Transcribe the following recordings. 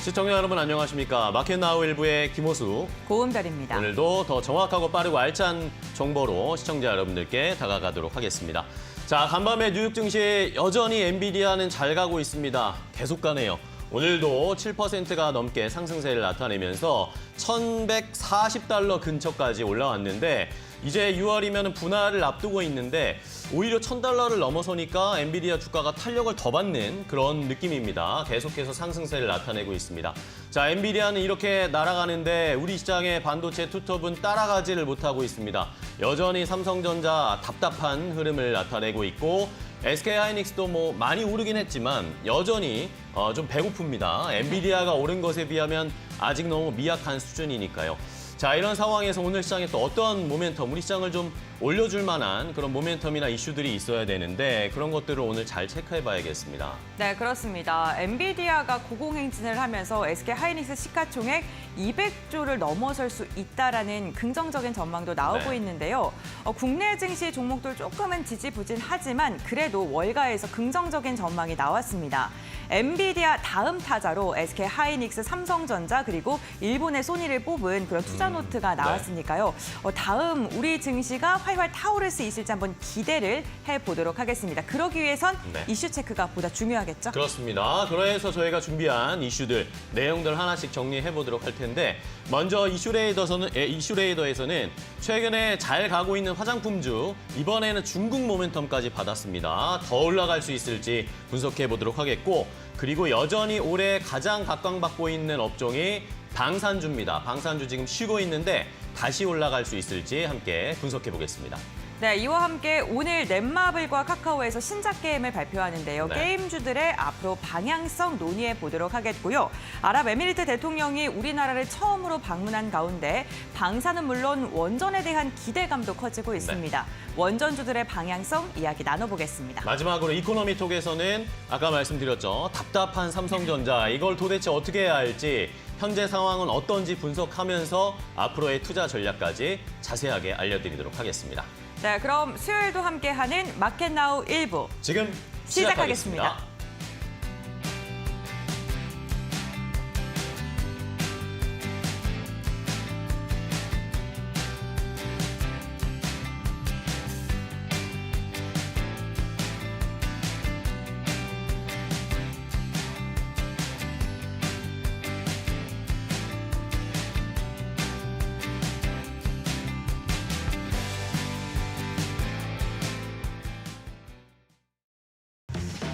시청자 여러분 안녕하십니까. 마켓나우 일부의 김호수, 고은별입니다. 오늘도 더 정확하고 빠르고 알찬 정보로 시청자 여러분들께 다가가도록 하겠습니다. 자, 간밤에 뉴욕 증시 여전히 엔비디아는 잘 가고 있습니다. 계속 가네요. 오늘도 7%가 넘게 상승세를 나타내면서 1,140달러 근처까지 올라왔는데 이제 6월이면 분할을 앞두고 있는데 오히려 1,000달러를 넘어서니까 엔비디아 주가가 탄력을 더 받는 그런 느낌입니다. 계속해서 상승세를 나타내고 있습니다. 자, 엔비디아는 이렇게 날아가는데 우리 시장의 반도체 투톱은 따라가지를 못하고 있습니다. 여전히 삼성전자 답답한 흐름을 나타내고 있고 SK하이닉스도 뭐 많이 오르긴 했지만 여전히 좀 배고픕니다. 엔비디아가 오른 것에 비하면 아직 너무 미약한 수준이니까요. 자, 이런 상황에서 오늘 시장에 또 어떤 모멘텀, 우리 시장을 좀 올려줄 만한 그런 모멘텀이나 이슈들이 있어야 되는데 그런 것들을 오늘 잘 체크해봐야겠습니다. 네, 그렇습니다. 엔비디아가 고공행진을 하면서 SK하이닉스 시가총액 200조를 넘어설 수 있다라는 긍정적인 전망도 나오고 있는데요. 국내 증시 종목들 조금은 지지부진하지만 그래도 월가에서 긍정적인 전망이 나왔습니다. 엔비디아 다음 타자로 SK하이닉스, 삼성전자 그리고 일본의 소니를 뽑은 그런 투자 노트가 나왔으니까요. 다음 우리 증시가 활활 타오를 수 있을지 한번 기대를 해보도록 하겠습니다. 그러기 위해선 이슈 체크가 보다 중요하겠죠? 그렇습니다. 그래서 저희가 준비한 이슈들, 내용들 하나씩 정리해보도록 할 텐데 먼저 이슈레이더에서는 최근에 잘 가고 있는 화장품주, 이번에는 중국 모멘텀까지 받았습니다. 더 올라갈 수 있을지 분석해보도록 하겠고 그리고 여전히 올해 가장 각광받고 있는 업종이 방산주입니다. 방산주 지금 쉬고 있는데 다시 올라갈 수 있을지 함께 분석해 보겠습니다. 네, 이와 함께 오늘 넷마블과 카카오에서 신작 게임을 발표하는데요. 게임주들의 앞으로 방향성 논의해 보도록 하겠고요. 아랍에미리트 대통령이 우리나라를 처음으로 방문한 가운데 방산은 물론 원전에 대한 기대감도 커지고 있습니다. 원전주들의 방향성 이야기 나눠보겠습니다. 마지막으로 이코노미톡에서는 아까 말씀드렸죠. 답답한 삼성전자, 이걸 도대체 어떻게 해야 할지 현재 상황은 어떤지 분석하면서 앞으로의 투자 전략까지 자세하게 알려드리도록 하겠습니다. 네, 그럼 수요일도 함께하는 마켓나우 1부 지금 시작하겠습니다.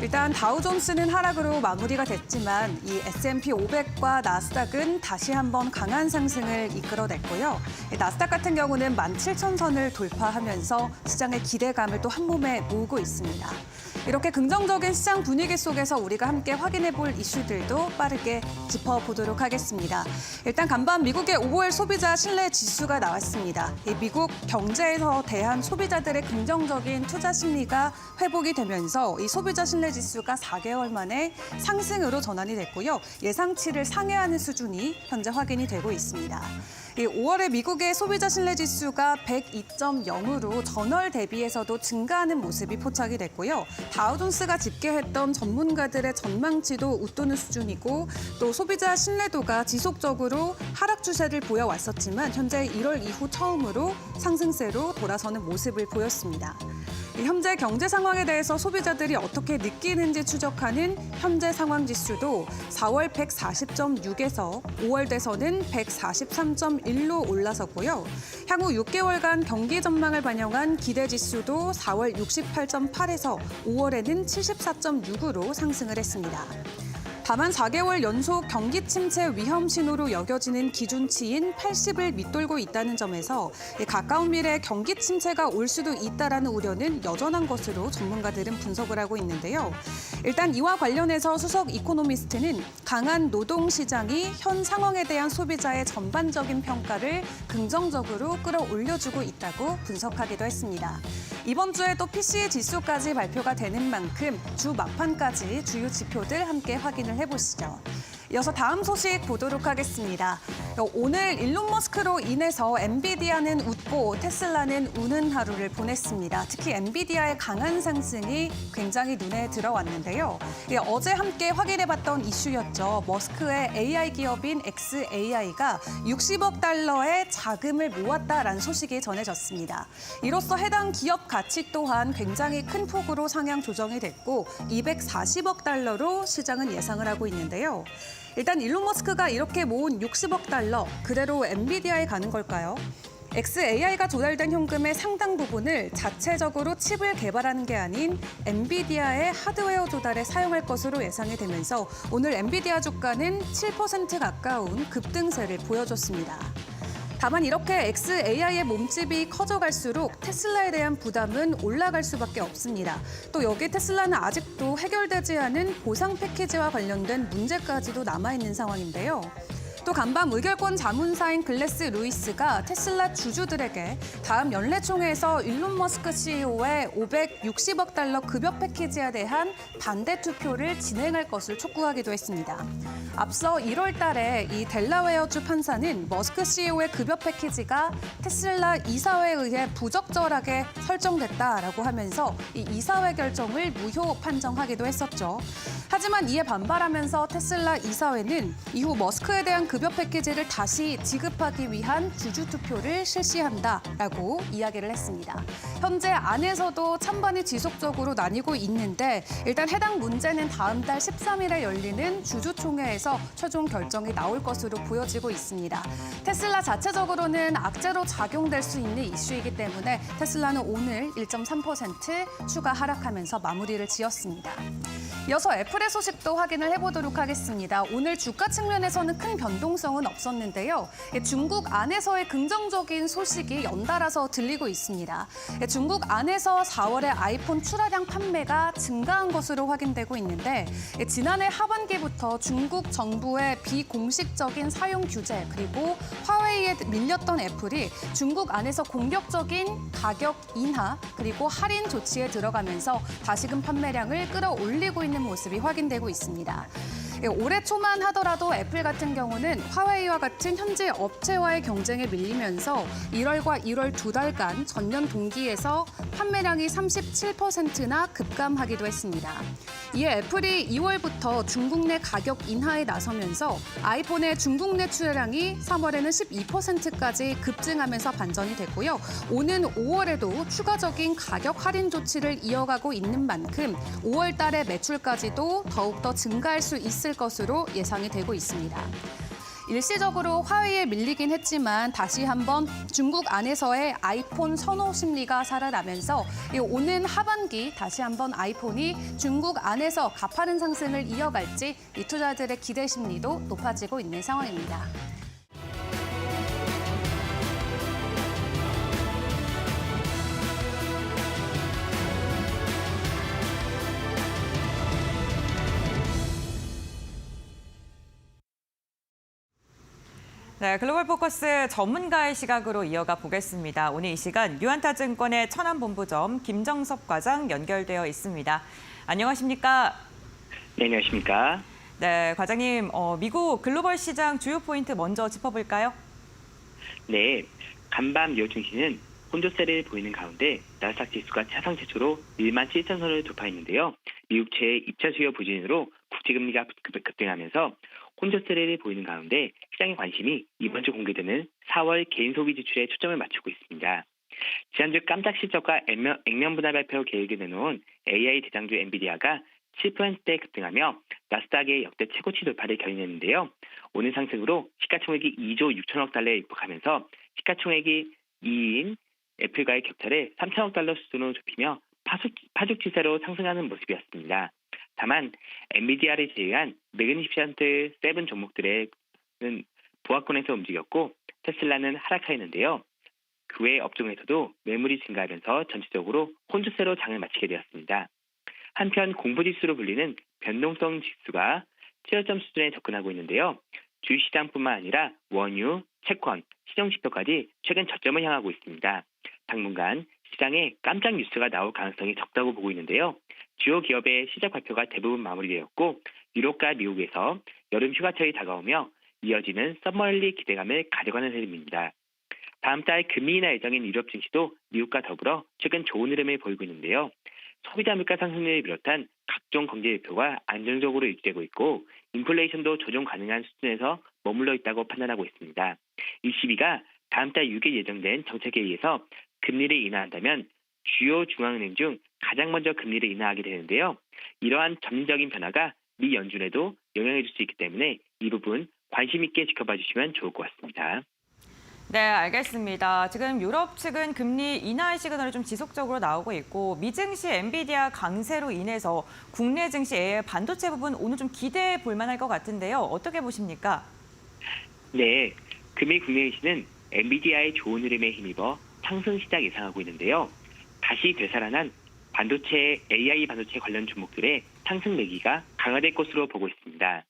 일단 다우존스는 하락으로 마무리가 됐지만 이 S&P 500과 나스닥은 다시 한번 강한 상승을 이끌어냈고요. 나스닥 같은 경우는 17,000선을 돌파하면서 시장의 기대감을 또 한 몸에 모으고 있습니다. 이렇게 긍정적인 시장 분위기 속에서 우리가 함께 확인해 볼 이슈들도 빠르게 짚어보도록 하겠습니다. 일단 간밤 미국의 5월 소비자 신뢰 지수가 나왔습니다. 이 미국 경제에서 대한 소비자들의 긍정적인 투자 심리가 회복이 되면서 이 소비자 신뢰 지수가 4개월 만에 상승으로 전환이 됐고요. 예상치를 상회하는 수준이 현재 확인이 되고 있습니다. 5월에 미국의 소비자 신뢰 지수가 102.0으로 전월 대비해서도 증가하는 모습이 포착이 됐고요. 다우존스가 집계했던 전문가들의 전망치도 웃도는 수준이고 또 소비자 신뢰도가 지속적으로 하락 추세를 보여왔었지만 현재 1월 이후 처음으로 상승세로 돌아서는 모습을 보였습니다. 현재 경제 상황에 대해서 소비자들이 어떻게 느끼는지 추적하는 현재 상황 지수도 4월 140.6에서 5월 돼서는 143.1로 올라섰고요. 향후 6개월간 경기 전망을 반영한 기대 지수도 4월 68.8에서 5월에는 74.6으로 상승을 했습니다. 다만 4개월 연속 경기 침체 위험 신호로 여겨지는 기준치인 80을 밑돌고 있다는 점에서 가까운 미래에 경기 침체가 올 수도 있다라는 우려는 여전한 것으로 전문가들은 분석을 하고 있는데요. 일단 이와 관련해서 수석 이코노미스트는 강한 노동 시장이 현 상황에 대한 소비자의 전반적인 평가를 긍정적으로 끌어올려주고 있다고 분석하기도 했습니다. 이번 주에 또 PCE 지수까지 발표가 되는 만큼 주 막판까지 주요 지표들 함께 확인을 해보시죠. 이어서 다음 소식 보도록 하겠습니다. 오늘 일론 머스크로 인해서 엔비디아는 웃고 테슬라는 우는 하루를 보냈습니다. 특히 엔비디아의 강한 상승이 굉장히 눈에 들어왔는데요. 어제 함께 확인해봤던 이슈였죠. 머스크의 AI 기업인 xAI가 60억 달러의 자금을 모았다라는 소식이 전해졌습니다. 이로써 해당 기업 가치 또한 굉장히 큰 폭으로 상향 조정이 됐고 240억 달러로 시장은 예상을 하고 있는데요. 일단 일론 머스크가 이렇게 모은 60억 달러 그대로 엔비디아에 가는 걸까요? xAI가 조달된 현금의 상당 부분을 자체적으로 칩을 개발하는 게 아닌 엔비디아의 하드웨어 조달에 사용할 것으로 예상이 되면서 오늘 엔비디아 주가는 7% 가까운 급등세를 보여줬습니다. 다만 이렇게 xAI의 몸집이 커져갈수록 테슬라에 대한 부담은 올라갈 수밖에 없습니다. 또 여기 테슬라는 아직도 해결되지 않은 보상 패키지와 관련된 문제까지도 남아있는 상황인데요. 또 간밤 의결권 자문사인 글래스 루이스가 테슬라 주주들에게 다음 연례총회에서 일론 머스크 CEO의 560억 달러 급여 패키지에 대한 반대 투표를 진행할 것을 촉구하기도 했습니다. 앞서 1월 달에 이 델라웨어주 판사는 머스크 CEO의 급여 패키지가 테슬라 이사회에 의해 부적절하게 설정됐다라고 하면서 이 이사회 결정을 무효 판정하기도 했었죠. 하지만 이에 반발하면서 테슬라 이사회는 이후 머스크에 대한 급여 패키지를 다시 지급하기 위한 주주 투표를 실시한다라고 이야기를 했습니다. 현재 안에서도 찬반이 지속적으로 나뉘고 있는데 일단 해당 문제는 다음 달 13일에 열리는 주주총회에서 최종 결정이 나올 것으로 보여지고 있습니다. 테슬라 자체적으로는 악재로 작용될 수 있는 이슈이기 때문에 테슬라는 오늘 1.3% 추가 하락하면서 마무리를 지었습니다. 이어서 애플의 소식도 확인을 해보도록 하겠습니다. 오늘 주가 측면에서는 큰 변동성은 없었는데요. 중국 안에서의 긍정적인 소식이 연달아서 들리고 있습니다. 중국 안에서 4월에 아이폰 출하량 판매가 증가한 것으로 확인되고 있는데 지난해 하반기부터 중국 정부의 비공식적인 사용 규제 그리고 화웨이에 밀렸던 애플이 중국 안에서 공격적인 가격 인하 그리고 할인 조치에 들어가면서 다시금 판매량을 끌어올리고 있는 모습이 확인되고 있습니다. 올해 초만 하더라도 애플 같은 경우는 화웨이와 같은 현지 업체와의 경쟁에 밀리면서 1월과 1월 두 달간 전년 동기에서 판매량이 37%나 급감하기도 했습니다. 이에 애플이 2월부터 중국 내 가격 인하에 나서면서 아이폰의 중국 내 출하량이 3월에는 12%까지 급증하면서 반전이 됐고요. 오는 5월에도 추가적인 가격 할인 조치를 이어가고 있는 만큼 5월 달의 매출까지도 더욱더 증가할 수 있을 것으로 예상이 되고 있습니다. 일시적으로 화웨이에 밀리긴 했지만 다시 한번 중국 안에서의 아이폰 선호 심리가 살아나면서 오는 하반기 다시 한번 아이폰이 중국 안에서 가파른 상승을 이어갈지 이 투자자들의 기대 심리도 높아지고 있는 상황입니다. 네, 글로벌 포커스 전문가의 시각으로 이어가 보겠습니다. 오늘 이 시간 유한타증권의 천안본부점 김정섭 과장 연결되어 있습니다. 안녕하십니까? 네, 안녕하십니까? 네, 과장님, 미국 글로벌 시장 주요 포인트 먼저 짚어볼까요? 네, 간밤 뉴욕 증시는 혼조세를 보이는 가운데 나스닥 지수가 사상 최초로 1만 7천 선을 돌파했는데요. 미국 최애 2차 수요 부진으로 국제금리가 급등하면서 혼조세를 보이는 가운데 시장의 관심이 이번 주 공개되는 4월 개인 소비 지출에 초점을 맞추고 있습니다. 지난주 깜짝 실적과 액면 분할 발표 계획을 내놓은 AI 대장주 엔비디아가 7%대 급등하며 나스닥의 역대 최고치 돌파를 견인했는데요. 오늘 상승으로 시가총액이 2조 6천억 달러에 육박하면서 시가총액이 2위인 애플과의 격차를 3천억 달러 수준으로 좁히며 파죽지세로 상승하는 모습이었습니다. 다만 엔비디아를 제외한 매그니피션트 7 종목들은 보합권에서 움직였고 테슬라는 하락하였는데요. 그 외 업종에서도 매물이 증가하면서 전체적으로 혼조세로 장을 마치게 되었습니다. 한편 공부지수로 불리는 변동성 지수가 최저점 수준에 접근하고 있는데요. 주식시장뿐만 아니라 원유, 채권, 신용지표까지 최근 저점을 향하고 있습니다. 당분간 시장에 깜짝 뉴스가 나올 가능성이 적다고 보고 있는데요. 주요 기업의 시작 발표가 대부분 마무리되었고 유럽과 미국에서 여름 휴가철이 다가오며 이어지는 서머리 기대감을 가져가는 흐름입니다. 다음 달 금리 인하 예정인 유럽 증시도 미국과 더불어 최근 좋은 흐름을 보이고 있는데요. 소비자 물가 상승률을 비롯한 각종 경제 지표가 안정적으로 유지되고 있고 인플레이션도 조정 가능한 수준에서 머물러 있다고 판단하고 있습니다. ECB가 다음 달 6일 예정된 정책회의에서 금리를 인하한다면 주요 중앙은행 중 가장 먼저 금리를 인하하게 되는데요. 이러한 점진적인 변화가 미 연준에도 영향을 줄 수 있기 때문에 이 부분 관심 있게 지켜봐 주시면 좋을 것 같습니다. 네, 알겠습니다. 지금 유럽 측은 금리 인하의 시그널이 좀 지속적으로 나오고 있고 미증시 엔비디아 강세로 인해서 국내 증시 AI 반도체 부분 오늘 좀 기대해 볼 만할 것 같은데요. 어떻게 보십니까? 네, 금일 국내 증시는 엔비디아의 좋은 흐름에 힘입어 상승 시작 예상하고 있는데요. 다시 되살아난 반도체, AI 반도체 관련 종목들의 상승 매기가 강화될 것으로 보고 있습니다.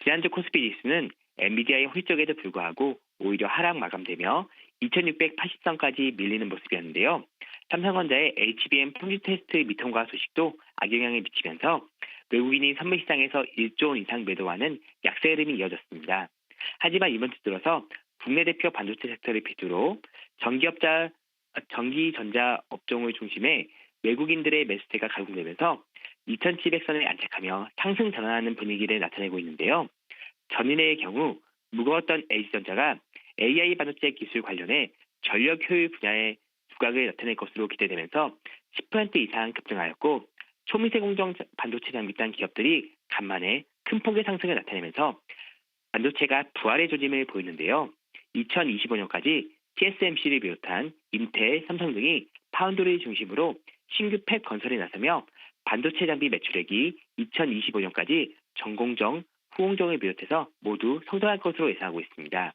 지난주 코스피 지수는 엔비디아의 홀적에도 불구하고 오히려 하락 마감되며 2680선까지 밀리는 모습이었는데요. 삼성전자의 HBM 평균 테스트 미통과 소식도 악영향을 미치면서 외국인이 선물 시장에서 1조 원 이상 매도하는 약세 흐름이 이어졌습니다. 하지만 이번 주 들어서 국내 대표 반도체 섹터를 필두로 전기전자 업종을 중심에 외국인들의 매수세가 가공되면서 2700선에 안착하며 상승 전환하는 분위기를 나타내고 있는데요. 전일의 경우 무거웠던 LG전자가 AI 반도체 기술 관련해 전력 효율 분야의 두각을 나타낼 것으로 기대되면서 10% 이상 급등하였고 초미세 공정 반도체 장비단 기업들이 간만에 큰 폭의 상승을 나타내면서 반도체가 부활의 조짐을 보이는데요. 2025년까지 TSMC를 비롯한 인텔, 삼성 등이 파운드를 중심으로 신규 팹 건설에 나서며 반도체 장비 매출액이 2025년까지 전공정, 후공정을 비롯해서 모두 성장할 것으로 예상하고 있습니다.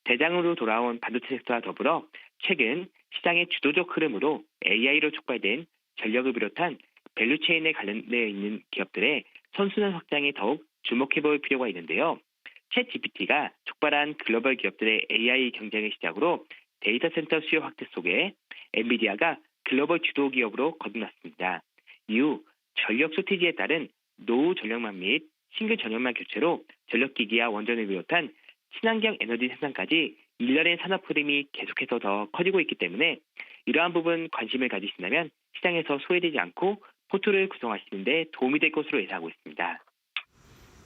대장으로 돌아온 반도체 섹터와 더불어 최근 시장의 주도적 흐름으로 AI로 촉발된 전력을 비롯한 밸류체인에 관련되어 있는 기업들의 선순환 확장에 더욱 주목해볼 필요가 있는데요. 챗 GPT가 촉발한 글로벌 기업들의 AI 경쟁을 시작으로 데이터 센터 수요 확대 속에 엔비디아가 글로벌 주도 기업으로 거듭났습니다. 이후 전력 쇼티지에 따른 노후 전력망 및 신규 전력망 교체로 전력기기와 원전을 비롯한 친환경 에너지 생산까지 일련의 산업 흐름이 계속해서 더 커지고 있기 때문에 이러한 부분 관심을 가지신다면 시장에서 소외되지 않고 포트를 구성하시는 데 도움이 될 것으로 예상하고 있습니다.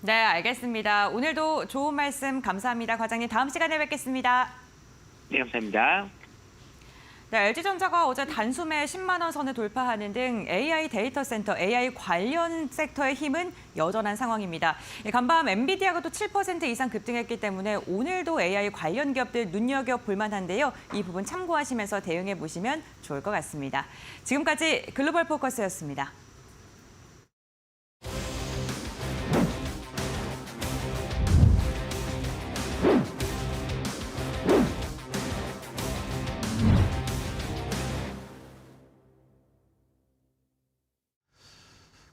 네, 알겠습니다. 오늘도 좋은 말씀 감사합니다. 과장님, 다음 시간에 뵙겠습니다. 네, 감사합니다. 네, LG전자가 어제 단숨에 10만 원 선을 돌파하는 등 AI 데이터 센터, AI 관련 섹터의 힘은 여전한 상황입니다. 간밤 엔비디아가 또 7% 이상 급등했기 때문에 오늘도 AI 관련 기업들 눈여겨볼 만한데요. 이 부분 참고하시면서 대응해 보시면 좋을 것 같습니다. 지금까지 글로벌 포커스였습니다.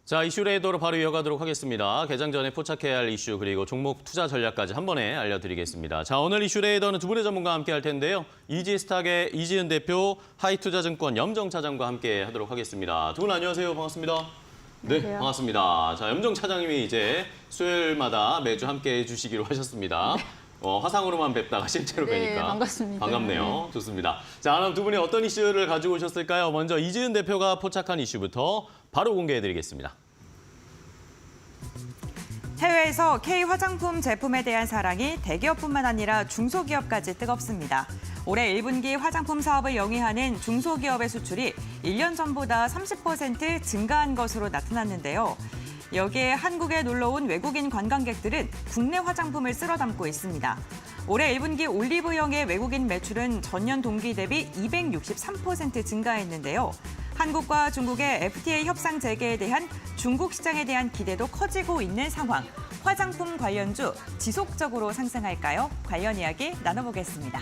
자, 이슈 레이더로 바로 이어가도록 하겠습니다. 개장 전에 포착해야 할 이슈 그리고 종목 투자 전략까지 한 번에 알려드리겠습니다. 자, 오늘 이슈 레이더는 두 분의 전문가와 함께 할 텐데요. 이지스탁의 이지은 대표, 하이투자증권 염정 차장과 함께 하도록 하겠습니다. 두 분 안녕하세요. 반갑습니다. 네, 안녕하세요. 반갑습니다. 자, 염정 차장님이 이제 수요일마다 매주 함께 해주시기로 하셨습니다. 화상으로만 뵙다가 실제로 네, 뵈니까 반갑습니다. 반갑네요. 좋습니다. 자, 그럼 두 분이 어떤 이슈를 가지고 오셨을까요? 먼저 이지은 대표가 포착한 이슈부터 바로 공개해드리겠습니다. 해외에서 K 화장품 제품에 대한 사랑이 대기업뿐만 아니라 중소기업까지 뜨겁습니다. 올해 1분기 화장품 사업을 영위하는 중소기업의 수출이 1년 전보다 30% 증가한 것으로 나타났는데요. 여기에 한국에 놀러온 외국인 관광객들은 국내 화장품을 쓸어 담고 있습니다. 올해 1분기 올리브영의 외국인 매출은 전년 동기 대비 263% 증가했는데요. 한국과 중국의 FTA 협상 재개에 대한 중국 시장에 대한 기대도 커지고 있는 상황. 화장품 관련주 지속적으로 상승할까요? 관련 이야기 나눠보겠습니다.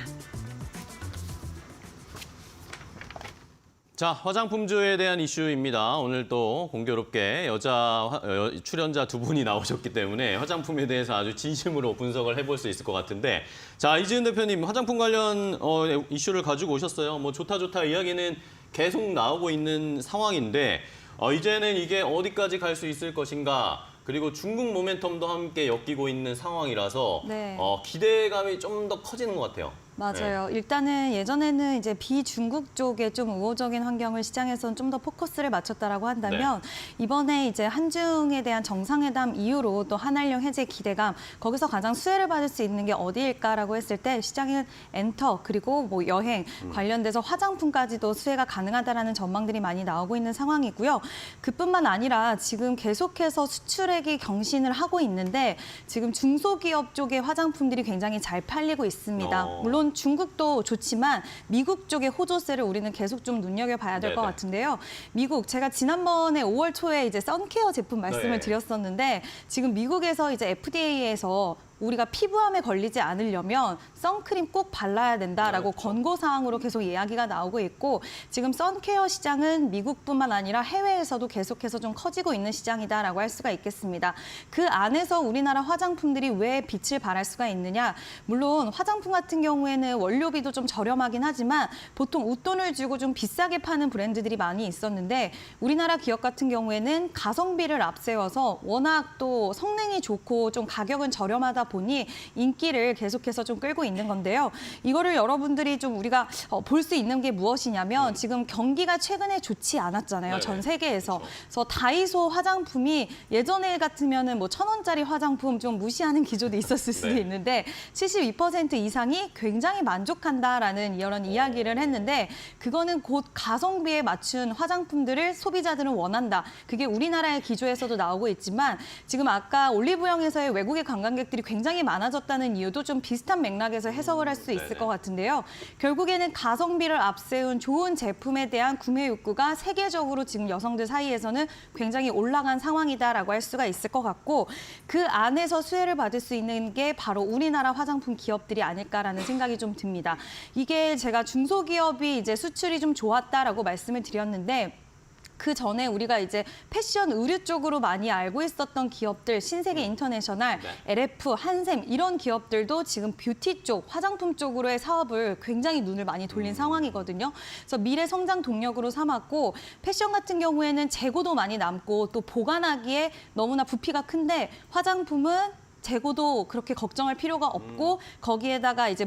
자, 화장품주에 대한 이슈입니다. 오늘 또 공교롭게 출연자 두 분이 나오셨기 때문에 화장품에 대해서 아주 진심으로 분석을 해볼 수 있을 것 같은데, 자, 이지은 대표님 화장품 관련 이슈를 가지고 오셨어요. 뭐 좋다 이야기는 계속 나오고 있는 상황인데 이제는 이게 어디까지 갈 수 있을 것인가, 그리고 중국 모멘텀도 함께 엮이고 있는 상황이라서 네. 기대감이 좀 더 커지는 것 같아요. 맞아요. 일단은 예전에는 이제 비중국 쪽에 좀 우호적인 환경을 시장에서는 좀 더 포커스를 맞췄다라고 한다면 이번에 이제 한중에 대한 정상회담 이후로 또 한한령 해제 기대감 거기서 가장 수혜를 받을 수 있는 게 어디일까라고 했을 때 시장은 엔터 그리고 뭐 여행 관련돼서 화장품까지도 수혜가 가능하다라는 전망들이 많이 나오고 있는 상황이고요. 그뿐만 아니라 지금 계속해서 수출액이 경신을 하고 있는데 지금 중소기업 쪽의 화장품들이 굉장히 잘 팔리고 있습니다. 물론 중국도 좋지만 미국 쪽의 호조세를 우리는 계속 좀 눈여겨봐야 될 것 네네. 같은데요. 미국 제가 지난번에 5월 초에 이제 선케어 제품 말씀을 네. 드렸었는데 지금 미국에서 이제 FDA에서 우리가 피부암에 걸리지 않으려면 선크림 꼭 발라야 된다라고 그렇죠. 권고 사항으로 계속 이야기가 나오고 있고 지금 선케어 시장은 미국뿐만 아니라 해외에서도 계속해서 좀 커지고 있는 시장이다라고 할 수가 있겠습니다. 그 안에서 우리나라 화장품들이 왜 빛을 발할 수가 있느냐? 물론 화장품 같은 경우에는 원료비도 좀 저렴하긴 하지만 보통 웃돈을 주고 좀 비싸게 파는 브랜드들이 많이 있었는데 우리나라 기업 같은 경우에는 가성비를 앞세워서 워낙 또 성능이 좋고 좀 가격은 저렴하다 보니 인기를 계속해서 좀 끌고 있는 건데요. 이거를 여러분들이 좀 우리가 볼 수 있는 게 무엇이냐면 지금 경기가 최근에 좋지 않았잖아요. 네네. 전 세계에서. 그렇죠. 그래서 다이소 화장품이 예전에 같으면은 뭐 1,000원짜리 화장품 좀 무시하는 기조도 있었을 수도 네. 있는데 72% 이상이 굉장히 만족한다라는 이런 이야기를 했는데 그거는 곧 가성비에 맞춘 화장품들을 소비자들은 원한다. 그게 우리나라의 기조에서도 나오고 있지만 지금 아까 올리브영에서의 외국의 관광객들이 굉장히 많아졌다는 이유도 좀 비슷한 맥락에서 해석을 할 수 있을 네네. 것 같은데요. 결국에는 가성비를 앞세운 좋은 제품에 대한 구매 욕구가 세계적으로 지금 여성들 사이에서는 굉장히 올라간 상황이다라고 할 수가 있을 것 같고 그 안에서 수혜를 받을 수 있는 게 바로 우리나라 화장품 기업들이 아닐까라는 생각이 좀 듭니다. 이게 제가 중소기업이 이제 수출이 좀 좋았다라고 말씀을 드렸는데 그 전에 우리가 이제 패션 의류 쪽으로 많이 알고 있었던 기업들, 신세계 인터내셔널, LF, 한샘 이런 기업들도 지금 뷰티 쪽, 화장품 쪽으로의 사업을 굉장히 눈을 많이 돌린 상황이거든요. 그래서 미래 성장 동력으로 삼았고 패션 같은 경우에는 재고도 많이 남고 또 보관하기에 너무나 부피가 큰데 화장품은 재고도 그렇게 걱정할 필요가 없고 거기에다가 이제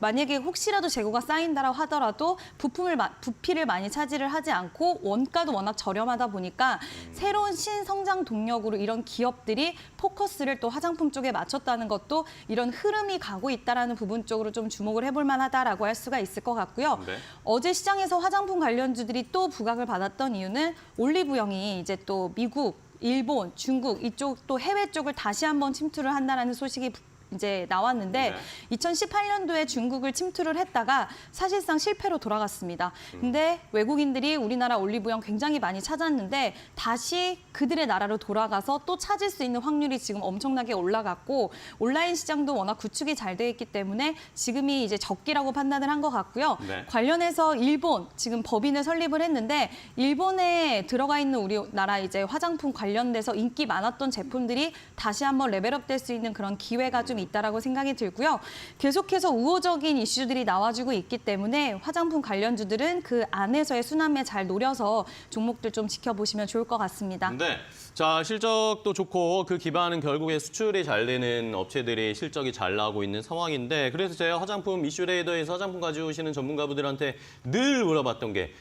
만약에 혹시라도 재고가 쌓인다라고 하더라도 부피를 많이 차지를 하지 않고 원가도 워낙 저렴하다 보니까 새로운 신성장 동력으로 이런 기업들이 포커스를 또 화장품 쪽에 맞췄다는 것도 이런 흐름이 가고 있다라는 부분 쪽으로 좀 주목을 해볼 만하다라고 할 수가 있을 것 같고요. 네. 어제 시장에서 화장품 관련주들이 또 부각을 받았던 이유는 올리브영이 이제 또 미국, 일본, 중국 이쪽 또 해외 쪽을 다시 한번 침투를 한다라는 소식이 이제 나왔는데 2018년도에 중국을 침투를 했다가 사실상 실패로 돌아갔습니다. 근데 외국인들이 우리나라 올리브영 굉장히 많이 찾았는데 다시 그들의 나라로 돌아가서 또 찾을 수 있는 확률이 지금 엄청나게 올라갔고 온라인 시장도 워낙 구축이 잘 돼 있기 때문에 지금이 이제 적기라고 판단을 한 것 같고요. 네. 관련해서 일본 지금 법인을 설립을 했는데 일본에 들어가 있는 우리나라 이제 화장품 관련돼서 인기 많았던 제품들이 다시 한번 레벨업 될 수 있는 그런 기회가 좀 있다라고 생각이 들고요. 계속해서 우호적인 이슈들이 나와주고 있기 때문에 화장품 관련주들은 그 안에서의 순환매 잘 노려서 종목들 좀 지켜보시면 좋을 것 같습니다. 네. 자, 실적도 좋고 그 기반은 결국에 수출이 잘 되는 업체들이 실적이 잘 나오고 있는 상황인데 그래서 제가 화장품 이슈레이더에서 화장품 가져오시는 전문가분들한테 늘 물어봤던 게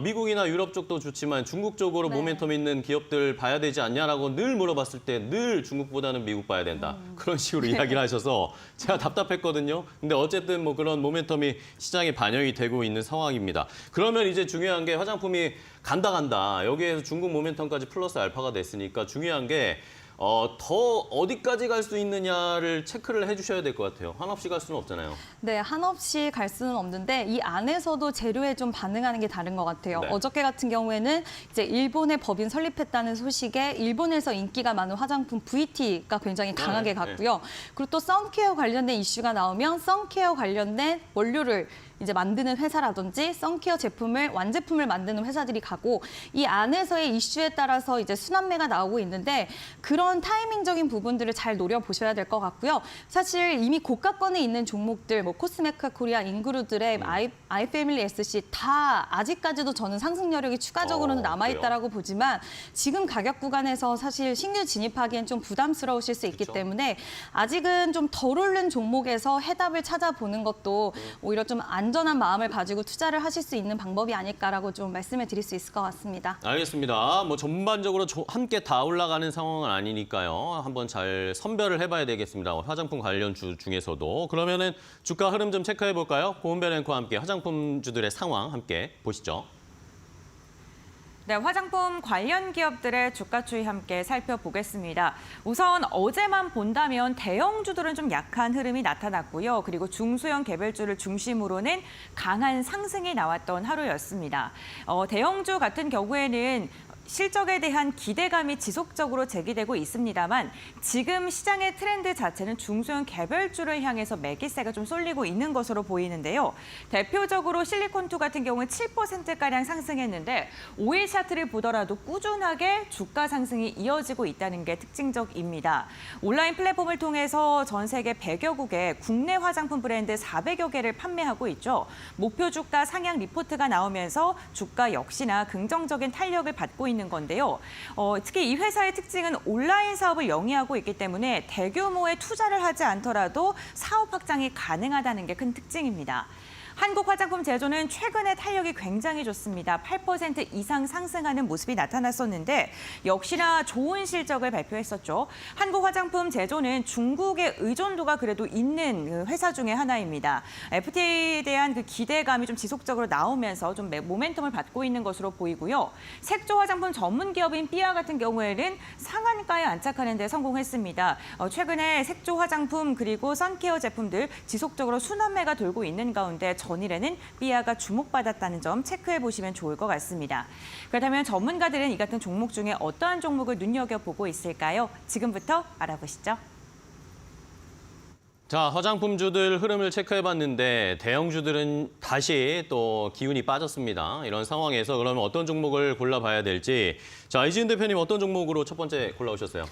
미국이나 유럽 쪽도 좋지만 중국 쪽으로 네. 모멘텀 있는 기업들 봐야 되지 않냐라고 늘 물어봤을 때 늘 중국보다는 미국 봐야 된다. 그런 식으로 이야기를 하셔서 제가 답답했거든요. 근데 어쨌든 뭐 그런 모멘텀이 시장에 반영이 되고 있는 상황입니다. 그러면 이제 중요한 게 화장품이 간다. 여기에서 중국 모멘텀까지 플러스 알파가 됐으니까 중요한 게 더 어디까지 갈 수 있느냐를 체크를 해주셔야 될 것 같아요. 한없이 갈 수는 없잖아요. 네, 한없이 갈 수는 없는데 이 안에서도 재료에 좀 반응하는 게 다른 것 같아요. 네. 어저께 같은 경우에는 이제 일본의 법인 설립했다는 소식에 일본에서 인기가 많은 화장품 VT가 굉장히 강하게 네, 갔고요. 그리고 또 선케어 관련된 이슈가 나오면 선케어 관련된 원료를 이제 만드는 회사라든지 선케어 제품을 완제품을 만드는 회사들이 가고 이 안에서의 이슈에 따라서 이제 순환매가 나오고 있는데 그런 타이밍적인 부분들을 잘 노려보셔야 될 것 같고요. 사실 이미 고가권에 있는 종목들 뭐 코스메카 코리아, 인그루드랩, 아이패밀리 SC 다 아직까지도 저는 상승 여력이 추가적으로는 남아있다라고 보지만 지금 가격 구간에서 사실 신규 진입하기엔 좀 부담스러우실 수 있기 때문에 아직은 좀 덜 오른 종목에서 해답을 찾아보는 것도 오히려 좀 안전한 마음을 가지고 투자를 하실 수 있는 방법이 아닐까라고 좀 말씀을 드릴 수 있을 것 같습니다. 알겠습니다. 뭐 전반적으로 함께 다 올라가는 상황은 아니니까요. 한번 잘 선별을 해봐야 되겠습니다. 화장품 관련 주 중에서도. 그러면은 주가 흐름 좀 체크해 볼까요? 고은별 앵커와 함께 화장품주들의 상황 함께 보시죠. 네, 화장품 관련 기업들의 주가 추이 함께 살펴보겠습니다. 우선 어제만 본다면 대형주들은 좀 약한 흐름이 나타났고요. 그리고 중소형 개별주를 중심으로는 강한 상승이 나왔던 하루였습니다. 대형주 같은 경우에는 실적에 대한 기대감이 지속적으로 제기되고 있습니다만 지금 시장의 트렌드 자체는 중소형 개별주를 향해서 매기세가 좀 쏠리고 있는 것으로 보이는데요. 대표적으로 실리콘2 같은 경우는 7%가량 상승했는데 5일 차트를 보더라도 꾸준하게 주가 상승이 이어지고 있다는 게 특징적입니다. 온라인 플랫폼을 통해서 전 세계 100여 국의 국내 화장품 브랜드 400여 개를 판매하고 있죠. 목표 주가 상향 리포트가 나오면서 주가 역시나 긍정적인 탄력을 받고 있는 건데요. 특히 이 회사의 특징은 온라인 사업을 영위하고 있기 때문에 대규모의 투자를 하지 않더라도 사업 확장이 가능하다는 게 큰 특징입니다. 한국 화장품 제조는 최근에 탄력이 굉장히 좋습니다. 8% 이상 상승하는 모습이 나타났었는데 역시나 좋은 실적을 발표했었죠. 한국 화장품 제조는 중국의 의존도가 그래도 있는 회사 중에 하나입니다. FTA에 대한 그 기대감이 좀 지속적으로 나오면서 좀 모멘텀을 받고 있는 것으로 보이고요. 색조 화장품 전문 기업인 삐아 같은 경우에는 상한가에 안착하는 데 성공했습니다. 최근에 색조 화장품 그리고 선케어 제품들 지속적으로 순환매가 돌고 있는 가운데 전일에는 삐아가 주목받았다는 점 체크해 보시면 좋을 것 같습니다. 그렇다면 전문가들은 이 같은 종목 중에 어떠한 종목을 눈여겨보고 있을까요? 지금부터 알아보시죠. 자, 화장품주들 흐름을 체크해봤는데 대형주들은 다시 또 기운이 빠졌습니다. 이런 상황에서 그러면 어떤 종목을 골라봐야 될지. 자, 이지은 대표님 어떤 종목으로 첫 번째 골라오셨어요?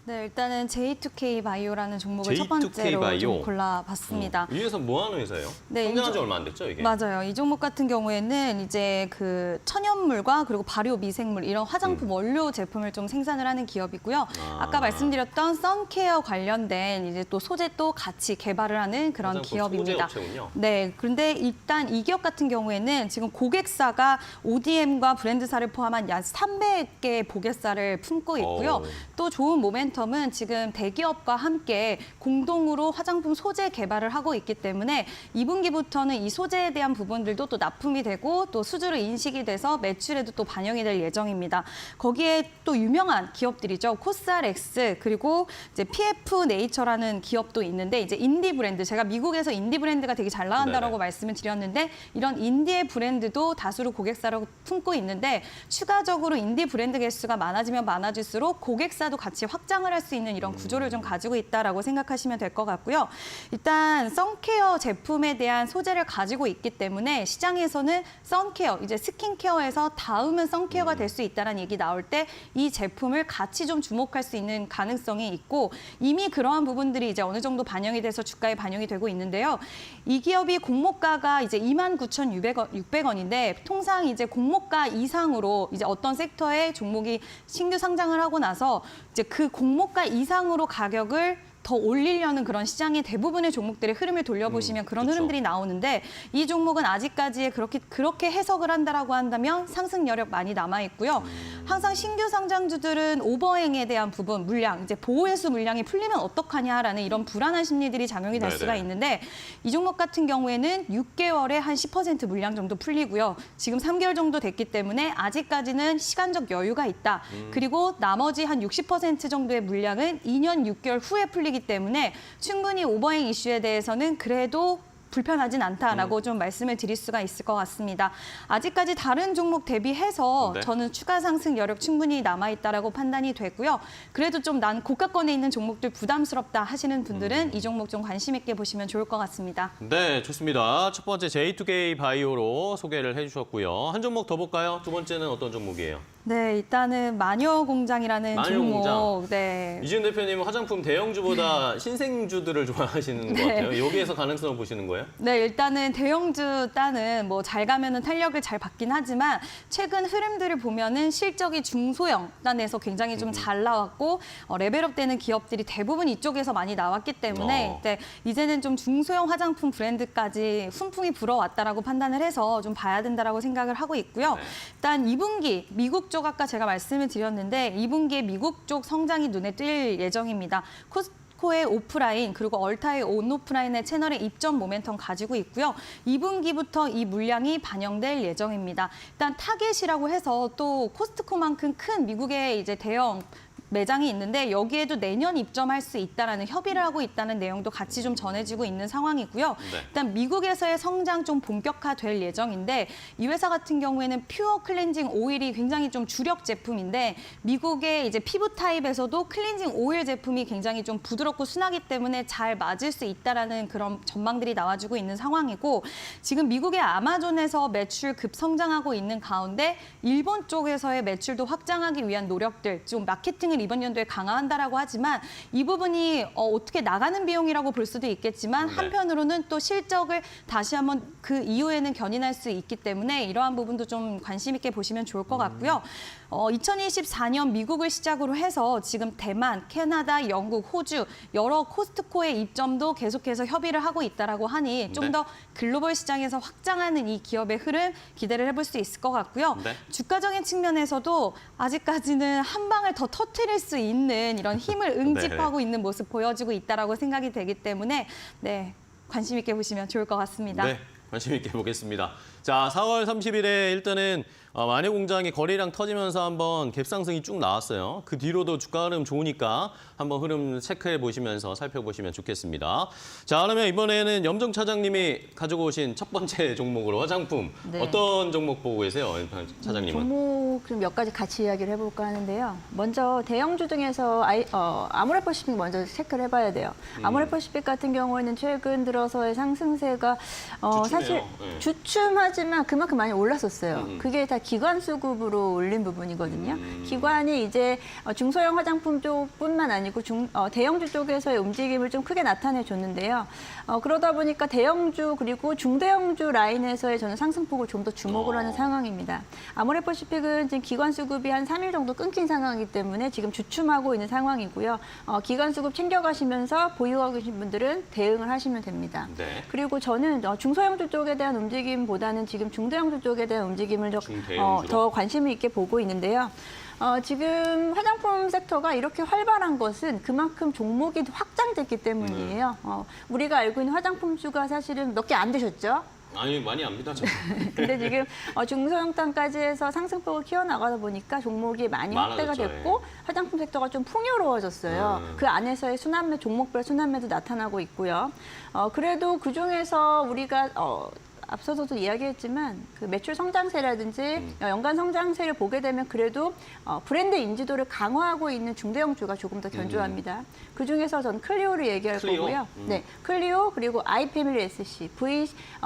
네, 일단은 J2K 바이오라는 종목을 첫 J2K 번째로 바이오. 좀 골라봤습니다. 이 회사 뭐 하는 회사예요? 네, 성장한 지 얼마 안 됐죠, 이게? 맞아요. 이 종목 같은 경우에는 이제 그 천연물과 그리고 발효 미생물 이런 화장품 원료 제품을 좀 생산을 하는 기업이고요. 아까 말씀드렸던 선케어 관련된 이제 또 소재 또 같이 개발을 하는 그런 화장품 기업입니다. 소재 업체군요. 네, 그런데 일단 이 기업 같은 경우에는 지금 고객사가 ODM과 브랜드사를 포함한 약 300개의 고객사를 품고 있고요. 또 좋은 모멘텀은 지금 대기업과 함께 공동으로 화장품 소재 개발을 하고 있기 때문에 2분기부터는 이 소재에 대한 부분들도 또 납품이 되고 또 수주로 인식이 돼서 매출에도 또 반영이 될 예정입니다. 거기에 또 유명한 기업들이죠. 코스알엑스 그리고 이제 PF 네이처라는 기업도 있는데 이제 인디 브랜드 제가 미국에서 인디 브랜드가 되게 잘 나간다라고 말씀을 드렸는데 이런 인디의 브랜드도 다수로 고객사로 품고 있는데 추가적으로 인디 브랜드 개수가 많아지면 많아질수록 고객사도 같이 확장을 할 수 있는 이런 구조를 좀 가지고 있다라고 생각하시면 될 것 같고요. 일단 선케어 제품에 대한 소재를 가지고 있기 때문에 시장에서는 선케어, 이제 스킨케어에서 다음은 선케어가 될 수 있다는 얘기 나올 때 이 제품을 같이 좀 주목할 수 있는 가능성이 있고 이미 그러한 부분들이 이제 어느 정도 반영이 돼서 주가에 반영이 되고 있는데요. 이 기업이 공모가가 이제 29,600원인데 통상 이제 공모가 이상으로 이제 어떤 섹터의 종목이 신규 상장을 하고 나서 이제 그 공모가 이상으로 가격을 더 올리려는 그런 시장의 대부분의 종목들의 흐름을 돌려보시면 그런 그렇죠. 흐름들이 나오는데 이 종목은 아직까지 그렇게 해석을 한다라고 한다면 상승 여력 많이 남아 있고요. 항상 신규 상장주들은 오버행에 대한 부분, 물량, 이제 보호회수 물량이 풀리면 어떡하냐라는 이런 불안한 심리들이 작용이 될 수가 있는데 이 종목 같은 경우에는 6개월에 한 10% 물량 정도 풀리고요. 지금 3개월 정도 됐기 때문에 아직까지는 시간적 여유가 있다. 그리고 나머지 한 60% 정도의 물량은 2년 6개월 후에 풀리기 때문에 충분히 오버행 이슈에 대해서는 그래도 불편하진 않다라고 좀 말씀을 드릴 수가 있을 것 같습니다. 아직까지 다른 종목 대비해서 네. 저는 추가 상승 여력 충분히 남아있다라고 판단이 되고요. 그래도 좀 난 고가권에 있는 종목들 부담스럽다 하시는 분들은 이 종목 좀 관심 있게 보시면 좋을 것 같습니다. 네, 좋습니다. 첫 번째 J2K 바이오로 소개를 해주셨고요. 한 종목 더 볼까요? 두 번째는 어떤 종목이에요? 네, 일단은 마녀공장이라는 종목. 마녀공장. 네. 이지은 대표님은 화장품 대형주보다 신생주들을 좋아하시는 것 같아요. 여기에서 가능성을 보시는 거예요? 네, 일단은 대형주 따는 뭐 잘 가면은 탄력을 잘 받긴 하지만 최근 흐름들을 보면은 실적이 중소형 단에서 굉장히 좀 잘 나왔고 레벨업되는 기업들이 대부분 이쪽에서 많이 나왔기 때문에 네, 이제는 좀 중소형 화장품 브랜드까지 훈풍이 불어왔다라고 판단을 해서 좀 봐야 된다라고 생각을 하고 있고요. 네. 일단 2분기 미국 쪽 아까 제가 말씀을 드렸는데 2분기에 미국 쪽 성장이 눈에 띌 예정입니다. 코의 오프라인 그리고 얼타의 온오프라인의 채널의 입점 모멘텀 가지고 있고요. 2분기부터 이 물량이 반영될 예정입니다. 일단 타겟이라고 해서 또 코스트코만큼 큰 미국의 이제 대형 매장이 있는데 여기에도 내년 입점할 수 있다라는 협의를 하고 있다는 내용도 같이 좀 전해지고 있는 상황이고요. 네. 일단 미국에서의 성장 좀 본격화될 예정인데 이 회사 같은 경우에는 퓨어 클렌징 오일이 굉장히 좀 주력 제품인데 미국의 이제 피부 타입에서도 클렌징 오일 제품이 굉장히 좀 부드럽고 순하기 때문에 잘 맞을 수 있다라는 그런 전망들이 나와주고 있는 상황이고 지금 미국의 아마존에서 매출 급성장하고 있는 가운데 일본 쪽에서의 매출도 확장하기 위한 노력들, 좀 마케팅을 이번 연도에 강화한다라고 하지만 이 부분이 어떻게 나가는 비용이라고 볼 수도 있겠지만 네. 한편으로는 또 실적을 다시 한번 그 이후에는 견인할 수 있기 때문에 이러한 부분도 좀 관심 있게 보시면 좋을 것 같고요. 2024년 미국을 시작으로 해서 지금 대만, 캐나다, 영국, 호주 여러 코스트코의 입점도 계속해서 협의를 하고 있다라고 하니 좀 네. 더 글로벌 시장에서 확장하는 이 기업의 흐름 기대를 해볼 수 있을 것 같고요. 네. 주가적인 측면에서도 아직까지는 한 방을 더 터뜨릴 수 있는 이런 힘을 응집하고 있는 모습 보여주고 있다라고 생각이 되기 때문에 네, 관심 있게 보시면 좋을 것 같습니다. 네, 관심 있게 보겠습니다. 자, 4월 30일에 일단은 마녀공장이 거래량 터지면서 한번 갭상승이 쭉 나왔어요. 그 뒤로도 주가 흐름 좋으니까 한번 흐름 체크해 보시면서 살펴보시면 좋겠습니다. 자, 그러면 이번에는 염정 차장님이 가지고 오신 첫 번째 종목으로 화장품. 네. 어떤 종목 보고 계세요, 차장님은? 종목 좀 몇 가지 같이 이야기를 해볼까 하는데요. 먼저 대형주 중에서 아모레퍼시픽 먼저 체크를 해봐야 돼요. 아모레퍼시픽 같은 경우에는 최근 들어서의 상승세가 사실 네. 주춤하지만 그만큼 많이 올랐었어요. 그게 다 기관 수급으로 올린 부분이거든요. 기관이 이제 중소형 화장품 쪽뿐만 아니고 대형주 쪽에서의 움직임을 좀 크게 나타내줬는데요. 그러다 보니까 대형주 그리고 중대형주 라인에서의 저는 상승폭을 좀 더 주목을 하는 상황입니다. 아모레퍼시픽은 지금 기관 수급이 한 3일 정도 끊긴 상황이기 때문에 지금 주춤하고 있는 상황이고요. 기관 수급 챙겨가시면서 보유하고 계신 분들은 대응을 하시면 됩니다. 네. 그리고 저는 중소형주 쪽에 대한 움직임보다는 지금 중대형주 쪽에 대한 움직임을 더 관심 있게 보고 있는데요. 지금 화장품 섹터가 이렇게 활발한 것은 그만큼 종목이 확장됐기 때문이에요. 우리가 알고 있는 화장품주가 사실은 몇 개 안 되셨죠? 아니, 많이 압니다, 저. 근데 지금 중소형단까지 해서 상승폭을 키워나가다 보니까 종목이 많이 확대가 많아졌죠, 됐고 화장품 섹터가 좀 풍요로워졌어요. 순환매, 그 안에서의 순환매, 종목별 순환매도 나타나고 있고요. 그래도 그중에서 우리가 앞서서도 이야기했지만 그 매출 성장세라든지 연간 성장세를 보게 되면 그래도 브랜드 인지도를 강화하고 있는 중대형주가 조금 더 견조합니다. 그중에서 전 클리오를 얘기할 거고요. 네, 클리오 그리고 아이패밀리 SC,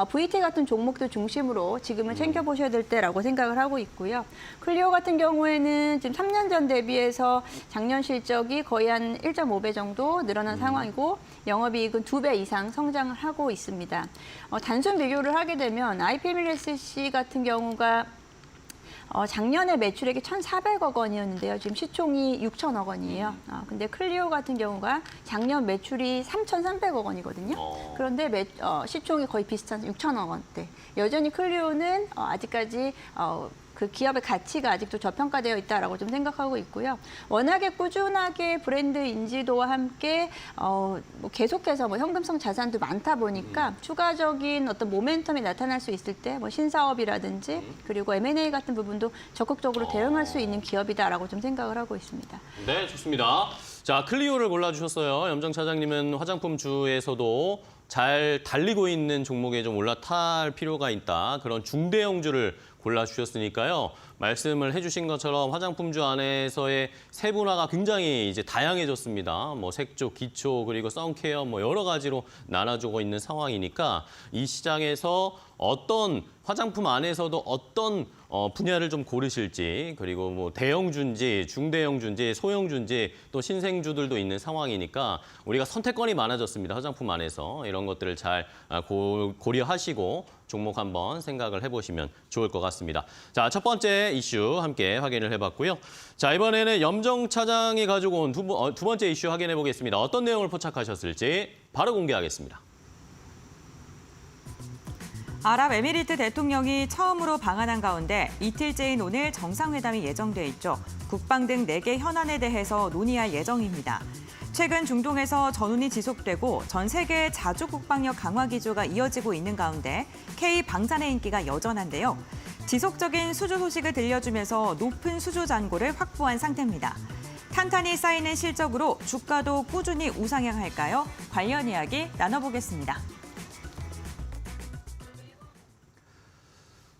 VT 같은 종목들 중심으로 지금은 챙겨보셔야 될 때라고 생각을 하고 있고요. 클리오 같은 경우에는 지금 3년 전 대비해서 작년 실적이 거의 한 1.5배 정도 늘어난 상황이고 영업이익은 2배 이상 성장을 하고 있습니다. 단순 비교를 하게 되면 아이패밀리 SC 같은 경우가 작년에 매출액이 1,400억 원이었는데요. 지금 시총이 6천억 원이에요. 근데 클리오 같은 경우가 작년 매출이 3,300억 원이거든요. 그런데 시총이 거의 비슷한 6천억 원대. 여전히 클리오는 아직까지 그 기업의 가치가 아직도 저평가되어 있다라고 좀 생각하고 있고요. 워낙에 꾸준하게 브랜드 인지도와 함께 계속해서 현금성 자산도 많다 보니까 추가적인 어떤 모멘텀이 나타날 수 있을 때 신사업이라든지 그리고 M&A 같은 부분도 적극적으로 대응할 수 있는 기업이다라고 좀 생각을 하고 있습니다. 네, 좋습니다. 자, 클리오를 골라주셨어요. 염정 차장님은 화장품주에서도 잘 달리고 있는 종목에 좀 올라탈 필요가 있다. 그런 중대형주를 골라주셨으니까요. 말씀을 해주신 것처럼 화장품주 안에서의 세분화가 굉장히 이제 다양해졌습니다. 뭐 색조, 기초, 그리고 선케어 뭐 여러 가지로 나눠주고 있는 상황이니까 이 시장에서 어떤 화장품 안에서도 어떤 분야를 좀 고르실지, 그리고 뭐 대형주인지 중대형주인지 소형주인지 또 신생주들도 있는 상황이니까 우리가 선택권이 많아졌습니다. 화장품 안에서 이런 것들을 잘 고려하시고 종목 한번 생각을 해보시면 좋을 것 같습니다. 자, 첫 번째 이슈 함께 확인을 해봤고요. 자, 이번에는 염정 차장이 가지고 온 두 번째 이슈 확인해 보겠습니다. 어떤 내용을 포착하셨을지 바로 공개하겠습니다. 아랍에미리트 대통령이 처음으로 방한한 가운데 이틀째인 오늘 정상회담이 예정돼 있죠. 국방 등 4개 현안에 대해서 논의할 예정입니다. 최근 중동에서 전운이 지속되고 전 세계의 자주 국방력 강화 기조가 이어지고 있는 가운데 K-방산의 인기가 여전한데요. 지속적인 수주 소식을 들려주면서 높은 수주 잔고를 확보한 상태입니다. 탄탄히 쌓이는 실적으로 주가도 꾸준히 우상향할까요? 관련 이야기 나눠보겠습니다.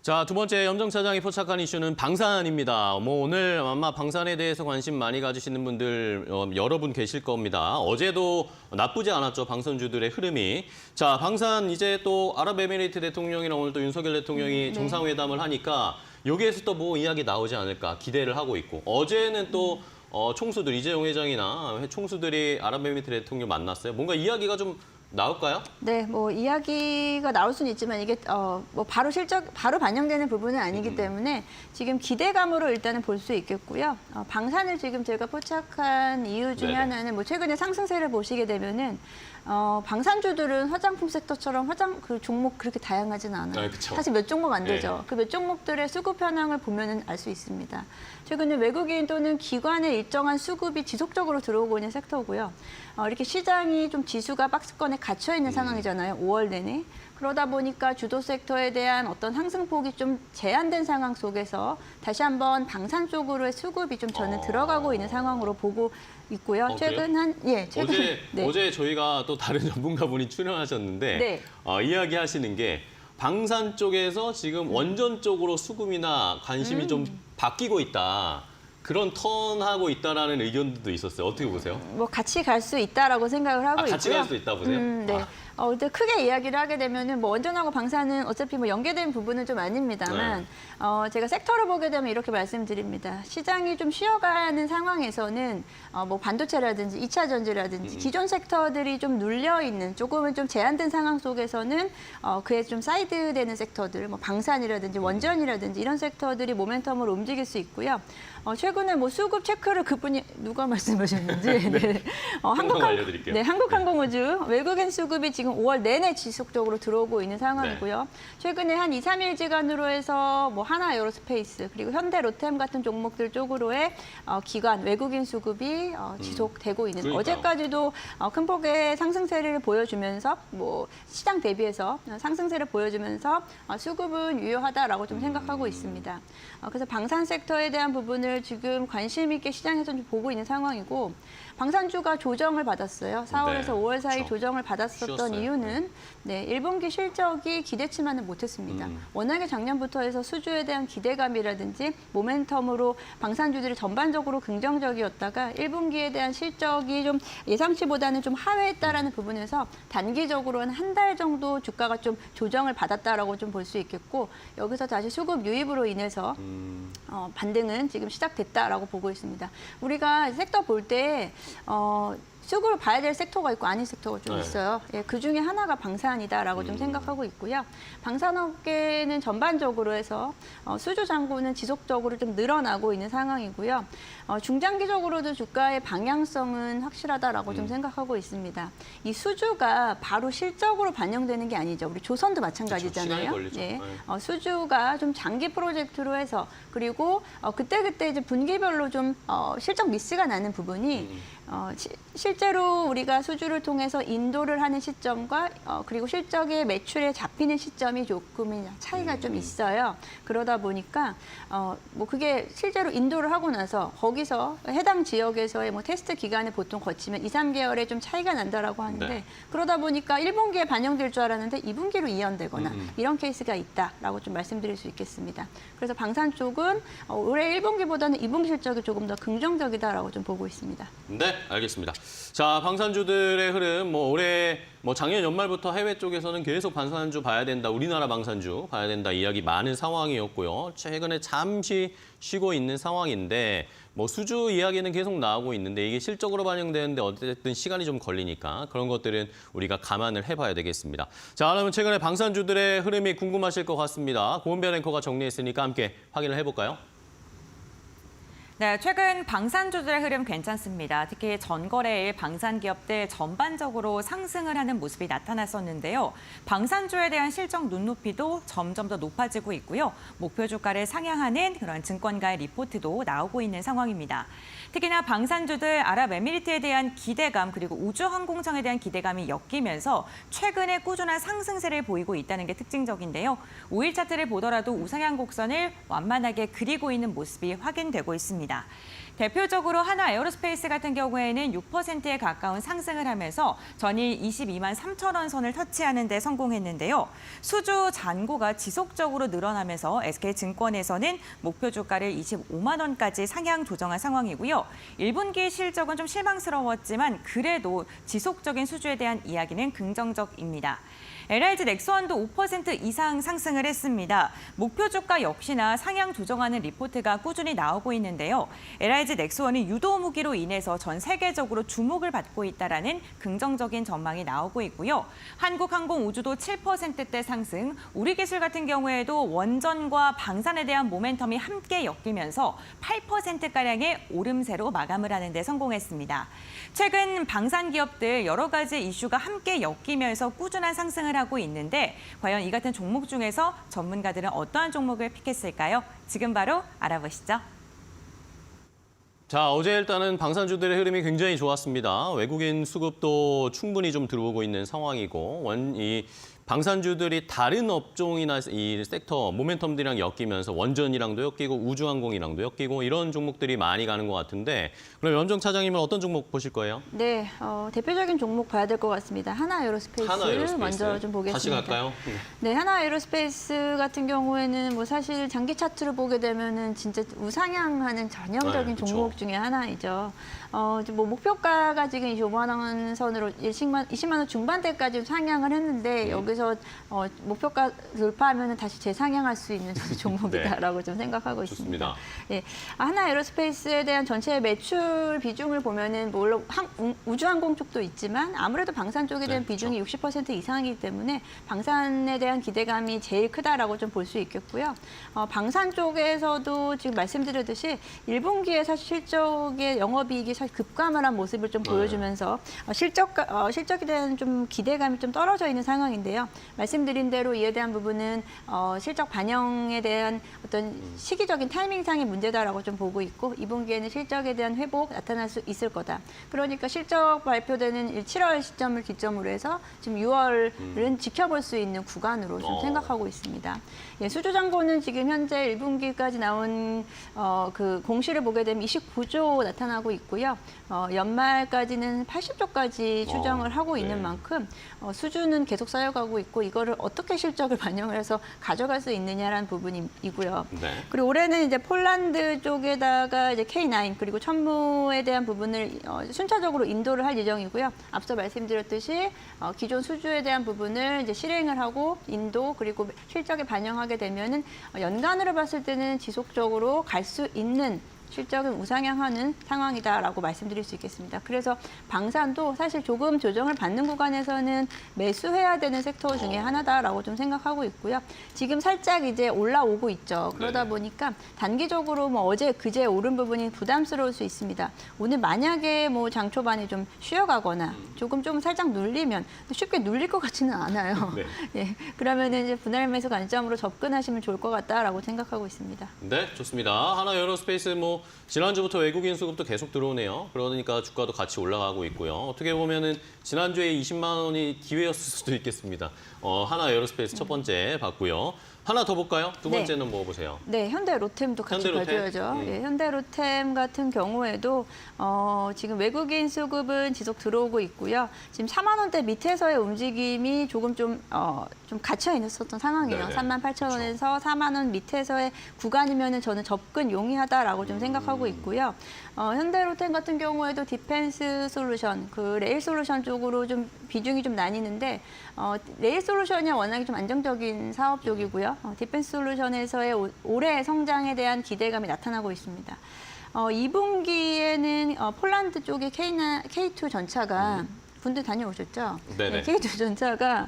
자, 두 번째 염정 차장이 포착한 이슈는 방산입니다. 뭐 오늘 아마 방산에 대해서 관심 많이 가지시는 분들 여러 분 계실 겁니다. 어제도 나쁘지 않았죠, 방산주들의 흐름이. 자, 방산 이제 또 아랍에미리트 대통령이랑 오늘 또 윤석열 대통령이 정상회담을 하니까 여기에서 또 뭐 이야기 나오지 않을까 기대를 하고 있고, 어제는 또 총수들, 이재용 회장이나 총수들이 아랍에미리트 대통령 만났어요. 뭔가 이야기가 좀 나올까요? 네, 뭐 이야기가 나올 수는 있지만 이게 뭐 바로 반영되는 부분은 아니기 때문에 지금 기대감으로 일단은 볼 수 있겠고요. 방산을 지금 제가 포착한 이유 중에 하나는 뭐 최근에 상승세를 보시게 되면은 방산주들은 화장품 섹터처럼 그 종목 그렇게 다양하진 않아요. 네, 그쵸. 사실 몇 종목 안 되죠. 네. 그 몇 종목들의 수급 현황을 보면은 알 수 있습니다. 최근에 외국인 또는 기관의 일정한 수급이 지속적으로 들어오고 있는 섹터고요. 이렇게 시장이 좀 지수가 박스권에 갇혀 있는 상황이잖아요. 5월 내내. 그러다 보니까 주도 섹터에 대한 어떤 상승폭이 좀 제한된 상황 속에서 다시 한번 방산 쪽으로의 수급이 좀 저는 들어가고 있는 상황으로 보고 있고요. 최근 어제 저희가 또 다른 전문가분이 출연하셨는데 네. 이야기하시는 게 방산 쪽에서 지금 원전 쪽으로 수급이나 관심이 좀 바뀌고 있다. 그런 턴하고 있다라는 의견도 있었어요. 어떻게 보세요? 뭐 같이 갈 수 있다라고 생각을 하고 있고요. 같이 갈 수 있다 보세요? 네. 근데 크게 이야기를 하게 되면은 뭐 원전하고 방산은 어차피 뭐 연계된 부분은 좀 아닙니다만 제가 섹터를 보게 되면 이렇게 말씀드립니다. 시장이 좀 쉬어가는 상황에서는 뭐 반도체라든지 2차 전지라든지 기존 섹터들이 좀 눌려 있는 조금은 좀 제한된 상황 속에서는 그에 좀 사이드되는 섹터들, 뭐 방산이라든지 원전이라든지 이런 섹터들이 모멘텀으로 움직일 수 있고요. 최근에 뭐 수급 체크를 그분이 누가 말씀하셨는지 네. 알려드릴게요. 네, 한국항공우주 외국인 수급이 지금 5월 내내 지속적으로 들어오고 있는 상황이고요. 최근에 한 2, 3일지간으로 해서 뭐 하나 에어로스페이스 그리고 현대 로템 같은 종목들 쪽으로의 기관 외국인 수급이 지속되고 있는. 그러니까요. 어제까지도 큰 폭의 상승세를 보여주면서 뭐 시장 대비해서 상승세를 보여주면서 수급은 유효하다라고 좀 생각하고 있습니다. 그래서 방산 섹터에 대한 부분을 지금 관심 있게 시장에서 좀 보고 있는 상황이고, 방산주가 조정을 받았어요. 4월에서 5월 사이 그렇죠. 조정을 받았었던 쉬었어요. 이유는 1분기 실적이 기대치만은 못했습니다. 워낙에 작년부터 해서 수주에 대한 기대감이라든지 모멘텀으로 방산주들이 전반적으로 긍정적이었다가 1분기에 대한 실적이 좀 예상치보다는 좀 하회했다라는 부분에서 단기적으로는 한 달 정도 주가가 좀 조정을 받았다라고 좀 볼 수 있겠고, 여기서 다시 수급 유입으로 인해서 반등은 지금 시작됐다라고 보고 있습니다. 우리가 섹터 볼 때 수급을 봐야 될 섹터가 있고 아닌 섹터가 좀 있어요. 그 중에 하나가 방산이다라고 좀 생각하고 있고요. 방산업계는 전반적으로 해서 수주 잔고는 지속적으로 좀 늘어나고 있는 상황이고요. 중장기적으로도 주가의 방향성은 확실하다라고 좀 생각하고 있습니다. 이 수주가 바로 실적으로 반영되는 게 아니죠. 우리 조선도 마찬가지잖아요. 그렇죠. 시간이 걸리죠. 네. 수주가 좀 장기 프로젝트로 해서 그리고 그때 이제 분기별로 좀 실적 미스가 나는 부분이 실제로 우리가 수주를 통해서 인도를 하는 시점과 그리고 실적의 매출에 잡히는 시점이 조금 차이가 좀 있어요. 그러다 보니까 뭐 그게 실제로 인도를 하고 나서 거기서 해당 지역에서의 뭐 테스트 기간을 보통 거치면 2, 3개월에 좀 차이가 난다라고 하는데 네. 그러다 보니까 1분기에 반영될 줄 알았는데 2분기로 이연되거나 이런 케이스가 있다라고 좀 말씀드릴 수 있겠습니다. 그래서 방산 쪽은 올해 1분기보다는 2분기 실적이 조금 더 긍정적이다라고 좀 보고 있습니다. 네, 알겠습니다. 자, 방산주들의 흐름, 올해, 작년 연말부터 해외 쪽에서는 계속 방산주 봐야 된다, 우리나라 방산주 봐야 된다 이야기 많은 상황이었고요. 최근에 잠시 쉬고 있는 상황인데, 수주 이야기는 계속 나오고 있는데 이게 실적으로 반영되는데 어쨌든 시간이 좀 걸리니까 그런 것들은 우리가 감안을 해봐야 되겠습니다. 자, 그러면 최근에 방산주들의 흐름이 궁금하실 것 같습니다. 고은별 앵커가 정리했으니까 함께 확인을 해볼까요? 네, 최근 방산주들의 흐름 괜찮습니다. 특히 전거래일 방산 기업들 전반적으로 상승을 하는 모습이 나타났었는데요. 방산주에 대한 실적 눈높이도 점점 더 높아지고 있고요. 목표 주가를 상향하는 그런 증권가의 리포트도 나오고 있는 상황입니다. 특히나 방산주들 아랍에미리트에 대한 기대감 그리고 우주항공청에 대한 기대감이 엮이면서 최근에 꾸준한 상승세를 보이고 있다는 게 특징적인데요. 5일 차트를 보더라도 우상향 곡선을 완만하게 그리고 있는 모습이 확인되고 있습니다. 대표적으로 하나 에어로스페이스 같은 경우에는 6%에 가까운 상승을 하면서 전일 22만 3천 원 선을 터치하는 데 성공했는데요. 수주 잔고가 지속적으로 늘어나면서 SK증권에서는 목표 주가를 25만 원까지 상향 조정한 상황이고요. 1분기 실적은 좀 실망스러웠지만 그래도 지속적인 수주에 대한 이야기는 긍정적입니다. LIG 넥스원도 5% 이상 상승을 했습니다. 목표 주가 역시나 상향 조정하는 리포트가 꾸준히 나오고 있는데요. LIG 넥스원은 유도 무기로 인해서 전 세계적으로 주목을 받고 있다라는 긍정적인 전망이 나오고 있고요. 한국항공우주도 7%대 상승, 우리기술 같은 경우에도 원전과 방산에 대한 모멘텀이 함께 엮이면서 8%가량의 오름세로 마감을 하는 데 성공했습니다. 최근 방산 기업들 여러 가지 이슈가 함께 엮이면서 꾸준한 상승을 하고 있는데 과연 이 같은 종목 중에서 전문가들은 어떠한 종목을 픽했을까요? 지금 바로 알아보시죠. 자, 어제 일단은 방산주들의 흐름이 굉장히 좋았습니다. 외국인 수급도 충분히 좀 들어오고 있는 상황이고 이 방산주들이 다른 업종이나 이 섹터 모멘텀들이랑 엮이면서 원전이랑도 엮이고 우주항공이랑도 엮이고 이런 종목들이 많이 가는 것 같은데 그럼 염정 차장님은 어떤 종목 보실 거예요? 네, 대표적인 종목 봐야 될 것 같습니다. 하나 에어로스페이스 먼저 좀 보겠습니다. 다시 갈까요? 네, 하나 에어로스페이스 같은 경우에는 뭐 사실 장기 차트를 보게 되면은 진짜 우상향하는 전형적인 그쵸. 종목 중에 하나이죠. 뭐 목표가가 지금 25만 원 선으로 20만 원 중반대까지 상향을 했는데 여기서 목표가 돌파하면 다시 재상향할 수 있는 종목이다라고 좀 생각하고 있습니다. 예, 하나 에어로스페이스에 대한 전체 매출 비중을 보면은 물론 우주항공 쪽도 있지만 아무래도 방산 쪽에 대한 비중이 60% 이상이기 때문에 방산에 대한 기대감이 제일 크다라고 좀 볼 수 있겠고요. 방산 쪽에서도 지금 말씀드렸듯이 1분기에 사실 실적의 영업이익이 사실 급감을 한 모습을 좀 보여주면서 실적에 대한 좀 기대감이 좀 떨어져 있는 상황인데요. 말씀드린 대로 이에 대한 부분은 실적 반영에 대한 어떤 시기적인 타이밍상의 문제다라고 좀 보고 있고 2분기에는 실적에 대한 회복 나타날 수 있을 거다. 그러니까 실적 발표되는 7월 시점을 기점으로 해서 지금 6월은 지켜볼 수 있는 구간으로 좀 생각하고 있습니다. 예, 수주잔고는 지금 현재 1분기까지 나온 그 공시를 보게 되면 29조 나타나고 있고요. 연말까지는 80조까지 추정을 하고 있는 만큼 수주는 계속 쌓여가고 있고 이거를 어떻게 실적을 반영을 해서 가져갈 수 있느냐라는 부분이고요. 네. 그리고 올해는 이제 폴란드 쪽에다가 이제 K9 그리고 천무에 대한 부분을 순차적으로 인도를 할 예정이고요. 앞서 말씀드렸듯이 기존 수주에 대한 부분을 이제 실행을 하고 인도 그리고 실적에 반영하게 되면은 연간으로 봤을 때는 지속적으로 갈 수 있는 실적은 우상향하는 상황이다라고 말씀드릴 수 있겠습니다. 그래서 방산도 사실 조금 조정을 받는 구간에서는 매수해야 되는 섹터 중에 하나다라고 좀 생각하고 있고요. 지금 살짝 이제 올라오고 있죠. 그러다 보니까 단기적으로 뭐 어제 그제 오른 부분이 부담스러울 수 있습니다. 오늘 만약에 뭐 장 초반에 좀 쉬어가거나 조금 살짝 눌리면 쉽게 눌릴 것 같지는 않아요. 네. 예, 그러면은 이제 분할 매수 관점으로 접근하시면 좋을 것 같다라고 생각하고 있습니다. 네, 좋습니다. 하나 에어로스페이스 또 지난주부터 외국인 수급도 계속 들어오네요. 그러니까 주가도 같이 올라가고 있고요. 어떻게 보면은 지난주에 20만 원이 기회였을 수도 있겠습니다. 하나 에어로스페이스 첫 번째 봤고요. 하나 더 볼까요? 두 번째는 뭐 보세요? 네, 현대로템도 같이 현대로템? 봐줘야죠. 예, 현대로템 같은 경우에도 지금 외국인 수급은 지속 들어오고 있고요. 지금 4만 원대 밑에서의 움직임이 조금 좀 갇혀 있었던 상황이에요. 네네. 38,000원에서 4만 원 밑에서의 구간이면은 저는 접근 용이하다라고 좀 생각하고 있고요. 현대로템 같은 경우에도 디펜스 솔루션, 그 레일 솔루션 쪽으로 좀 비중이 좀 나뉘는데 레일 솔루션이 워낙에 좀 안정적인 사업 쪽이고요. 디펜스 솔루션에서의 올해 성장에 대한 기대감이 나타나고 있습니다. 2분기에는 폴란드 쪽의 K2 전차가 군대 다녀오셨죠? 네네. 네, K2 전차가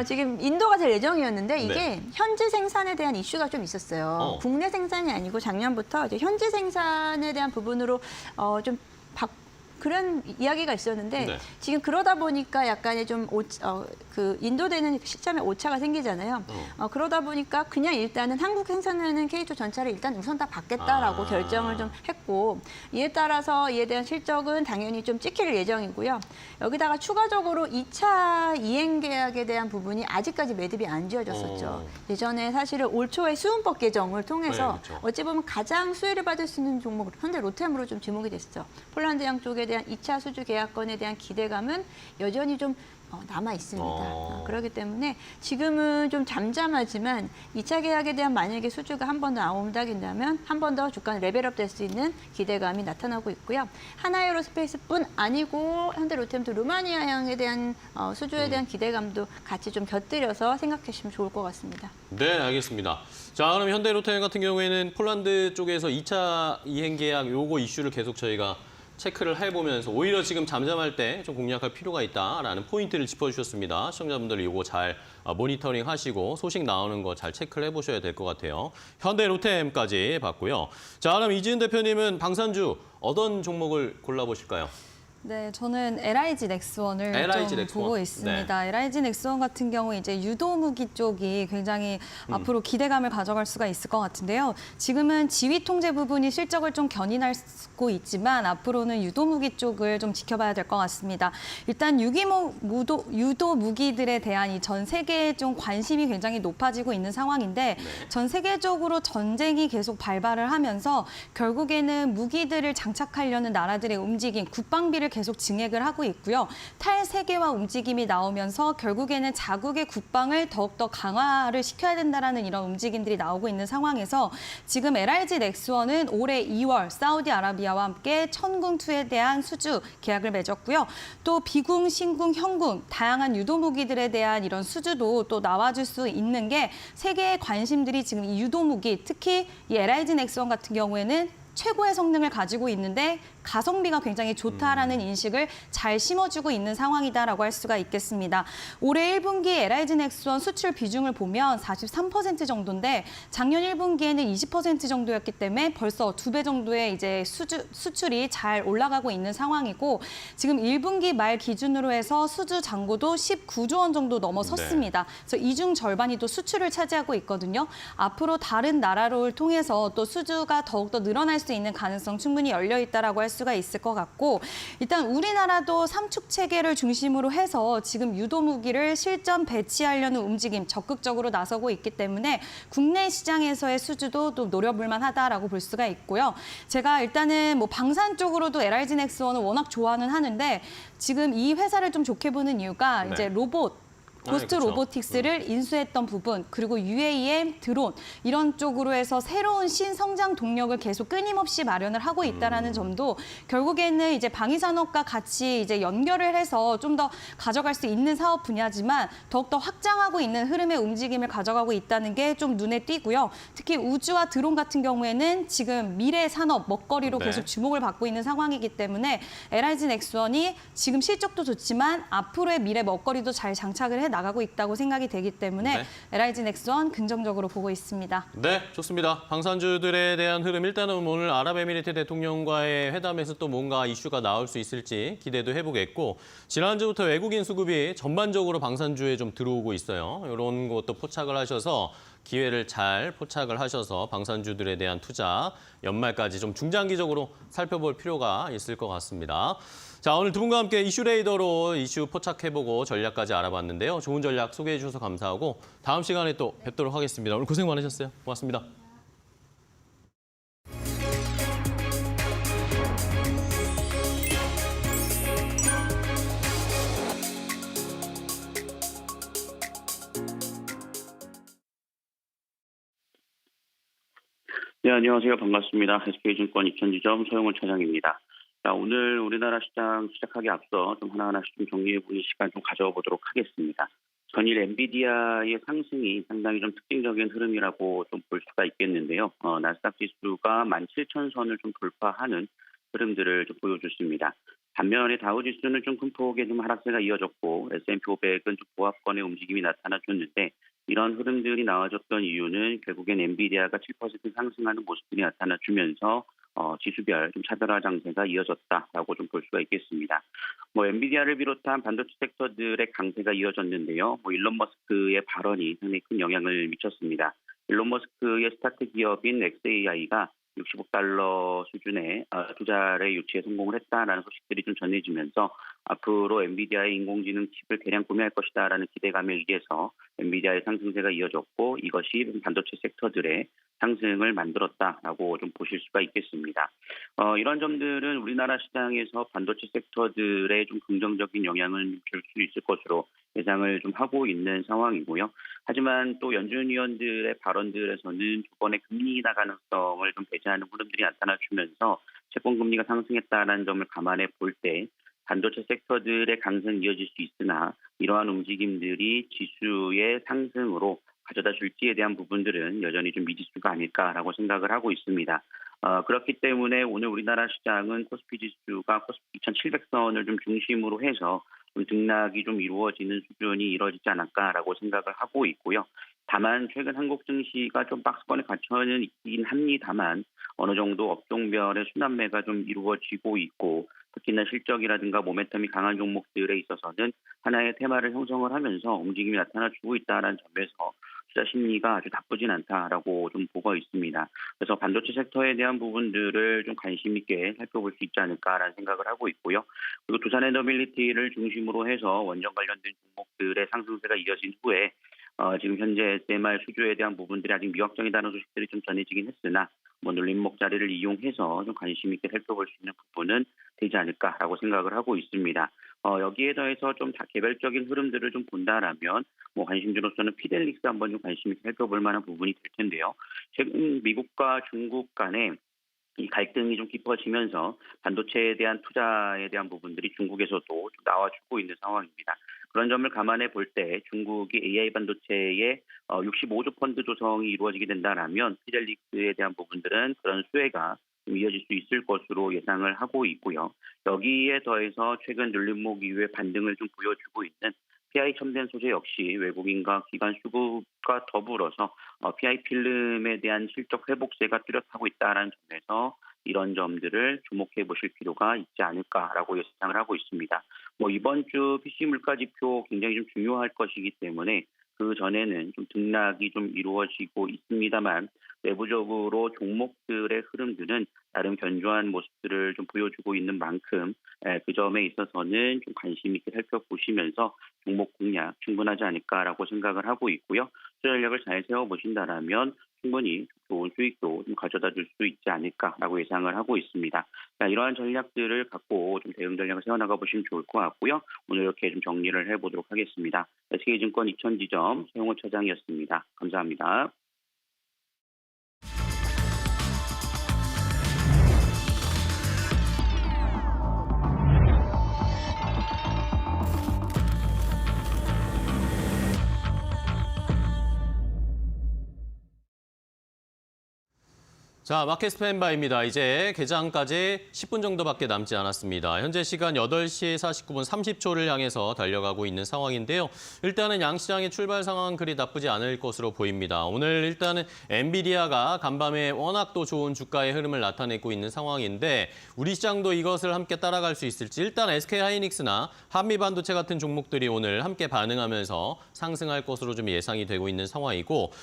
지금 인도가 될 예정이었는데 이게 네. 현지 생산에 대한 이슈가 좀 있었어요. 국내 생산이 아니고 작년부터 이제 현지 생산에 대한 부분으로 좀 그런 이야기가 있었는데 네. 지금 그러다 보니까 약간의 좀 그 인도되는 시점에 오차가 생기잖아요. 그러다 보니까 그냥 일단은 한국 생산하는 K2 전차를 일단 우선 다 받겠다라고 결정을 좀 했고 이에 따라서 이에 대한 실적은 당연히 좀 찍힐 예정이고요. 여기다가 추가적으로 2차 이행 계약에 대한 부분이 아직까지 매듭이 안 지어졌었죠. 예전에 사실은 올 초에 수훈법 개정을 통해서 네, 그렇죠. 어찌 보면 가장 수혜를 받을 수 있는 종목 현대 로템으로 좀 지목이 됐죠. 폴란드양 쪽에 대한 2차 수주 계약권에 대한 기대감은 여전히 좀 남아 있습니다. 그렇기 때문에 지금은 좀 잠잠하지만 2차 계약에 대한 만약에 수주가 한 번 더 나온다면 한 번 더 주가 레벨업 될 수 있는 기대감이 나타나고 있고요. 하나에어로스페이스뿐 아니고 현대로템도 루마니아향에 대한 수주에 대한 기대감도 같이 좀 곁들여서 생각하시면 좋을 것 같습니다. 네, 알겠습니다. 자, 그럼 현대로템 같은 경우에는 폴란드 쪽에서 2차 이행 계약 요거 이슈를 계속 저희가 체크를 해보면서 오히려 지금 잠잠할 때 좀 공략할 필요가 있다라는 포인트를 짚어주셨습니다. 시청자분들 이거 잘 모니터링 하시고 소식 나오는 거 잘 체크를 해보셔야 될 것 같아요. 현대로템까지 봤고요. 자, 그럼 이지은 대표님은 방산주 어떤 종목을 골라보실까요? 네, 저는 LIG 넥스원을 LIG 좀 넥스원. 보고 있습니다. LIG 넥스원 같은 경우 이제 유도무기 쪽이 굉장히 앞으로 기대감을 가져갈 수가 있을 것 같은데요. 지금은 지휘 통제 부분이 실적을 좀 견인하고 있지만 앞으로는 유도무기 쪽을 좀 지켜봐야 될 것 같습니다. 일단 유도 무기들에 대한 이 전 세계에 좀 관심이 굉장히 높아지고 있는 상황인데 전 세계적으로 전쟁이 계속 발발을 하면서 결국에는 무기들을 장착하려는 나라들의 움직임, 국방비를 계속 증액을 하고 있고요. 탈세계화 움직임이 나오면서 결국에는 자국의 국방을 더욱더 강화를 시켜야 된다라는 이런 움직임들이 나오고 있는 상황에서 지금 LIG 넥스원은 올해 2월 사우디아라비아와 함께 천궁2에 대한 수주 계약을 맺었고요. 또 비궁, 신궁, 형궁 다양한 유도무기들에 대한 이런 수주도 또 나와줄 수 있는 게 세계의 관심들이 지금 이 유도무기 특히 이 LIG 넥스원 같은 경우에는 최고의 성능을 가지고 있는데 가성비가 굉장히 좋다라는 인식을 잘 심어주고 있는 상황이다라고 할 수가 있겠습니다. 올해 1분기 LIG 넥스원 수출 비중을 보면 43% 정도인데 작년 1분기에는 20% 정도였기 때문에 벌써 2배 정도의 이제 수출이 잘 올라가고 있는 상황이고 지금 1분기 말 기준으로 해서 수주 잔고도 19조 원 정도 넘어섰습니다. 그래서 이중 절반이 또 수출을 차지하고 있거든요. 앞으로 다른 나라를 통해서 또 수주가 더욱더 늘어날 수 있는 가능성 충분히 열려 있다라고 할 수가 있을 것 같고 일단 우리나라도 삼축 체계를 중심으로 해서 지금 유도무기를 실전 배치하려는 움직임 적극적으로 나서고 있기 때문에 국내 시장에서의 수주도 또 노려볼 만하다라고 볼 수가 있고요. 제가 일단은 뭐 방산 쪽으로도 LIG 넥스원을 워낙 좋아는 하는데 지금 이 회사를 좀 좋게 보는 이유가 이제 로봇 고스트 그렇죠. 로보틱스를 인수했던 부분, 그리고 UAM, 드론 이런 쪽으로 해서 새로운 신성장 동력을 계속 끊임없이 마련을 하고 있다라는 점도 결국에는 이제 방위산업과 같이 이제 연결을 해서 좀 더 가져갈 수 있는 사업 분야지만 더욱더 확장하고 있는 흐름의 움직임을 가져가고 있다는 게 좀 눈에 띄고요. 특히 우주와 드론 같은 경우에는 지금 미래 산업 먹거리로 네. 계속 주목을 받고 있는 상황이기 때문에 LIG 넥스원이 지금 실적도 좋지만 앞으로의 미래 먹거리도 잘 장착을 해 나가고 있다고 생각이 되기 때문에 네. LIG 넥스원 긍정적으로 보고 있습니다. 네, 좋습니다. 방산주들에 대한 흐름 일단은 오늘 아랍에미리트 대통령과의 회담에서 또 뭔가 이슈가 나올 수 있을지 기대도 해보겠고 지난주부터 외국인 수급이 전반적으로 방산주에 좀 들어오고 있어요. 이런 것도 포착을 하셔서 기회를 잘 포착을 하셔서 방산주들에 대한 투자 연말까지 좀 중장기적으로 살펴볼 필요가 있을 것 같습니다. 자, 오늘 두 분과 함께 이슈레이더로 이슈 포착해보고 전략까지 알아봤는데요. 좋은 전략 소개해 주셔서 감사하고 다음 시간에 또 뵙도록 하겠습니다. 오늘 고생 많으셨어요. 고맙습니다. 네, 안녕하세요. 반갑습니다. SK증권 이천지점 서영훈 차장입니다. 자, 오늘 우리나라 시장 시작하기 앞서 좀 하나하나씩 좀 정리해보는 시간 좀 가져보도록 하겠습니다. 전일 엔비디아의 상승이 상당히 좀 특징적인 흐름이라고 좀 볼 수가 있겠는데요. 나스닥 지수가 17,000선을 좀 돌파하는 흐름들을 좀 보여줬습니다. 반면에 다우지수는 좀 큰 폭의 좀 하락세가 이어졌고 S&P 500은 좀 보합권의 움직임이 나타나줬는데 이런 흐름들이 나와줬던 이유는 결국엔 엔비디아가 7% 상승하는 모습들이 나타나주면서 지수별 좀 차별화 장세가 이어졌다라고 좀 볼 수가 있겠습니다. 엔비디아를 비롯한 반도체 섹터들의 강세가 이어졌는데요. 일론 머스크의 발언이 상당히 큰 영향을 미쳤습니다. 일론 머스크의 스타트 기업인 xAI가 60억 달러 수준의 투자를 유치에 성공을 했다라는 소식들이 좀 전해지면서 앞으로 엔비디아의 인공지능 칩을 대량 구매할 것이다라는 기대감에 의해서 엔비디아의 상승세가 이어졌고 이것이 반도체 섹터들의 상승을 만들었다라고 좀 보실 수가 있겠습니다. 이런 점들은 우리나라 시장에서 반도체 섹터들의 좀 긍정적인 영향을 줄 수 있을 것으로 예상을 좀 하고 있는 상황이고요. 하지만 또 연준 위원들의 발언들에서는 저번에 금리 인하 가능성을 좀 배제하는 흐름들이 나타나주면서 채권 금리가 상승했다는 점을 감안해 볼 때 반도체 섹터들의 강세는 이어질 수 있으나 이러한 움직임들이 지수의 상승으로 가져다 줄지에 대한 부분들은 여전히 좀 미지수가 아닐까라고 생각을 하고 있습니다. 그렇기 때문에 오늘 우리나라 시장은 코스피 지수가 코스피 2,700선을 좀 중심으로 해서 좀 등락이 좀 이루어지는 수준이 이루어지지 않을까라고 생각을 하고 있고요. 다만 최근 한국 증시가 좀 박스권에 갇혀는 있긴 합니다만 어느 정도 업종별의 순환매가 좀 이루어지고 있고 특히나 실적이라든가 모멘텀이 강한 종목들에 있어서는 하나의 테마를 형성을 하면서 움직임이 나타나주고 있다는 점에서 투자 심리가 아주 나쁘진 않다라고 좀 보고 있습니다. 그래서 반도체 섹터에 대한 부분들을 좀 관심 있게 살펴볼 수 있지 않을까라는 생각을 하고 있고요. 그리고 두산에너빌리티를 중심으로 해서 원전 관련된 종목들의 상승세가 이어진 후에 지금 현재 SMR 수주에 대한 부분들이 아직 미확정이라는 소식들이 좀 전해지긴 했으나 눌림목 자리를 이용해서 좀 관심 있게 살펴볼 수 있는 부분은 되지 않을까라고 생각을 하고 있습니다. 여기에 더해서 좀 다 개별적인 흐름들을 좀 본다라면 관심주로서는 피델릭스 한번 좀 관심 있게 살펴볼 만한 부분이 될 텐데요. 최근 미국과 중국 간에 이 갈등이 좀 깊어지면서 반도체에 대한 투자에 대한 부분들이 중국에서도 좀 나와주고 있는 상황입니다. 그런 점을 감안해 볼 때 중국이 AI 반도체에 65조 펀드 조성이 이루어지게 된다라면 피델릭스에 대한 부분들은 그런 수혜가 좀 이어질 수 있을 것으로 예상을 하고 있고요. 여기에 더해서 최근 눌림목 이후에 반등을 좀 보여주고 있는 PI 첨단 소재 역시 외국인과 기관 수급과 더불어서 PI 필름에 대한 실적 회복세가 뚜렷하고 있다는 점에서 이런 점들을 주목해 보실 필요가 있지 않을까라고 예상을 하고 있습니다. 이번 주 PC 물가 지표 굉장히 좀 중요할 것이기 때문에 그 전에는 좀 등락이 좀 이루어지고 있습니다만 내부적으로 종목들의 흐름들은 나름 견조한 모습들을 좀 보여주고 있는 만큼 그 점에 있어서는 좀 관심 있게 살펴보시면서 종목 공략 충분하지 않을까라고 생각을 하고 있고요. 전략을 잘 세워보신다라면 충분히 좋은 수익도 좀 가져다 줄 수 있지 않을까라고 예상을 하고 있습니다. 자, 이러한 전략들을 갖고 좀 대응 전략을 세워나가 보시면 좋을 것 같고요. 오늘 이렇게 좀 정리를 해보도록 하겠습니다. SK증권 이천지점 서영호 차장이었습니다. 감사합니다. 자, 마켓 스탠바입니다. 이제 개장까지 10분 정도밖에 남지 않았습니다. 현재 시간 8시 49분 30초를 향해서 달려가고 있는 상황인데요. 일단은 양시장의 출발 상황은 그리 나쁘지 않을 것으로 보입니다. 오늘 일단은 엔비디아가 간밤에 워낙 또 좋은 주가의 흐름을 나타내고 있는 상황인데 우리 시장도 이것을 함께 따라갈 수 있을지 일단 SK하이닉스나 한미반도체 같은 종목들이 오늘 함께 반응하면서 상승할 것으로 좀 예상이 되고 있는 상황이고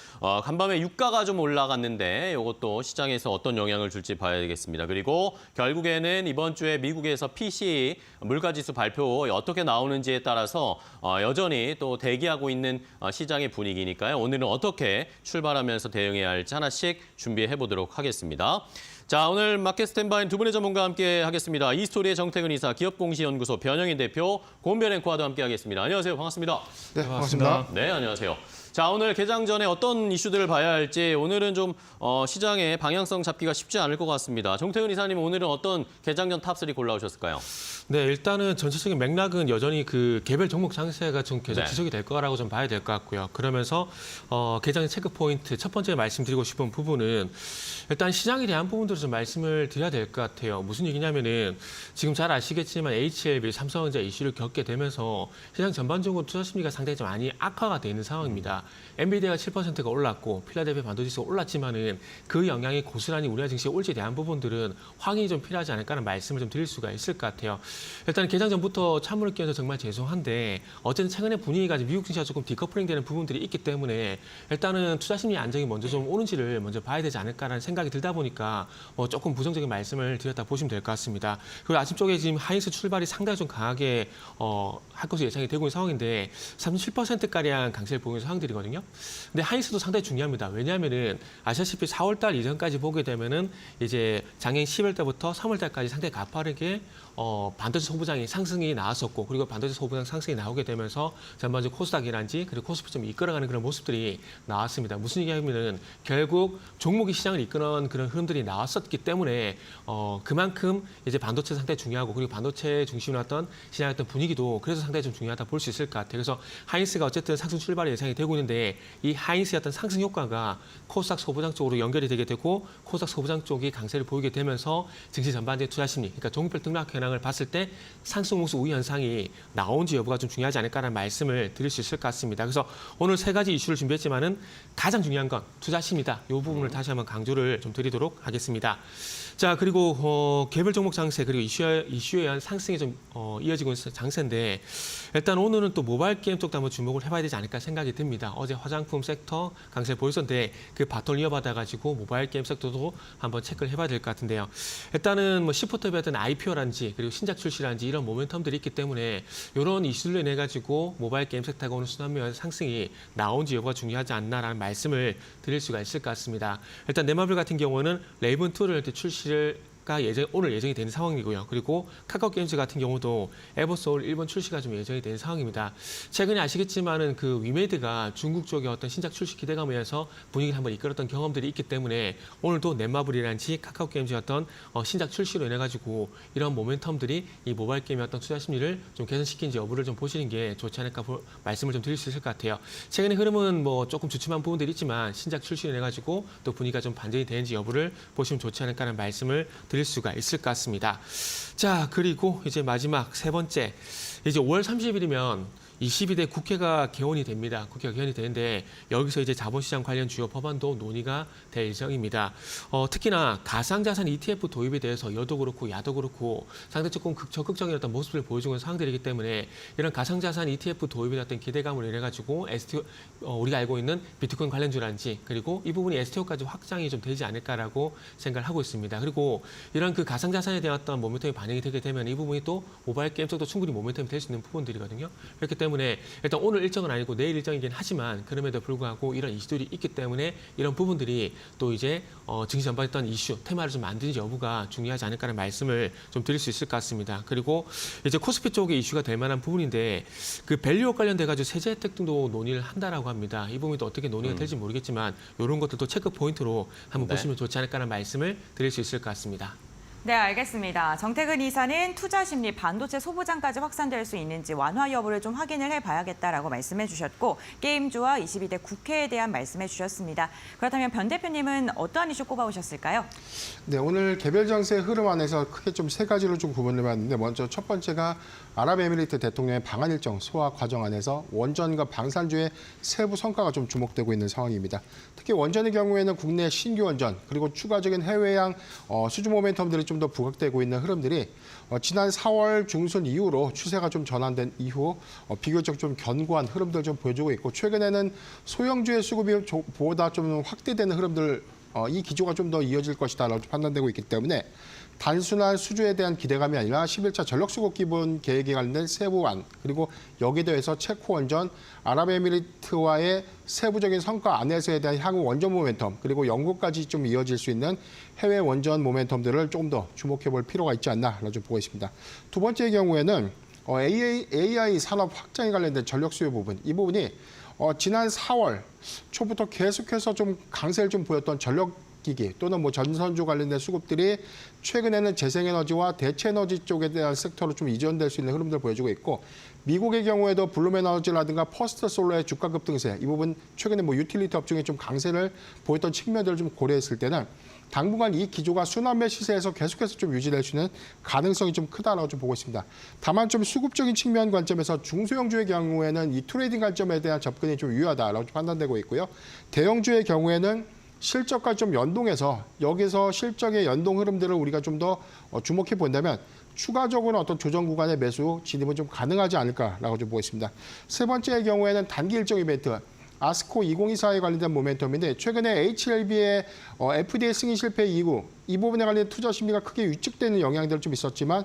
간밤에 유가가 좀 올라갔는데 이것도 시장에서 어떤 영향을 줄지 봐야 되겠습니다. 그리고 결국에는 이번 주에 미국에서 PCE 물가지수 발표 어떻게 나오는지에 따라서 여전히 또 대기하고 있는 시장의 분위기니까요. 오늘은 어떻게 출발하면서 대응해야 할지 하나씩 준비해 보도록 하겠습니다. 자, 오늘 마켓 스탠바인 두 분의 전문가와 함께 하겠습니다. 이스토리의 정태근 이사, 기업공시연구소 변영인 대표, 고은별 앵커와도 함께 하겠습니다. 안녕하세요. 반갑습니다. 네, 반갑습니다. 네, 안녕하세요. 자, 오늘 개장 전에 어떤 이슈들을 봐야 할지 오늘은 좀 시장의 방향성 잡기가 쉽지 않을 것 같습니다. 정태근 이사님, 오늘은 어떤 개장 전 탑3 골라오셨을까요? 네, 일단은 전체적인 맥락은 여전히 그 개별 종목 장세가 좀 계속 네. 지속이 될 거라고 좀 봐야 될 것 같고요. 그러면서 개장 체크 포인트 첫 번째 말씀드리고 싶은 부분은 일단 시장에 대한 부분들을 좀 말씀을 드려야 될 것 같아요. 무슨 얘기냐면은 지금 잘 아시겠지만 HLB, 삼성전자 이슈를 겪게 되면서 시장 전반적으로 투자 심리가 상당히 좀 많이 악화가 돼 있는 상황입니다. 엔비디아가 7%가 올랐고 필라델피아 반도체지수가 올랐지만은 그 영향이 고스란히 우리나라 증시에 올지에 대한 부분들은 확인이 좀 필요하지 않을까라는 말씀을 좀 드릴 수가 있을 것 같아요. 일단 개장 전부터 찬물을 끼얹어 정말 죄송한데 어쨌든 최근에 분위기가 미국 증시가 조금 디커플링 되는 부분들이 있기 때문에 일단은 투자 심리 안정이 먼저 좀 오는지를 먼저 봐야 되지 않을까라는 생각이 들다 보니까 조금 부정적인 말씀을 드렸다 보시면 될 것 같습니다. 그리고 아침 쪽에 지금 하이닉스 출발이 상당히 좀 강하게 할 것으로 예상이 되고 있는 상황인데 37%가량 강세를 보이는 상황들이거든요. 근데 하이닉스도 상당히 중요합니다. 왜냐하면은 아시다시피 4월달 이전까지 보게 되면은 이제 작년 10월달부터 3월달까지 상당히 가파르게 반도체 소부장이 상승이 나왔었고 그리고 반도체 소부장 상승이 나오게 되면서 전반적으로 코스닥이란지 그리고 코스피 좀 이끌어가는 그런 모습들이 나왔습니다. 무슨 얘기냐면은 결국 종목이 시장을 이끄는 그런 흐름들이 나왔었기 때문에 그만큼 이제 반도체 상당히 중요하고 그리고 반도체 중심으로 했던 시장의 어떤 분위기도 그래서 상당히 좀 중요하다 볼 수 있을 것 같아요. 그래서 하이닉스가 어쨌든 상승 출발이 예상이 되고 있는데 이 하이닉스의 어떤 상승 효과가 코스닥 소부장 쪽으로 연결이 되게 되고 코스닥 소부장 쪽이 강세를 보이게 되면서 증시 전반적인 투자 심리, 그러니까 종목별 등락 현황을 봤을 때 상승 공수 우위 현상이 나온지 여부가 좀 중요하지 않을까라는 말씀을 드릴 수 있을 것 같습니다. 그래서 오늘 세 가지 이슈를 준비했지만은 가장 중요한 건 투자 심리다. 이 부분을 다시 한번 강조를 좀 드리도록 하겠습니다. 자, 그리고 개별 종목 장세 그리고 이슈에 의한 상승이 좀 이어지고 있는 장세인데 일단 오늘은 또 모바일 게임 쪽도 한번 주목을 해봐야 되지 않을까 생각이 듭니다. 어제 화장품 섹터 강세를 보였었는데 그 바톤을 이어받아가지고 모바일 게임 섹터도 한번 체크를 해봐야 될 것 같은데요. 일단은 뭐 시포터비 어떤 IPO라든지 그리고 신작 출시라든지 이런 모멘텀들이 있기 때문에 이런 이슈를 인해 가지고 모바일 게임 섹터가 오늘 순환면 상승이 나온지 여부가 중요하지 않나라는 말씀을 드릴 수가 있을 것 같습니다. 일단 넷마블 같은 경우는 레이븐 2를 출시를 오늘 예정이 되는 상황이고요. 그리고 카카오 게임즈 같은 경우도 에버소울 일본 출시가 좀 예정이 되는 상황입니다. 최근에 아시겠지만은 그 위메이드가 중국 쪽의 어떤 신작 출시 기대감에서 분위기를 한번 이끌었던 경험들이 있기 때문에 오늘도 넷마블이란지 카카오 게임즈의 어떤 신작 출시로 인해 가지고 이런 모멘텀들이 이 모바일 게임의 어떤 투자 심리를 좀 개선시키는지 여부를 좀 보시는 게 좋지 않을까 말씀을 좀 드릴 수 있을 것 같아요. 최근의 흐름은 뭐 조금 주춤한 부분들이 있지만 신작 출시로 인해 가지고 또 분위기가 좀 반전이 되는지 여부를 보시면 좋지 않을까라는 말씀을 드릴 수가 있을 것 같습니다. 자, 그리고 이제 마지막 세 번째, 이제 5월 30일이면 22대 국회가 개원이 됩니다. 국회가 개원이 되는데 여기서 이제 자본시장 관련 주요 법안도 논의가 될 예정입니다. 특히나 가상자산 ETF 도입에 대해서 여도 그렇고 야도 그렇고 상당히 조금 적극적인 어떤 모습을 보여주는 상황들이기 때문에 이런 가상자산 ETF 도입에 어떤 기대감을 인해 가지고 우리가 알고 있는 비트코인 관련주라든지 그리고 이 부분이 STO까지 확장이 좀 되지 않을까라고 생각을 하고 있습니다. 그리고 이런 그 가상자산에 대한 어떤 모멘텀이 반영이 되게 되면 이 부분이 또 모바일 게임 쪽도 충분히 모멘텀이 될 수 있는 부분들이거든요. 그렇기 때문에 일단 오늘 일정은 아니고 내일 일정이긴 하지만 그럼에도 불구하고 이런 이슈들이 있기 때문에 이런 부분들이 또 이제 증시 전반에 어떤 이슈, 테마를 좀 만드는지 여부가 중요하지 않을까라는 말씀을 좀 드릴 수 있을 것 같습니다. 그리고 이제 코스피 쪽에 이슈가 될 만한 부분인데 그 밸류업 관련돼 가지고 세제 혜택 등도 논의를 한다라고 합니다. 이 부분이 또 어떻게 논의가 될지 모르겠지만 이런 것들도 체크 포인트로 한번 네. 보시면 좋지 않을까라는 말씀을 드릴 수 있을 것 같습니다. 네, 알겠습니다. 정태근 이사는 투자 심리, 반도체 소부장까지 확산될 수 있는지 완화 여부를 좀 확인을 해봐야겠다라고 말씀해 주셨고 게임주와 22대 국회에 대한 말씀해 주셨습니다. 그렇다면 변 대표님은 어떠한 이슈 꼽아오셨을까요? 네, 오늘 개별 정세의 흐름 안에서 크게 좀 세 가지로 좀 구분을 해봤는데 먼저 첫 번째가 아랍에미리트 대통령의 방한 일정 소화 과정 안에서 원전과 방산주의 세부 성과가 좀 주목되고 있는 상황입니다. 특히 원전의 경우에는 국내 신규 원전 그리고 추가적인 해외양 수주 모멘텀들이 좀 더 부각되고 있는 흐름들이 지난 4월 중순 이후로 추세가 좀 전환된 이후 비교적 좀 견고한 흐름들 좀 보여주고 있고 최근에는 소형주의 수급이 보다 좀 확대되는 흐름들 이 기조가 좀 더 이어질 것이다라고 판단되고 있기 때문에 단순한 수주에 대한 기대감이 아니라 11차 전력수급 기본 계획에 관련된 세부안 그리고 여기에 더해서 체코 원전, 아랍에미리트와의 세부적인 성과 안에서에 대한 향후 원전 모멘텀 그리고 영국까지 좀 이어질 수 있는 해외 원전 모멘텀들을 조금 더 주목해 볼 필요가 있지 않나라고 좀 보고 있습니다. 두 번째의 경우에는 AI 산업 확장에 관련된 전력 수요 부분 이 부분이 지난 4월 초부터 계속해서 좀 강세를 좀 보였던 전력기기 또는 뭐 전선주 관련된 수급들이 최근에는 재생에너지와 대체에너지 쪽에 대한 섹터로 좀 이전될 수 있는 흐름들을 보여주고 있고 미국의 경우에도 블룸에너지라든가 퍼스트 솔러의 주가 급등세 이 부분 최근에 뭐 유틸리티 업종에 좀 강세를 보였던 측면들을 좀 고려했을 때는 당분간 이 기조가 순환매 시세에서 계속해서 좀 유지될 수 있는 가능성이 좀 크다라고 좀 보고 있습니다. 다만 좀 수급적인 측면 관점에서 중소형주의 경우에는 이 트레이딩 관점에 대한 접근이 좀 유효하다라고 좀 판단되고 있고요. 대형주의 경우에는 실적과 좀 연동해서 여기서 실적의 연동 흐름들을 우리가 좀 더 주목해 본다면 추가적으로 어떤 조정 구간의 매수 진입은 좀 가능하지 않을까라고 좀 보고 있습니다. 세 번째의 경우에는 단기 일정 이벤트. 아스코 2024에 관련된 모멘텀인데 최근에 HLB의 FDA 승인 실패 이후 이 부분에 관련 투자 심리가 크게 위축되는 영향들이 좀 있었지만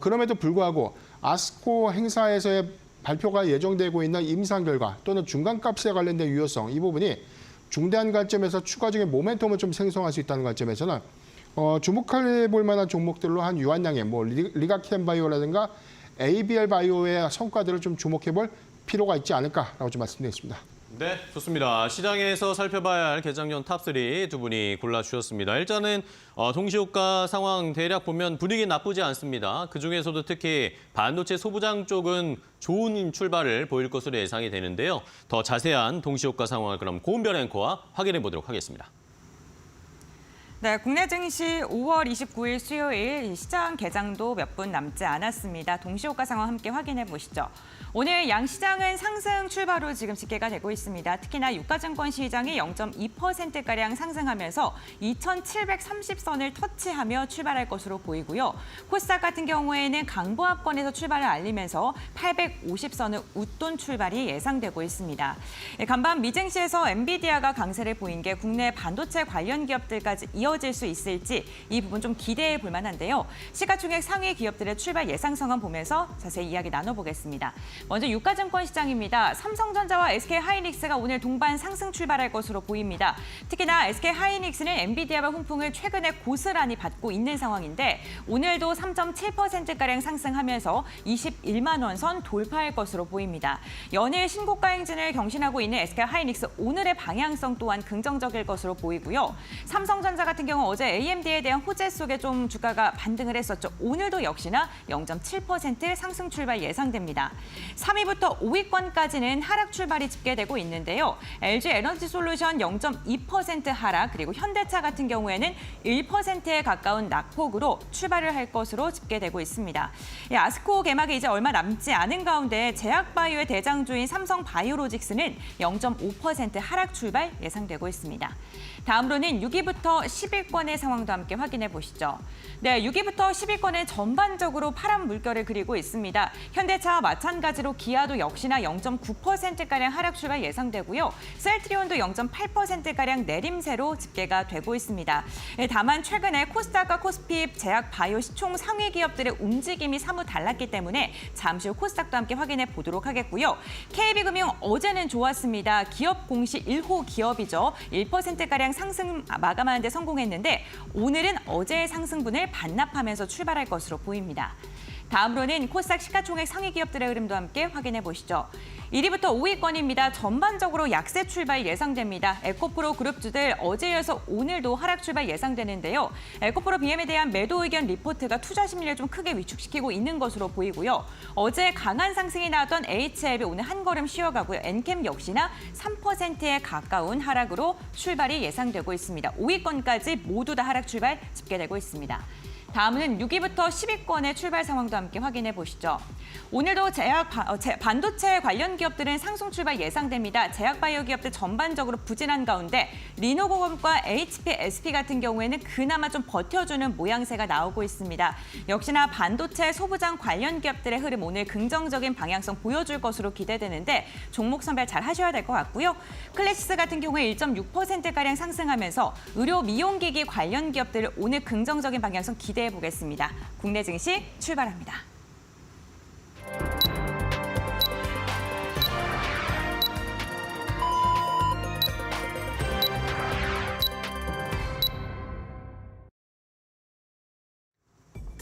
그럼에도 불구하고 아스코 행사에서의 발표가 예정되고 있는 임상 결과 또는 중간값에 관련된 유효성 이 부분이 중대한 관점에서 추가적인 모멘텀을 좀 생성할 수 있다는 관점에서는 주목해 볼 만한 종목들로 한 유한양의 뭐 리가켄 바이오라든가 ABL 바이오의 성과들을 좀 주목해 볼 필요가 있지 않을까라고 좀 말씀드리겠습니다. 네, 좋습니다. 시장에서 살펴봐야 할 개장전 탑3 두 분이 골라주셨습니다. 일단은 동시효과 상황 대략 보면 분위기 나쁘지 않습니다. 그중에서도 특히 반도체 소부장 쪽은 좋은 출발을 보일 것으로 예상이 되는데요. 더 자세한 동시효과 상황을 그럼 고은별 앵커와 확인해 보도록 하겠습니다. 네, 국내 증시 5월 29일 수요일 시장 개장도 몇 분 남지 않았습니다. 동시효과 상황 함께 확인해 보시죠. 오늘 양시장은 상승 출발로 지금 집계가 되고 있습니다. 특히나 유가증권 시장이 0.2%가량 상승하면서 2,730선을 터치하며 출발할 것으로 보이고요. 코스닥 같은 경우에는 강보합권에서 출발을 알리면서 850선을 웃돈 출발이 예상되고 있습니다. 간밤 미증시에서 엔비디아가 강세를 보인 게 국내 반도체 관련 기업들까지 이어질 수 있을지 이 부분 좀 기대해 볼 만한데요. 시가총액 상위 기업들의 출발 예상성은 보면서 자세히 이야기 나눠보겠습니다. 먼저 유가증권 시장입니다. 삼성전자와 SK하이닉스가 오늘 동반 상승 출발할 것으로 보입니다. 특히나 SK하이닉스는 엔비디아와 훈풍을 최근에 고스란히 받고 있는 상황인데 오늘도 3.7%가량 상승하면서 21만 원 선 돌파할 것으로 보입니다. 연일 신고가 행진을 경신하고 있는 SK하이닉스 오늘의 방향성 또한 긍정적일 것으로 보이고요. 삼성전자 같은 경우 어제 AMD에 대한 호재 속에 좀 주가가 반등을 했었죠. 오늘도 역시나 0.7% 상승 출발 예상됩니다. 3위부터 5위권까지는 하락 출발이 집계되고 있는데요. LG 에너지솔루션 0.2% 하락, 그리고 현대차 같은 경우에는 1%에 가까운 낙폭으로 출발을 할 것으로 집계되고 있습니다. 아스코 개막이 이제 얼마 남지 않은 가운데 제약바이오의 대장주인 삼성바이오로직스는 0.5% 하락 출발 예상되고 있습니다. 다음으로는 6위부터 10위권의 상황도 함께 확인해 보시죠. 네, 6위부터 10위권은 전반적으로 파란 물결을 그리고 있습니다. 현대차와 마찬가지로 기아도 역시나 0.9%가량 하락 출발 예상되고요. 셀트리온도 0.8%가량 내림세로 집계가 되고 있습니다. 다만 최근에 코스닥과 코스피, 제약, 바이오, 시총 상위 기업들의 움직임이 사뭇 달랐기 때문에 잠시 후 코스닥도 함께 확인해 보도록 하겠고요. KB금융 어제는 좋았습니다. 기업 공시 1호 기업이죠. 1%가량 상승 마감하는 데 성공했는데 오늘은 어제의 상승분을 반납하면서 출발할 것으로 보입니다. 다음으로는 코스닥 시가총액 상위 기업들의 흐름도 함께 확인해 보시죠. 1위부터 5위권입니다. 전반적으로 약세 출발 예상됩니다. 에코프로 그룹주들 어제에 이어서 오늘도 하락 출발 예상되는데요. 에코프로 BM에 대한 매도 의견 리포트가 투자 심리를 좀 크게 위축시키고 있는 것으로 보이고요. 어제 강한 상승이 나왔던 HLB 오늘 한 걸음 쉬어가고요. 엔캠 역시나 3%에 가까운 하락으로 출발이 예상되고 있습니다. 5위권까지 모두 다 하락 출발 집계되고 있습니다. 다음은 6위부터 10위권의 출발 상황도 함께 확인해 보시죠. 오늘도 반도체 관련 기업들은 상승 출발 예상됩니다. 제약바이오 기업들 전반적으로 부진한 가운데 리노공업과 HP, SP 같은 경우에는 그나마 좀 버텨주는 모양새가 나오고 있습니다. 역시나 반도체 소부장 관련 기업들의 흐름 오늘 긍정적인 방향성 보여줄 것으로 기대되는데 종목 선별 잘 하셔야 될 것 같고요. 클래시스 같은 경우에 1.6%가량 상승하면서 의료 미용기기 관련 기업들을 오늘 긍정적인 방향성 기대해 보겠습니다. 국내 증시 출발합니다.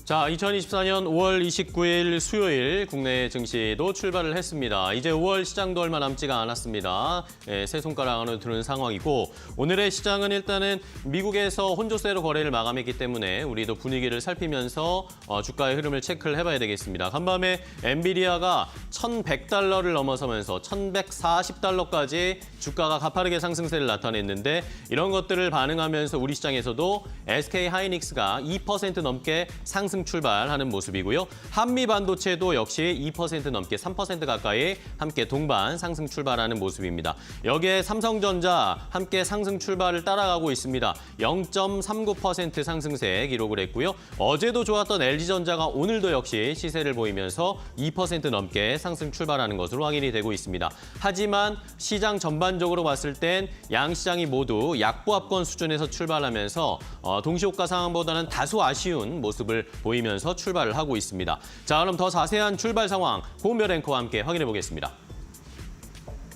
자, 2024년 5월 29일 수요일 국내 증시도 출발을 했습니다. 이제 5월 시장도 얼마 남지가 않았습니다. 세 손가락 안으로 드는 상황이고 오늘의 시장은 일단은 미국에서 혼조세로 거래를 마감했기 때문에 우리도 분위기를 살피면서 주가의 흐름을 체크를 해봐야 되겠습니다. 간밤에 엔비디아가 1,100달러를 넘어서면서 1,140달러까지 주가가 가파르게 상승세를 나타냈는데 이런 것들을 반응하면서 우리 시장에서도 SK 하이닉스가 2% 넘게 상승 출발하는 모습이고요. 한미 반도체도 역시 2% 넘게 3% 가까이 함께 동반 상승 출발하는 모습입니다. 여기에 삼성전자 함께 상승 출발을 따라가고 있습니다. 0.39% 상승세 기록을 했고요. 어제도 좋았던 LG전자가 오늘도 역시 시세를 보이면서 2% 넘게 상승 출발하는 것으로 확인이 되고 있습니다. 하지만 시장 전반적으로 봤을 땐 양 시장이 모두 약보합권 수준에서 출발하면서 동시호가 상황보다는 다소 아쉬운 모습을 보이면서 출발을 하고 있습니다. 자, 그럼 더 자세한 출발 상황 고은별 앵커와 함께 확인해 보겠습니다.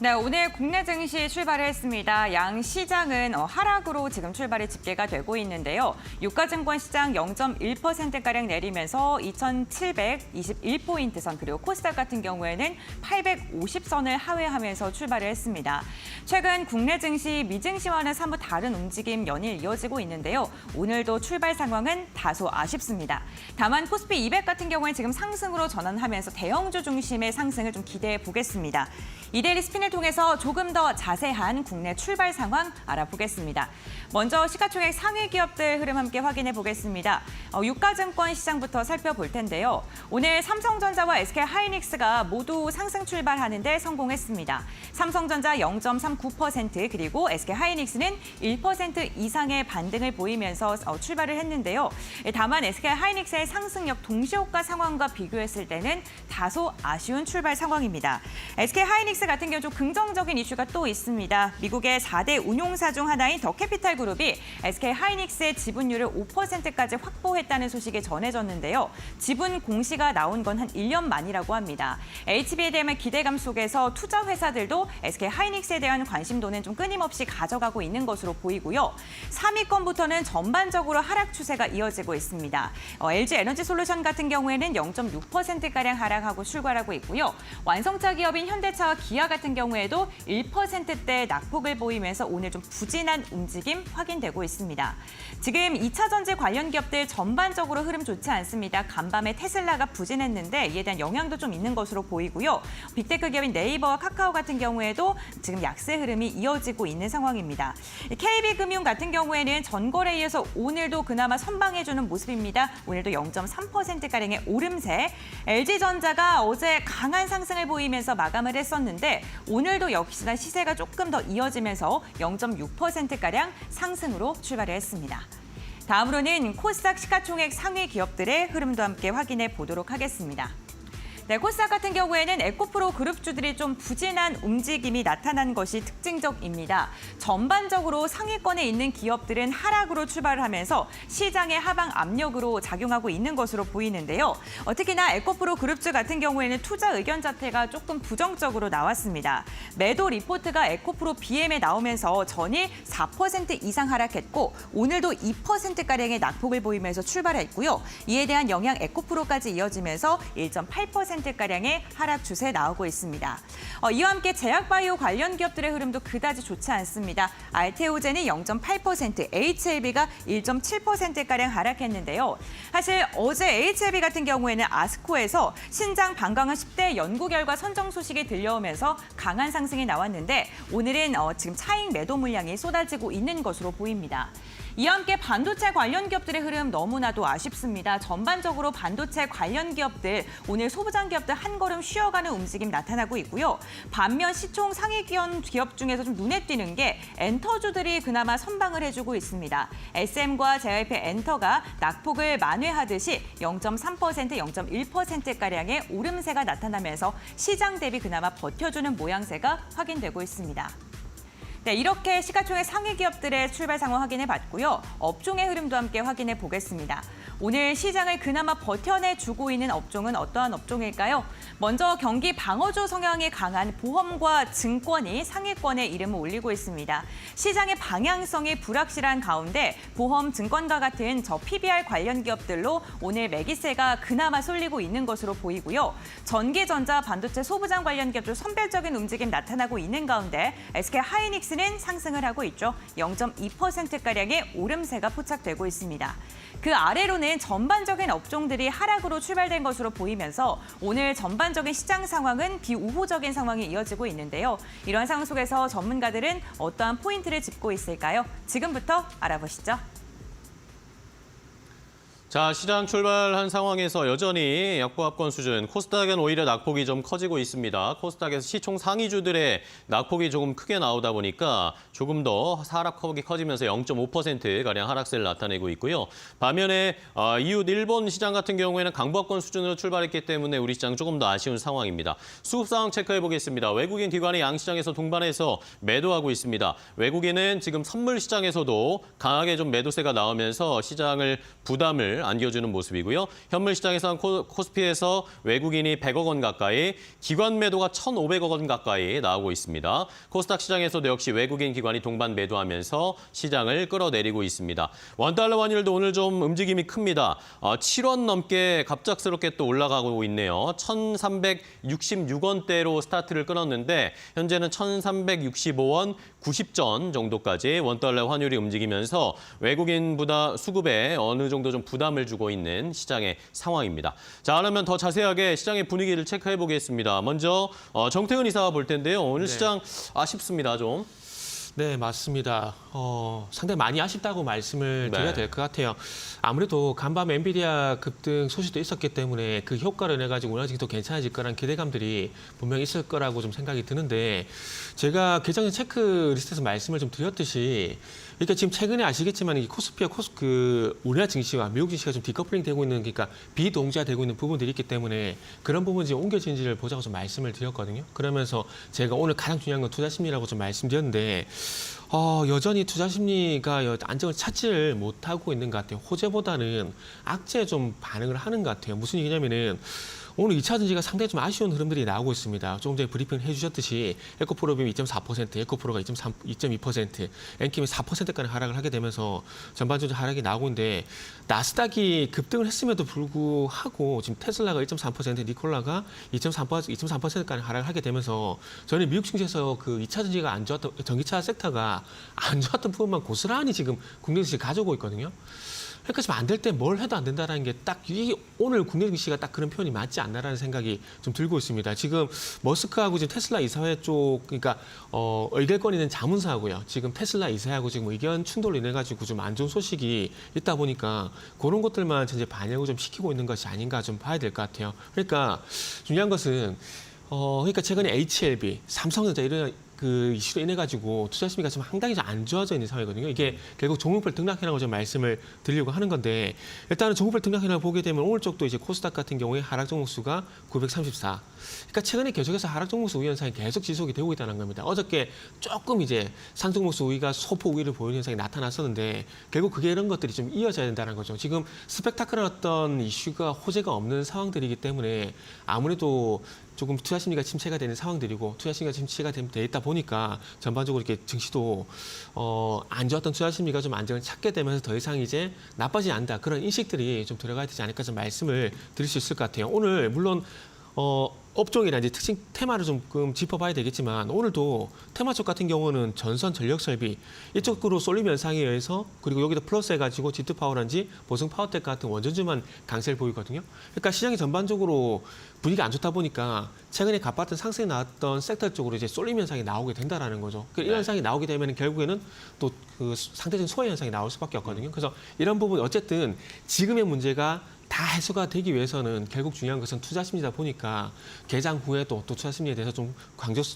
네, 오늘 국내 증시 출발을 했습니다. 양 시장은 하락으로 지금 출발이 집계가 되고 있는데요. 유가증권 시장 0.1%가량 내리면서 2,721포인트 선, 그리고 코스닥 같은 경우에는 850선을 하회하면서 출발을 했습니다. 최근 국내 증시, 미증시와는 사뭇 다른 움직임 연일 이어지고 있는데요. 오늘도 출발 상황은 다소 아쉽습니다. 다만 코스피 200 같은 경우는 지금 상승으로 전환하면서 대형주 중심의 상승을 좀 기대해 보겠습니다. 이데일리 스핀을 통해서 조금 더 자세한 국내 출발 상황 알아보겠습니다. 먼저 시가총액 상위 기업들 흐름 함께 확인해 보겠습니다. 유가증권 시장부터 살펴볼 텐데요. 오늘 삼성전자와 SK하이닉스가 모두 상승 출발하는 데 성공했습니다. 삼성전자 0.39% 그리고 SK하이닉스는 1% 이상의 반등을 보이면서 출발을 했는데요. 다만 SK하이닉스의 상승력 동시호가 상황과 비교했을 때는 다소 아쉬운 출발 상황입니다. SK하이닉스 같은 경우 좀 긍정적인 이슈가 또 있습니다. 미국의 4대 운용사 중 하나인 더캐피탈 그룹이 SK하이닉스의 지분율을 5%까지 확보했다는 소식이 전해졌는데요. 지분 공시가 나온 건 한 1년 만이라고 합니다. HB에 대한 기대감 속에서 투자 회사들도 SK하이닉스에 대한 관심도는 좀 끊임없이 가져가고 있는 것으로 보이고요. 3위권부터는 전반적으로 하락 추세가 이어지고 있습니다. LG 에너지솔루션 같은 경우에는 0.6%가량 하락하고 출발하고 있고요. 완성차 기업인 현대차와 기아 같은 경우에도 1%대 낙폭을 보이면서 오늘 좀 부진한 움직임 확인되고 있습니다. 지금 2차 전지 관련 기업들 전반적으로 흐름 좋지 않습니다. 간밤에 테슬라가 부진했는데 이에 대한 영향도 좀 있는 것으로 보이고요. 빅테크 기업인 네이버와 카카오 같은 경우에도 지금 약세 흐름이 이어지고 있는 상황입니다. KB금융 같은 경우에는 전거래에 이어서 오늘도 그나마 선방해주는 모습입니다. 오늘도 0.3%가량의 오름세. LG전자가 어제 강한 상승을 보이면서 마감을 했었는데 오늘도 역시나 시세가 조금 더 이어지면서 0.6%가량 상승으로 출발을 했습니다. 다음으로는 코스닥 시가총액 상위 기업들의 흐름도 함께 확인해 보도록 하겠습니다. 네, 코스닥 같은 경우에는 에코프로 그룹주들이 좀 부진한 움직임이 나타난 것이 특징적입니다. 전반적으로 상위권에 있는 기업들은 하락으로 출발을 하면서 시장의 하방 압력으로 작용하고 있는 것으로 보이는데요. 특히나 에코프로 그룹주 같은 경우에는 투자 의견 자체가 조금 부정적으로 나왔습니다. 매도 리포트가 에코프로 BM에 나오면서 전일 4% 이상 하락했고 오늘도 2%가량의 낙폭을 보이면서 출발했고요. 이에 대한 영향 에코프로까지 이어지면서 1.8%가량의 하락 추세 나오고 있습니다. 이와 함께 제약바이오 관련 기업들의 흐름도 그다지 좋지 않습니다. 알테오젠이 0.8%, HLB가 1.7%가량 하락했는데요. 사실 어제 HLB 같은 경우에는 아스코에서 신장 방광암 10대 연구 결과 선정 소식이 들려오면서 강한 상승이 나왔는데 오늘은 지금 차익 매도 물량이 쏟아지고 있는 것으로 보입니다. 이와 함께 반도체 관련 기업들의 흐름 너무나도 아쉽습니다. 전반적으로 반도체 관련 기업들, 오늘 소부장 기업들 한 걸음 쉬어가는 움직임 나타나고 있고요. 반면 시총 상위 기업 중에서 좀 눈에 띄는 게 엔터주들이 그나마 선방을 해주고 있습니다. SM과 JYP 엔터가 낙폭을 만회하듯이 0.3%, 0.1%가량의 오름세가 나타나면서 시장 대비 그나마 버텨주는 모양새가 확인되고 있습니다. 네, 이렇게 시가총액 상위 기업들의 출발 상황 확인해 봤고요. 업종의 흐름도 함께 확인해 보겠습니다. 오늘 시장을 그나마 버텨내주고 있는 업종은 어떠한 업종일까요? 먼저 경기 방어주 성향이 강한 보험과 증권이 상위권에 이름을 올리고 있습니다. 시장의 방향성이 불확실한 가운데 보험, 증권과 같은 PBR 관련 기업들로 오늘 매기세가 그나마 쏠리고 있는 것으로 보이고요. 전기전자, 반도체, 소부장 관련 기업들 선별적인 움직임 나타나고 있는 가운데 SK 하이닉스는 상승을 하고 있죠. 0.2%가량의 오름세가 포착되고 있습니다. 그 아래로는 전반적인 업종들이 하락으로 출발된 것으로 보이면서 오늘 전반적인 시장 상황은 비우호적인 상황이 이어지고 있는데요. 이러한 상황 속에서 전문가들은 어떠한 포인트를 짚고 있을까요? 지금부터 알아보시죠. 자, 시장 출발한 상황에서 여전히 약보합권 수준, 코스닥은 오히려 낙폭이 좀 커지고 있습니다. 코스닥에서 시총 상위주들의 낙폭이 조금 크게 나오다 보니까 조금 더 하락폭이 커지면서 0.5%가량 하락세를 나타내고 있고요. 반면에 이웃 일본 시장 같은 경우에는 강보합권 수준으로 출발했기 때문에 우리 시장 조금 더 아쉬운 상황입니다. 수급 상황 체크해 보겠습니다. 외국인 기관이 양시장에서 동반해서 매도하고 있습니다. 외국인은 지금 선물 시장에서도 강하게 좀 매도세가 나오면서 시장을 부담을 안겨주는 모습이고요. 현물 시장에서는 코스피에서 외국인이 100억 원 가까이, 기관 매도가 1,500억 원 가까이 나오고 있습니다. 코스닥 시장에서도 역시 외국인 기관이 동반 매도하면서 시장을 끌어내리고 있습니다. 원달러 환율도 오늘 좀 움직임이 큽니다. 7원 넘게 갑작스럽게 또 올라가고 있네요. 1,366원대로 스타트를 끊었는데 현재는 1,365원 90전 정도까지 원달러 환율이 움직이면서 외국인보다 수급에 어느 정도 좀 부담을 주고 있는 시장의 상황입니다. 자, 그러면 더 자세하게 시장의 분위기를 체크해 보겠습니다. 먼저 정태근 이사가 볼 텐데요. 오늘 시장 아쉽습니다, 좀. 네, 맞습니다. 상당히 많이 아쉽다고 말씀을 드려야 될 것 같아요. 아무래도 간밤 엔비디아 급등 소식도 있었기 때문에 그 효과를 내가지고 오늘 더 괜찮아질 거란 기대감들이 분명히 있을 거라고 좀 생각이 드는데 제가 계정 체크리스트에서 말씀을 좀 드렸듯이 그러니까 지금 최근에 아시겠지만 이 코스피와 우리나라 증시와 미국 증시가 좀 디커플링 되고 있는 그러니까 비동지화되고 있는 부분들이 있기 때문에 그런 부분이 지금 옮겨진지를 보자고 좀 말씀을 드렸거든요. 그러면서 제가 오늘 가장 중요한 건 투자 심리라고 좀 말씀드렸는데 여전히 투자 심리가 안정을 찾지를 못하고 있는 것 같아요. 호재보다는 악재에 좀 반응을 하는 것 같아요. 무슨 얘기냐면은 오늘 2차 전지가 상당히 좀 아쉬운 흐름들이 나오고 있습니다. 조금 전에 브리핑을 해주셨듯이 에코프로빔이 2.4%, 에코프로가 2.2%, 엔킴이 4%까지 하락을 하게 되면서 전반적으로 하락이 나오고 있는데 나스닥이 급등을 했음에도 불구하고 지금 테슬라가 1.3%, 니콜라가 2.3%까지 하락을 하게 되면서 저는 미국 증시에서 그 2차 전지가 안 좋았던 전기차 섹터가 안 좋았던 부분만 고스란히 지금 국내 증시 가져오고 있거든요. 그러니까 지금 안 될 때 뭘 해도 안 된다는 게 딱 오늘 국내 증시가 딱 그런 표현이 맞지 않나라는 생각이 좀 들고 있습니다. 지금 머스크하고 지금 테슬라 이사회 쪽 그러니까 의결권 있는 자문사하고요. 지금 테슬라 이사회하고 지금 의견 충돌로 인해 가지고 좀 안 좋은 소식이 있다 보니까 그런 것들만 현재 반영을 좀 시키고 있는 것이 아닌가 좀 봐야 될 것 같아요. 그러니까 중요한 것은 그러니까 최근에 HLB, 삼성전자 그 이슈로 인해 가지고 투자 심리가 지금 상당히 좀 안 좋아져 있는 상황이거든요. 이게 결국 종목별 등락이라고 좀 말씀을 드리려고 하는 건데 일단은 종목별 등락이라고 보게 되면 오늘 쪽도 이제 코스닥 같은 경우에 하락 종목 수가 934. 그러니까 최근에 계속해서 하락 종목 수 우위 현상이 계속 지속이 되고 있다는 겁니다. 어저께 조금 이제 상승 종목 수 우위가 소폭 우위를 보이는 현상이 나타났었는데 결국 그게 이런 것들이 좀 이어져야 된다는 거죠. 지금 스펙타클한 어떤 이슈가 호재가 없는 상황들이기 때문에 아무래도 조금 투자 심리가 침체가 되는 상황들이고 투자 심리가 침체가 돼 있다 보니까 전반적으로 이렇게 증시도 안 좋았던 투자 심리가 좀 안정을 찾게 되면서 더 이상 이제 나빠지지 않는다 그런 인식들이 좀 들어가야 되지 않을까 좀 말씀을 드릴 수 있을 것 같아요. 오늘 물론 업종이나 이제 특징 테마를 조금 짚어봐야 되겠지만 오늘도 테마 쪽 같은 경우는 전선 전력 설비 이쪽으로 쏠림 현상에 의해서 그리고 여기도 플러스 해가지고 G2 파워란지 보성 파워텍 같은 원전주만 강세를 보이거든요. 그러니까 시장이 전반적으로 분위기가 안 좋다 보니까 최근에 가파른 상승이 나왔던 섹터 쪽으로 이제 쏠림 현상이 나오게 된다라는 거죠. 이런 현상이 나오게 되면 결국에는 또 그 상대적인 소외 현상이 나올 수밖에 없거든요. 그래서 이런 부분 어쨌든 지금의 문제가 다 해소가 되기 위해서는 결국 중요한 것은 투자 심리다 보니까 개장 후에도 또 투자 심리에 대해서 좀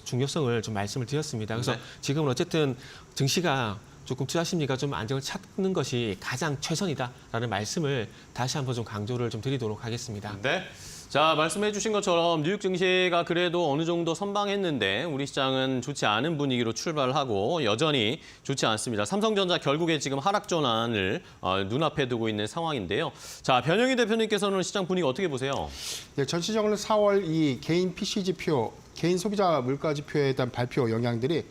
중요성을 좀 말씀을 드렸습니다. 그래서 지금은 어쨌든 증시가 조금 투자 심리가 좀 안정을 찾는 것이 가장 최선이다라는 말씀을 다시 한번 좀 강조를 좀 드리도록 하겠습니다. 네. 자, 말씀해 주신 것처럼 뉴욕 증시가 그래도 어느 정도 선방했는데 우리 시장은 좋지 않은 분위기로 출발하고 여전히 좋지 않습니다. 삼성전자 결국에 지금 하락 전환을 눈앞에 두고 있는 상황인데요. 자, 변영희 대표님께서는 시장 분위기 어떻게 보세요? 네, 전체적으로 4월 이 개인 PC 지표, 개인 소비자 물가 지표에 대한 발표 영향들이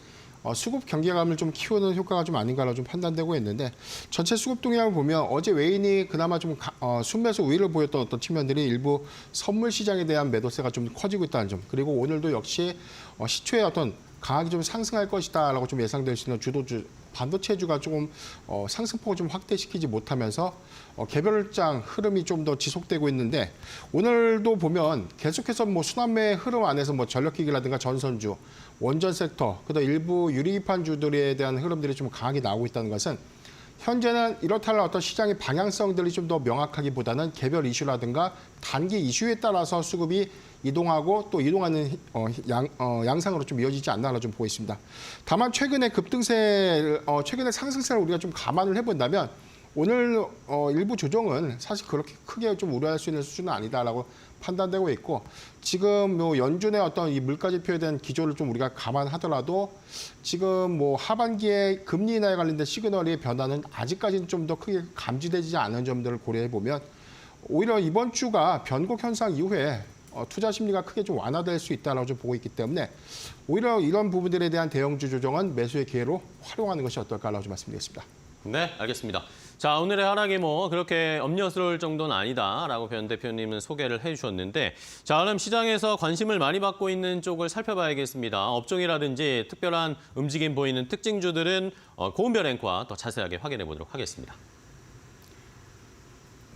수급 경계감을 좀 키우는 효과가 좀 아닌가로 좀 판단되고 있는데 전체 수급 동향을 보면 어제 외인이 그나마 좀 순매수 우위를 보였던 어떤 측면들이 일부 선물 시장에 대한 매도세가 좀 커지고 있다는 점 그리고 오늘도 역시 시초에 어떤 강하게 좀 상승할 것이다라고 좀 예상될 수 있는 주도주 반도체주가 조금 상승폭을 좀 확대시키지 못하면서 개별장 흐름이 좀 더 지속되고 있는데 오늘도 보면 계속해서 뭐 순환매 흐름 안에서 뭐 전력기기라든가 전선주, 원전 섹터, 그다음 일부 유리기판주들에 대한 흐름들이 좀 강하게 나오고 있다는 것은 현재는 이렇다 할 어떤 시장의 방향성들이 좀 더 명확하기보다는 개별 이슈라든가 단기 이슈에 따라서 수급이 이동하고 또 이동하는 양상으로 좀 이어지지 않나 좀 보고 있습니다. 다만 최근에 급등세, 최근에 상승세를 우리가 좀 감안을 해본다면 오늘 일부 조정은 사실 그렇게 크게 좀 우려할 수 있는 수준은 아니다라고 판단되고 있고 지금 뭐 연준의 어떤 이 물가지표에 대한 기조를 좀 우리가 감안하더라도 지금 뭐 하반기에 금리 인하에 관련된 시그널의 변화는 아직까지는 좀 더 크게 감지되지 않은 점들을 고려해 보면 오히려 이번 주가 변곡 현상 이후에 투자 심리가 크게 좀 완화될 수 있다고 좀 보고 있기 때문에 오히려 이런 부분들에 대한 대형주 조정은 매수의 기회로 활용하는 것이 어떨까라고 좀 말씀드리겠습니다. 네, 알겠습니다. 자, 오늘의 하락이 뭐 그렇게 염려스러울 정도는 아니다라고 변 대표님은 소개를 해주셨는데 자, 그럼 시장에서 관심을 많이 받고 있는 쪽을 살펴봐야겠습니다. 업종이라든지 특별한 움직임 보이는 특징주들은 고은별 앵커와 더 자세하게 확인해 보도록 하겠습니다.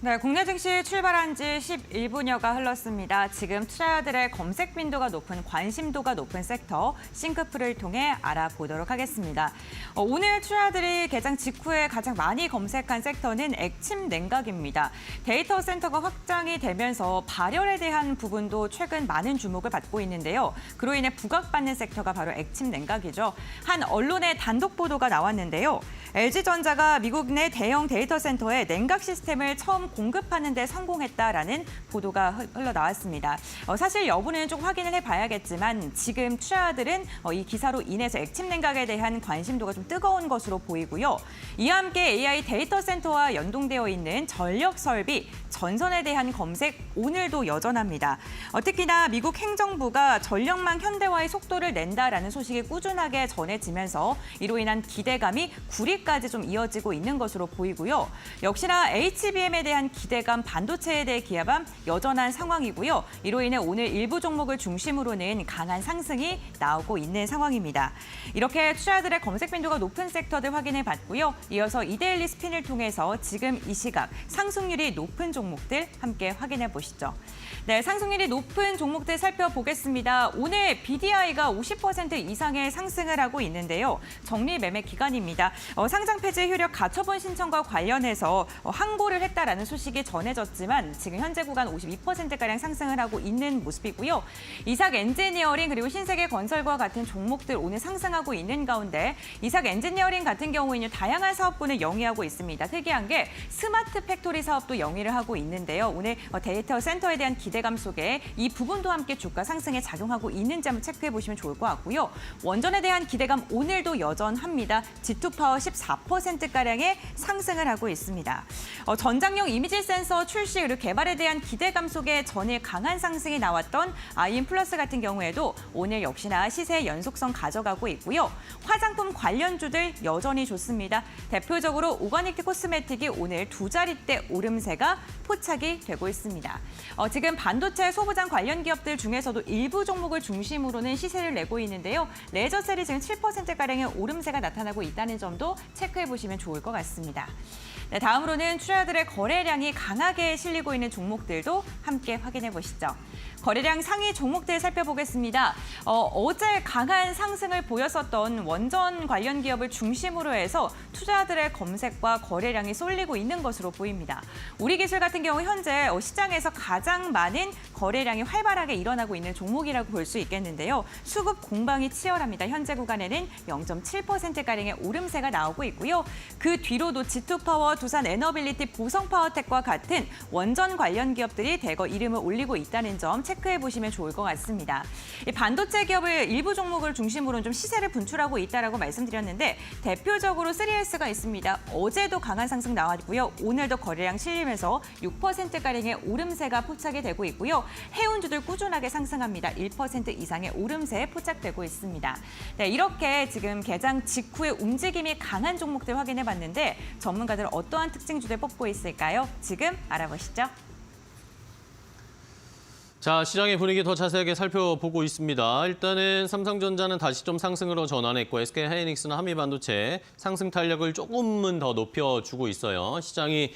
네, 국내 증시 출발한 지 11분여가 흘렀습니다. 지금 투자자들의 검색 빈도가 높은 관심도가 높은 섹터 싱크풀을 통해 알아보도록 하겠습니다. 오늘 투자자들이 개장 직후에 가장 많이 검색한 섹터는 액침 냉각입니다. 데이터 센터가 확장이 되면서 발열에 대한 부분도 최근 많은 주목을 받고 있는데요. 그로 인해 부각받는 섹터가 바로 액침 냉각이죠. 한 언론의 단독 보도가 나왔는데요. LG전자가 미국 내 대형 데이터 센터에 냉각 시스템을 처음 공급하는 데 성공했다라는 보도가 흘러나왔습니다. 사실 여부는 좀 확인을 해봐야겠지만 지금 투자자들은 이 기사로 인해서 액침 냉각에 대한 관심도가 좀 뜨거운 것으로 보이고요. 이와 함께 AI 데이터 센터와 연동되어 있는 전력 설비, 전선에 대한 검색 오늘도 여전합니다. 특히나 미국 행정부가 전력망 현대화의 속도를 낸다라는 소식이 꾸준하게 전해지면서 이로 인한 기대감이 구리까지 좀 이어지고 있는 것으로 보이고요. 역시나 HBM에 대한 기대감, 반도체에 대해 기대감 여전한 상황이고요. 이로 인해 오늘 일부 종목을 중심으로는 강한 상승이 나오고 있는 상황입니다. 이렇게 투자자들의 검색 빈도가 높은 섹터들 확인해 봤고요. 이어서 이데일리 스핀을 통해서 지금 이 시각 상승률이 높은 종목들 함께 확인해 보시죠. 네, 상승률이 높은 종목들 살펴보겠습니다. 오늘 BDI가 50% 이상의 상승을 하고 있는데요. 정리 매매 기간입니다. 상장 폐지 효력 가처분 신청과 관련해서 항고를 했다라는 소식이 전해졌지만 지금 현재 구간 52%가량 상승을 하고 있는 모습이고요. 이삭 엔지니어링 그리고 신세계 건설과 같은 종목들 오늘 상승하고 있는 가운데 이삭 엔지니어링 같은 경우에는 다양한 사업군을 영위하고 있습니다. 특이한 게 스마트 팩토리 사업도 영위를 하고 있는데요. 오늘 데이터 센터에 대한 기대감 속에 이 부분도 함께 주가 상승에 작용하고 있는지 한번 체크해 보시면 좋을 것 같고요. 원전에 대한 기대감 오늘도 여전합니다. G2파워 14%가량의 상승을 하고 있습니다. 전장용 이미지 센서 출시 그리고 개발에 대한 기대감 속에 전일 강한 상승이 나왔던 아이엠플러스 같은 경우에도 오늘 역시나 시세의 연속성 가져가고 있고요. 화장품 관련주들 여전히 좋습니다. 대표적으로 오가닉 코스메틱이 오늘 두 자릿대 오름세가 포착이 되고 있습니다. 지금 반도체 소부장 관련 기업들 중에서도 일부 종목을 중심으로는 시세를 내고 있는데요. 레저셀이 지금 7%가량의 오름세가 나타나고 있다는 점도 체크해 보시면 좋을 것 같습니다. 네, 다음으로는 투자자들의 거래량이 강하게 실리고 있는 종목들도 함께 확인해 보시죠. 거래량 상위 종목들 살펴보겠습니다. 어제 강한 상승을 보였었던 원전 관련 기업을 중심으로 해서 투자자들의 검색과 거래량이 쏠리고 있는 것으로 보입니다. 우리기술 같은 경우 현재 시장에서 가장 많은 거래량이 활발하게 일어나고 있는 종목이라고 볼 수 있겠는데요. 수급 공방이 치열합니다. 현재 구간에는 0.7%가량의 오름세가 나오고 있고요. 그 뒤로도 G2파워, 두산 에너빌리티, 보성파워텍과 같은 원전 관련 기업들이 대거 이름을 올리고 있다는 점 체크해 보시면 좋을 것 같습니다. 이 반도체 기업을 일부 종목을 중심으로 좀 시세를 분출하고 있다라고 말씀드렸는데 대표적으로 3S가 있습니다. 어제도 강한 상승 나왔고요. 오늘도 거래량 실리면서 6%가량의 오름세가 포착이 되고 있고요. 해운주들 꾸준하게 상승합니다. 1% 이상의 오름세에 포착되고 있습니다. 네, 이렇게 지금 개장 직후에 움직임이 강한 종목들 확인해 봤는데 전문가들 어떠한 특징주들 뽑고 있을까요? 지금 알아보시죠. 자, 시장의 분위기 더 자세하게 살펴보고 있습니다. 일단은 삼성전자는 다시 좀 상승으로 전환했고 SK하이닉스는 한미반도체 상승 탄력을 조금은 더 높여주고 있어요. 시장이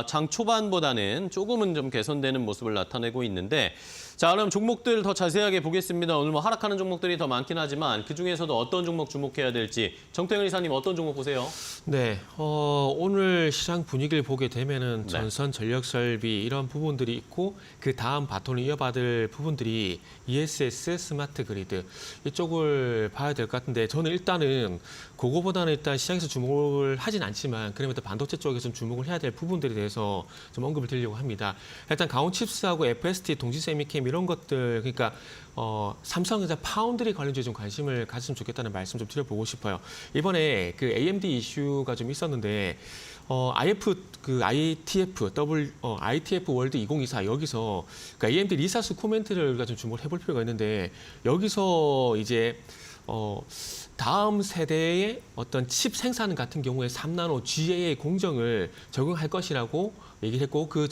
장 초반보다는 조금은 좀 개선되는 모습을 나타내고 있는데 자, 그럼 종목들 더 자세하게 보겠습니다. 오늘 뭐 하락하는 종목들이 더 많긴 하지만 그중에서도 어떤 종목 주목해야 될지 정태영 이사님 어떤 종목 보세요? 네, 오늘 시장 분위기를 보게 되면은 전선, 전력 설비 이런 부분들이 있고 그 다음 바톤을 이어받을 부분들이 ESS, 스마트 그리드 이쪽을 봐야 될 것 같은데 저는 일단은 그거보다는 일단 시장에서 주목을 하진 않지만 그러면 반도체 쪽에서 좀 주목을 해야 될 부분들에 대해서 좀 언급을 드리려고 합니다. 일단 가온칩스하고 FST, 동지세미캠 이런 것들 그러니까 삼성전자 파운드리 관련주에 좀 관심을 가졌으면 좋겠다는 말씀 좀 드려보고 싶어요. 이번에 그 AMD 이슈가 좀 있었는데 ITF 월드 2024 여기서 그러니까 AMD 리사스 코멘트를 우리가 좀 주목을 해볼 필요가 있는데 여기서 이제 다음 세대의 어떤 칩 생산 같은 경우에 3나노 GAA 공정을 적용할 것이라고 얘기를 했고 그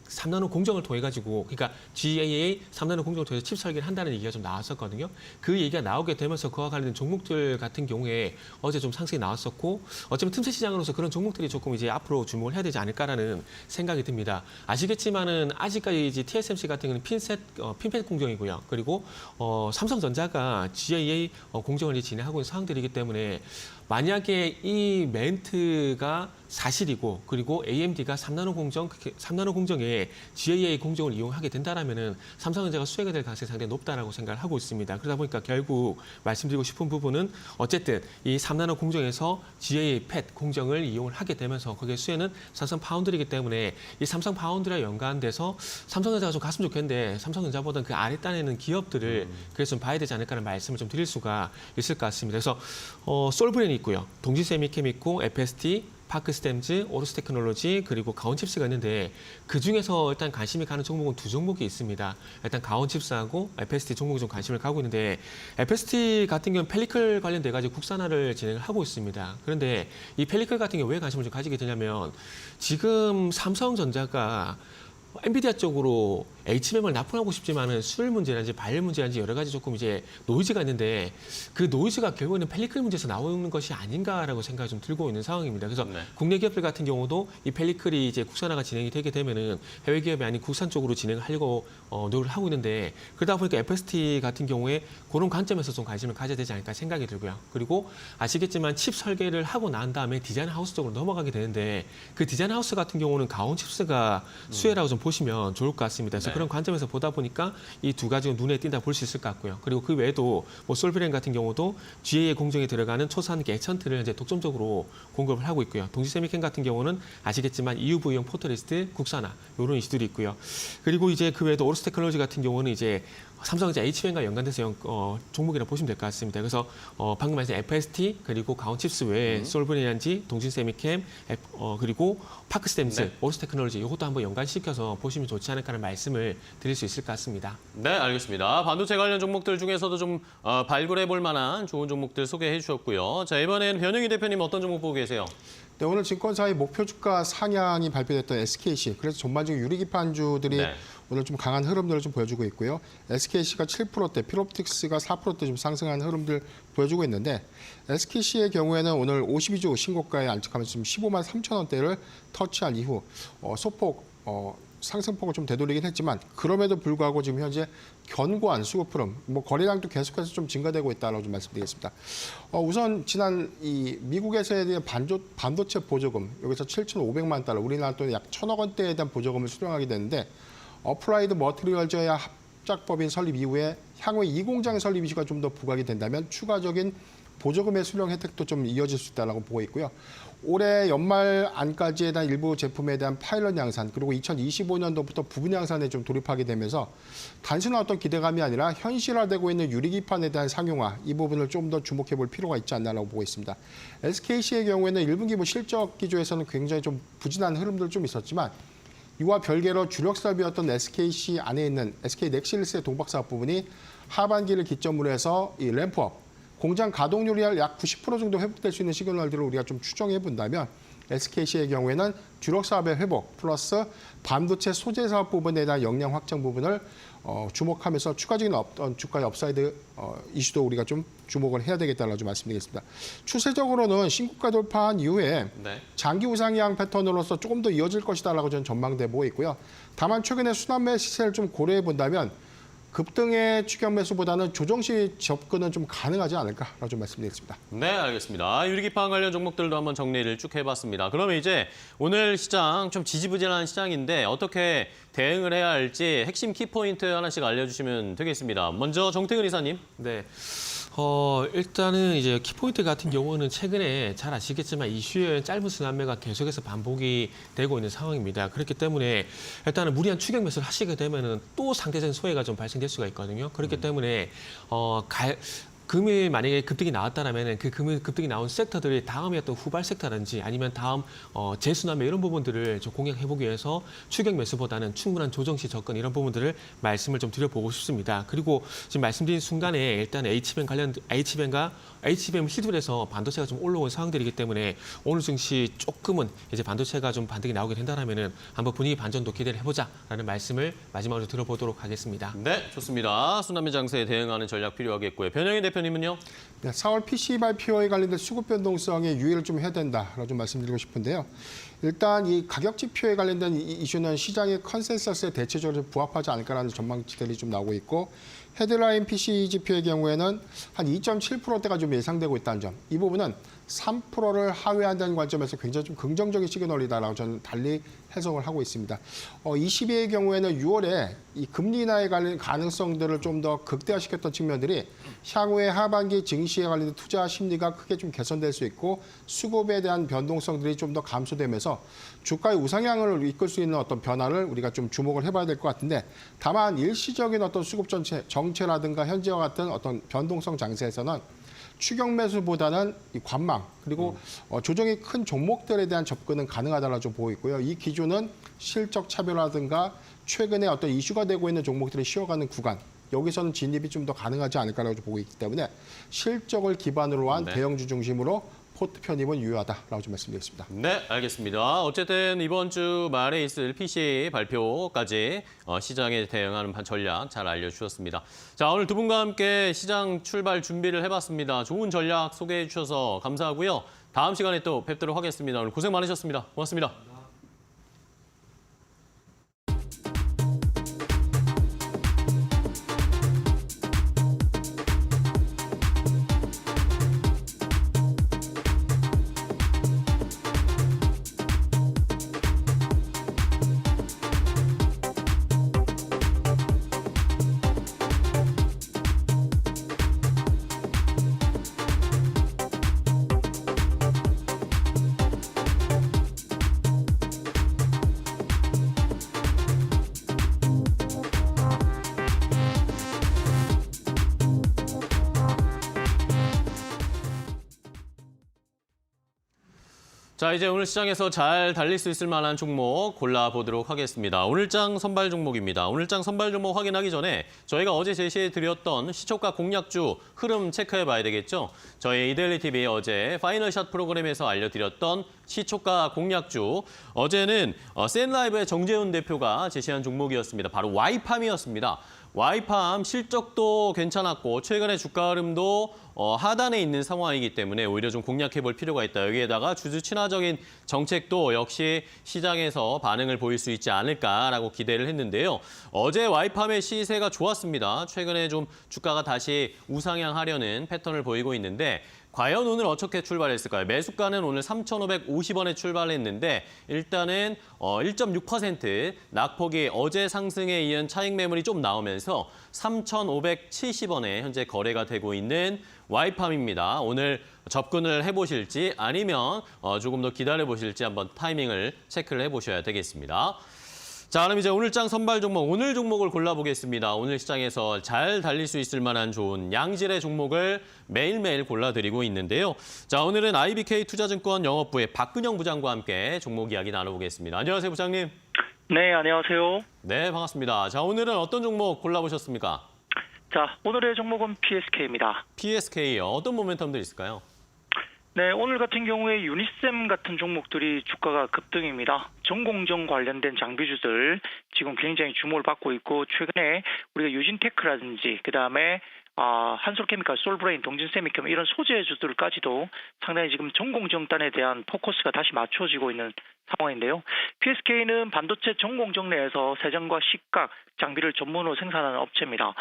3나노 공정을 통해 가지고 그러니까 GAA 3나노 공정을 통해서 칩 설계를 한다는 얘기가 좀 나왔었거든요. 그 얘기가 나오게 되면서 그와 관련된 종목들 같은 경우에 어제 좀 상승이 나왔었고 어쩌면 틈새 시장으로서 그런 종목들이 조금 이제 앞으로 주목을 해야 되지 않을까라는 생각이 듭니다. 아시겠지만은 아직까지 이제 TSMC 같은 경우는 핀팻 공정이고요. 그리고 삼성전자가 GAA 공정을 이제 진행하고 있는 상황들이기 때문에 만약에 이 멘트가 사실이고 그리고 AMD가 3나노 공정에 GAA 공정을 이용하게 된다라면은 삼성전자가 수혜가 될 가능성이 상당히 높다라고 생각을 하고 있습니다. 그러다 보니까 결국 말씀드리고 싶은 부분은 어쨌든 이 3나노 공정에서 GAA 팻 공정을 이용을 하게 되면서 거기에 수혜는 삼성 파운드리이기 때문에 이 삼성 파운드리와 연관돼서 삼성전자가 좀 갔으면 좋겠는데 삼성전자보다는 그 아랫단에 있는 기업들을 그래서 좀 봐야 되지 않을까라는 말씀을 좀 드릴 수가 있을 것 같습니다. 그래서 솔브렌이 있고요. 동지세미캠 있고 FST, 파크스템즈, 오르스테크놀로지 그리고 가온칩스가 있는데 그중에서 일단 관심이 가는 종목은 두 종목이 있습니다. 일단 가온칩스하고 FST 종목이 좀 관심을 가고 있는데 FST 같은 경우는 펠리클 관련돼 가지고 국산화를 진행을 하고 있습니다. 그런데 이 펠리클 같은 경우 왜 관심을 좀 가지게 되냐면 지금 삼성전자가 엔비디아 쪽으로 HBM을 납품하고 싶지만은 수율 문제라든지 발열 문제라든지 여러 가지 조금 이제 노이즈가 있는데 그 노이즈가 결국에는 펠리클 문제에서 나오는 것이 아닌가라고 생각이 좀 들고 있는 상황입니다. 그래서 네. 국내 기업들 같은 경우도 이 펠리클이 이제 국산화가 진행이 되게 되면은 해외 기업이 아닌 국산 쪽으로 진행하려고 노력을 하고 있는데 그러다 보니까 FST 같은 경우에 그런 관점에서 좀 관심을 가져야 되지 않을까 생각이 들고요. 그리고 아시겠지만 칩 설계를 하고 난 다음에 디자인 하우스 쪽으로 넘어가게 되는데 그 디자인 하우스 같은 경우는 가온 칩스가 수혜라고 좀 보시면 좋을 것 같습니다. 그래서 네. 그런 관점에서 보다 보니까 이 두 가지가 눈에 띈다 볼 수 있을 것 같고요. 그리고 그 외에도 뭐 솔브랜 같은 경우도 GA의 공정에 들어가는 초산계 에천트를 이제 독점적으로 공급을 하고 있고요. 동시세미캠 같은 경우는 아시겠지만 EUV용 포토리스트 국산화 이런 이슈들이 있고요. 그리고 이제 그 외에도 오르스 테크놀로지 같은 경우는 이제 삼성전자 HBM과 연관돼서 종목이라 보시면 될 것 같습니다. 그래서 방금 말씀하신 FST 그리고 가온칩스 외에 솔브랜이란지 동신세미캠 그리고 파크스템스, 네. 오르스 테크놀로지 이것도 한번 연관시켜서 보시면 좋지 않을까라는 말씀을 드릴 수 있을 것 같습니다. 네, 알겠습니다. 반도체 관련 종목들 중에서도 좀 발굴해 볼 만한 좋은 종목들 소개해 주셨고요. 자, 이번에는 변영희 대표님 어떤 종목 보고 계세요? 네, 오늘 증권사의 목표 주가 상향이 발표됐던 SKC, 그래서 전반적인 유리기판주들이 네. 오늘 좀 강한 흐름들을 좀 보여주고 있고요. SKC가 7%대, 필옵틱스가 4%대 좀 상승한 흐름들 보여주고 있는데 SKC의 경우에는 오늘 52주 신고가에 안착하면서 좀 15만 3천 원대를 터치한 이후 소폭 상승폭을 좀 되돌리긴 했지만 그럼에도 불구하고 지금 현재 견고한 수급 흐름, 뭐 거래량도 계속해서 좀 증가되고 있다라고 좀 말씀드리겠습니다. 우선 지난 이 미국에서에 대한 반도체 보조금 여기서 7,500만 달러, 우리나라 돈 약 1,000억 원대에 대한 보조금을 수령하게 되는데 어플라이드 머티리얼즈의 합작법인 설립 이후에 향후에 이 공장 설립 이슈가 좀 더 부각이 된다면 추가적인 보조금의 수령 혜택도 좀 이어질 수 있다고 보고 있고요. 올해 연말 안까지에 대한 일부 제품에 대한 파일럿 양산 그리고 2025년도부터 부분 양산에 좀 돌입하게 되면서 단순한 어떤 기대감이 아니라 현실화되고 있는 유리기판에 대한 상용화 이 부분을 좀 더 주목해 볼 필요가 있지 않나라고 보고 있습니다. SKC의 경우에는 1분기 뭐 실적 기조에서는 굉장히 좀 부진한 흐름들 좀 있었지만 이와 별개로 주력 사업이었던 SKC 안에 있는 SK 넥실스의 동박사업 부분이 하반기를 기점으로 해서 이 램프업 공장 가동률이 약 90% 정도 회복될 수 있는 시그널들을 우리가 좀 추정해 본다면 SKC의 경우에는 주력 사업의 회복 플러스 반도체 소재 사업 부분에 대한 역량 확장 부분을 주목하면서 추가적인 어떤 주가의 업사이드 이슈도 우리가 좀 주목을 해야 되겠다라고 좀 말씀드리겠습니다. 추세적으로는 신고가 돌파한 이후에 네. 장기 우상향 패턴으로서 조금 더 이어질 것이다라고 저는 전망돼 보고 있고요. 다만 최근에 순환매 시세를 좀 고려해 본다면 급등의 추격 매수보다는 조정시 접근은 좀 가능하지 않을까라고 좀 말씀드리겠습니다. 네, 알겠습니다. 유리기판 관련 종목들도 한번 정리를 쭉 해봤습니다. 그러면 이제 오늘 시장 좀 지지부진한 시장인데 어떻게 대응을 해야 할지 핵심 키포인트 하나씩 알려주시면 되겠습니다. 먼저 정태근 이사님. 네. 일단은 이제 키포인트 같은 경우는 최근에 잘 아시겠지만 이슈의 짧은 순환매가 계속해서 반복이 되고 있는 상황입니다. 그렇기 때문에 일단은 무리한 추격 매수를 하시게 되면은 또 상대적인 소외가 좀 발생될 수가 있거든요. 그렇기 때문에 금일 만약에 급등이 나왔다라면 그 금일 급등이 나온 섹터들이 다음에 어떤 후발 섹터라든지 아니면 다음 재순환매 이런 부분들을 좀 공략해보기 위해서 추격 매수보다는 충분한 조정시 접근 이런 부분들을 말씀을 좀 드려보고 싶습니다. 그리고 지금 말씀드린 순간에 일단 HBM 시드에서 반도체가 좀 올라온 상황들이기 때문에 오늘 증시 조금은 이제 반도체가 좀 반등이 나오게 된다라면은 한번 분위기 반전도 기대를 해보자라는 말씀을 마지막으로 들어보도록 하겠습니다. 네, 좋습니다. 순환매 장세에 대응하는 전략 필요하겠고요. 변영희 대표님은요? 네, 4월 PC 발표에 관련된 수급 변동성에 유의를 좀 해야 된다라고 좀 말씀드리고 싶은데요. 일단 이 가격 지표에 관련된 이슈는 시장의 컨센서스에 대체적으로 부합하지 않을까라는 전망치들이 좀 나오고 있고 헤드라인 PC 지표의 경우에는 한 2.7%대가 좀 예상되고 있다는 점. 이 부분은 3%를 하회한다는 관점에서 굉장히 좀 긍정적인 시그널이다라고 저는 달리 해석을 하고 있습니다. 22의 경우에는 6월에 이 금리 인하에 관련 가능성들을 좀 더 극대화시켰던 측면들이 향후에 하반기 증시에 관련된 투자 심리가 크게 좀 개선될 수 있고 수급에 대한 변동성들이 좀 더 감소되면서 주가의 우상향을 이끌 수 있는 어떤 변화를 우리가 좀 주목을 해봐야 될 것 같은데 다만 일시적인 어떤 수급 정체라든가 현재와 같은 어떤 변동성 장세에서는 추격 매수보다는 이 관망 그리고 조정이 큰 종목들에 대한 접근은 가능하다라고 좀 보고 있고요. 이 기준은 실적 차별화든가 최근에 어떤 이슈가 되고 있는 종목들이 쉬어가는 구간 여기서는 진입이 좀 더 가능하지 않을까라고 보고 있기 때문에 실적을 기반으로 한 네. 대형주 중심으로 포트 편입은 유효하다라고 좀 말씀드리겠습니다. 네, 알겠습니다. 어쨌든 이번 주 말에 있을 PC 발표까지 시장에 대응하는 전략 잘 알려주셨습니다. 자, 오늘 두 분과 함께 시장 출발 준비를 해봤습니다. 좋은 전략 소개해 주셔서 감사하고요. 다음 시간에 또 뵙도록 하겠습니다. 오늘 고생 많으셨습니다. 고맙습니다. 자, 이제 오늘 시장에서 잘 달릴 수 있을 만한 종목 골라보도록 하겠습니다. 오늘장 선발 종목입니다. 오늘장 선발 종목 확인하기 전에 저희가 어제 제시해드렸던 시초가 공략주 흐름 체크해봐야 되겠죠. 저희 이데일리 TV 어제 파이널샷 프로그램에서 알려드렸던 시초가 공략주. 어제는 센라이브의 정재훈 대표가 제시한 종목이었습니다. 바로 와이팜이었습니다. 와이팜 실적도 괜찮았고 최근에 주가 흐름도 하단에 있는 상황이기 때문에 오히려 좀 공략해볼 필요가 있다. 여기에다가 주주 친화적인 정책도 역시 시장에서 반응을 보일 수 있지 않을까라고 기대를 했는데요. 어제 와이팜의 시세가 좋았습니다. 최근에 좀 주가가 다시 우상향하려는 패턴을 보이고 있는데 과연 오늘 어떻게 출발했을까요? 매수가는 오늘 3,550원에 출발했는데 일단은 1.6% 낙폭이 어제 상승에 이은 차익 매물이 좀 나오면서 3,570원에 현재 거래가 되고 있는 와이팜입니다. 오늘 접근을 해보실지 아니면 조금 더 기다려보실지 한번 타이밍을 체크를 해보셔야 되겠습니다. 자, 그럼 이제 오늘장 선발 종목, 오늘 종목을 골라보겠습니다. 오늘 시장에서 잘 달릴 수 있을 만한 좋은 양질의 종목을 매일매일 골라드리고 있는데요. 자, 오늘은 IBK 투자증권 영업부의 박근영 부장과 함께 종목 이야기 나눠보겠습니다. 안녕하세요, 부장님. 네, 안녕하세요. 네, 반갑습니다. 자, 오늘은 어떤 종목 골라보셨습니까? 자, 오늘의 종목은 PSK입니다. PSK요. 어떤 모멘텀들이 있을까요? 네, 오늘 같은 경우에 유니셈 같은 종목들이 주가가 급등입니다. 전공정 관련된 장비주들 지금 굉장히 주목을 받고 있고 최근에 우리가 유진테크라든지 그다음에 한솔케미칼, 솔브레인, 동진세미캠 이런 소재주들까지도 상당히 지금 전공정단에 대한 포커스가 다시 맞춰지고 있는 상황인데요. PSK는 반도체 전공정 내에서 세정과 식각, 장비를 전문으로 생산하는 업체입니다.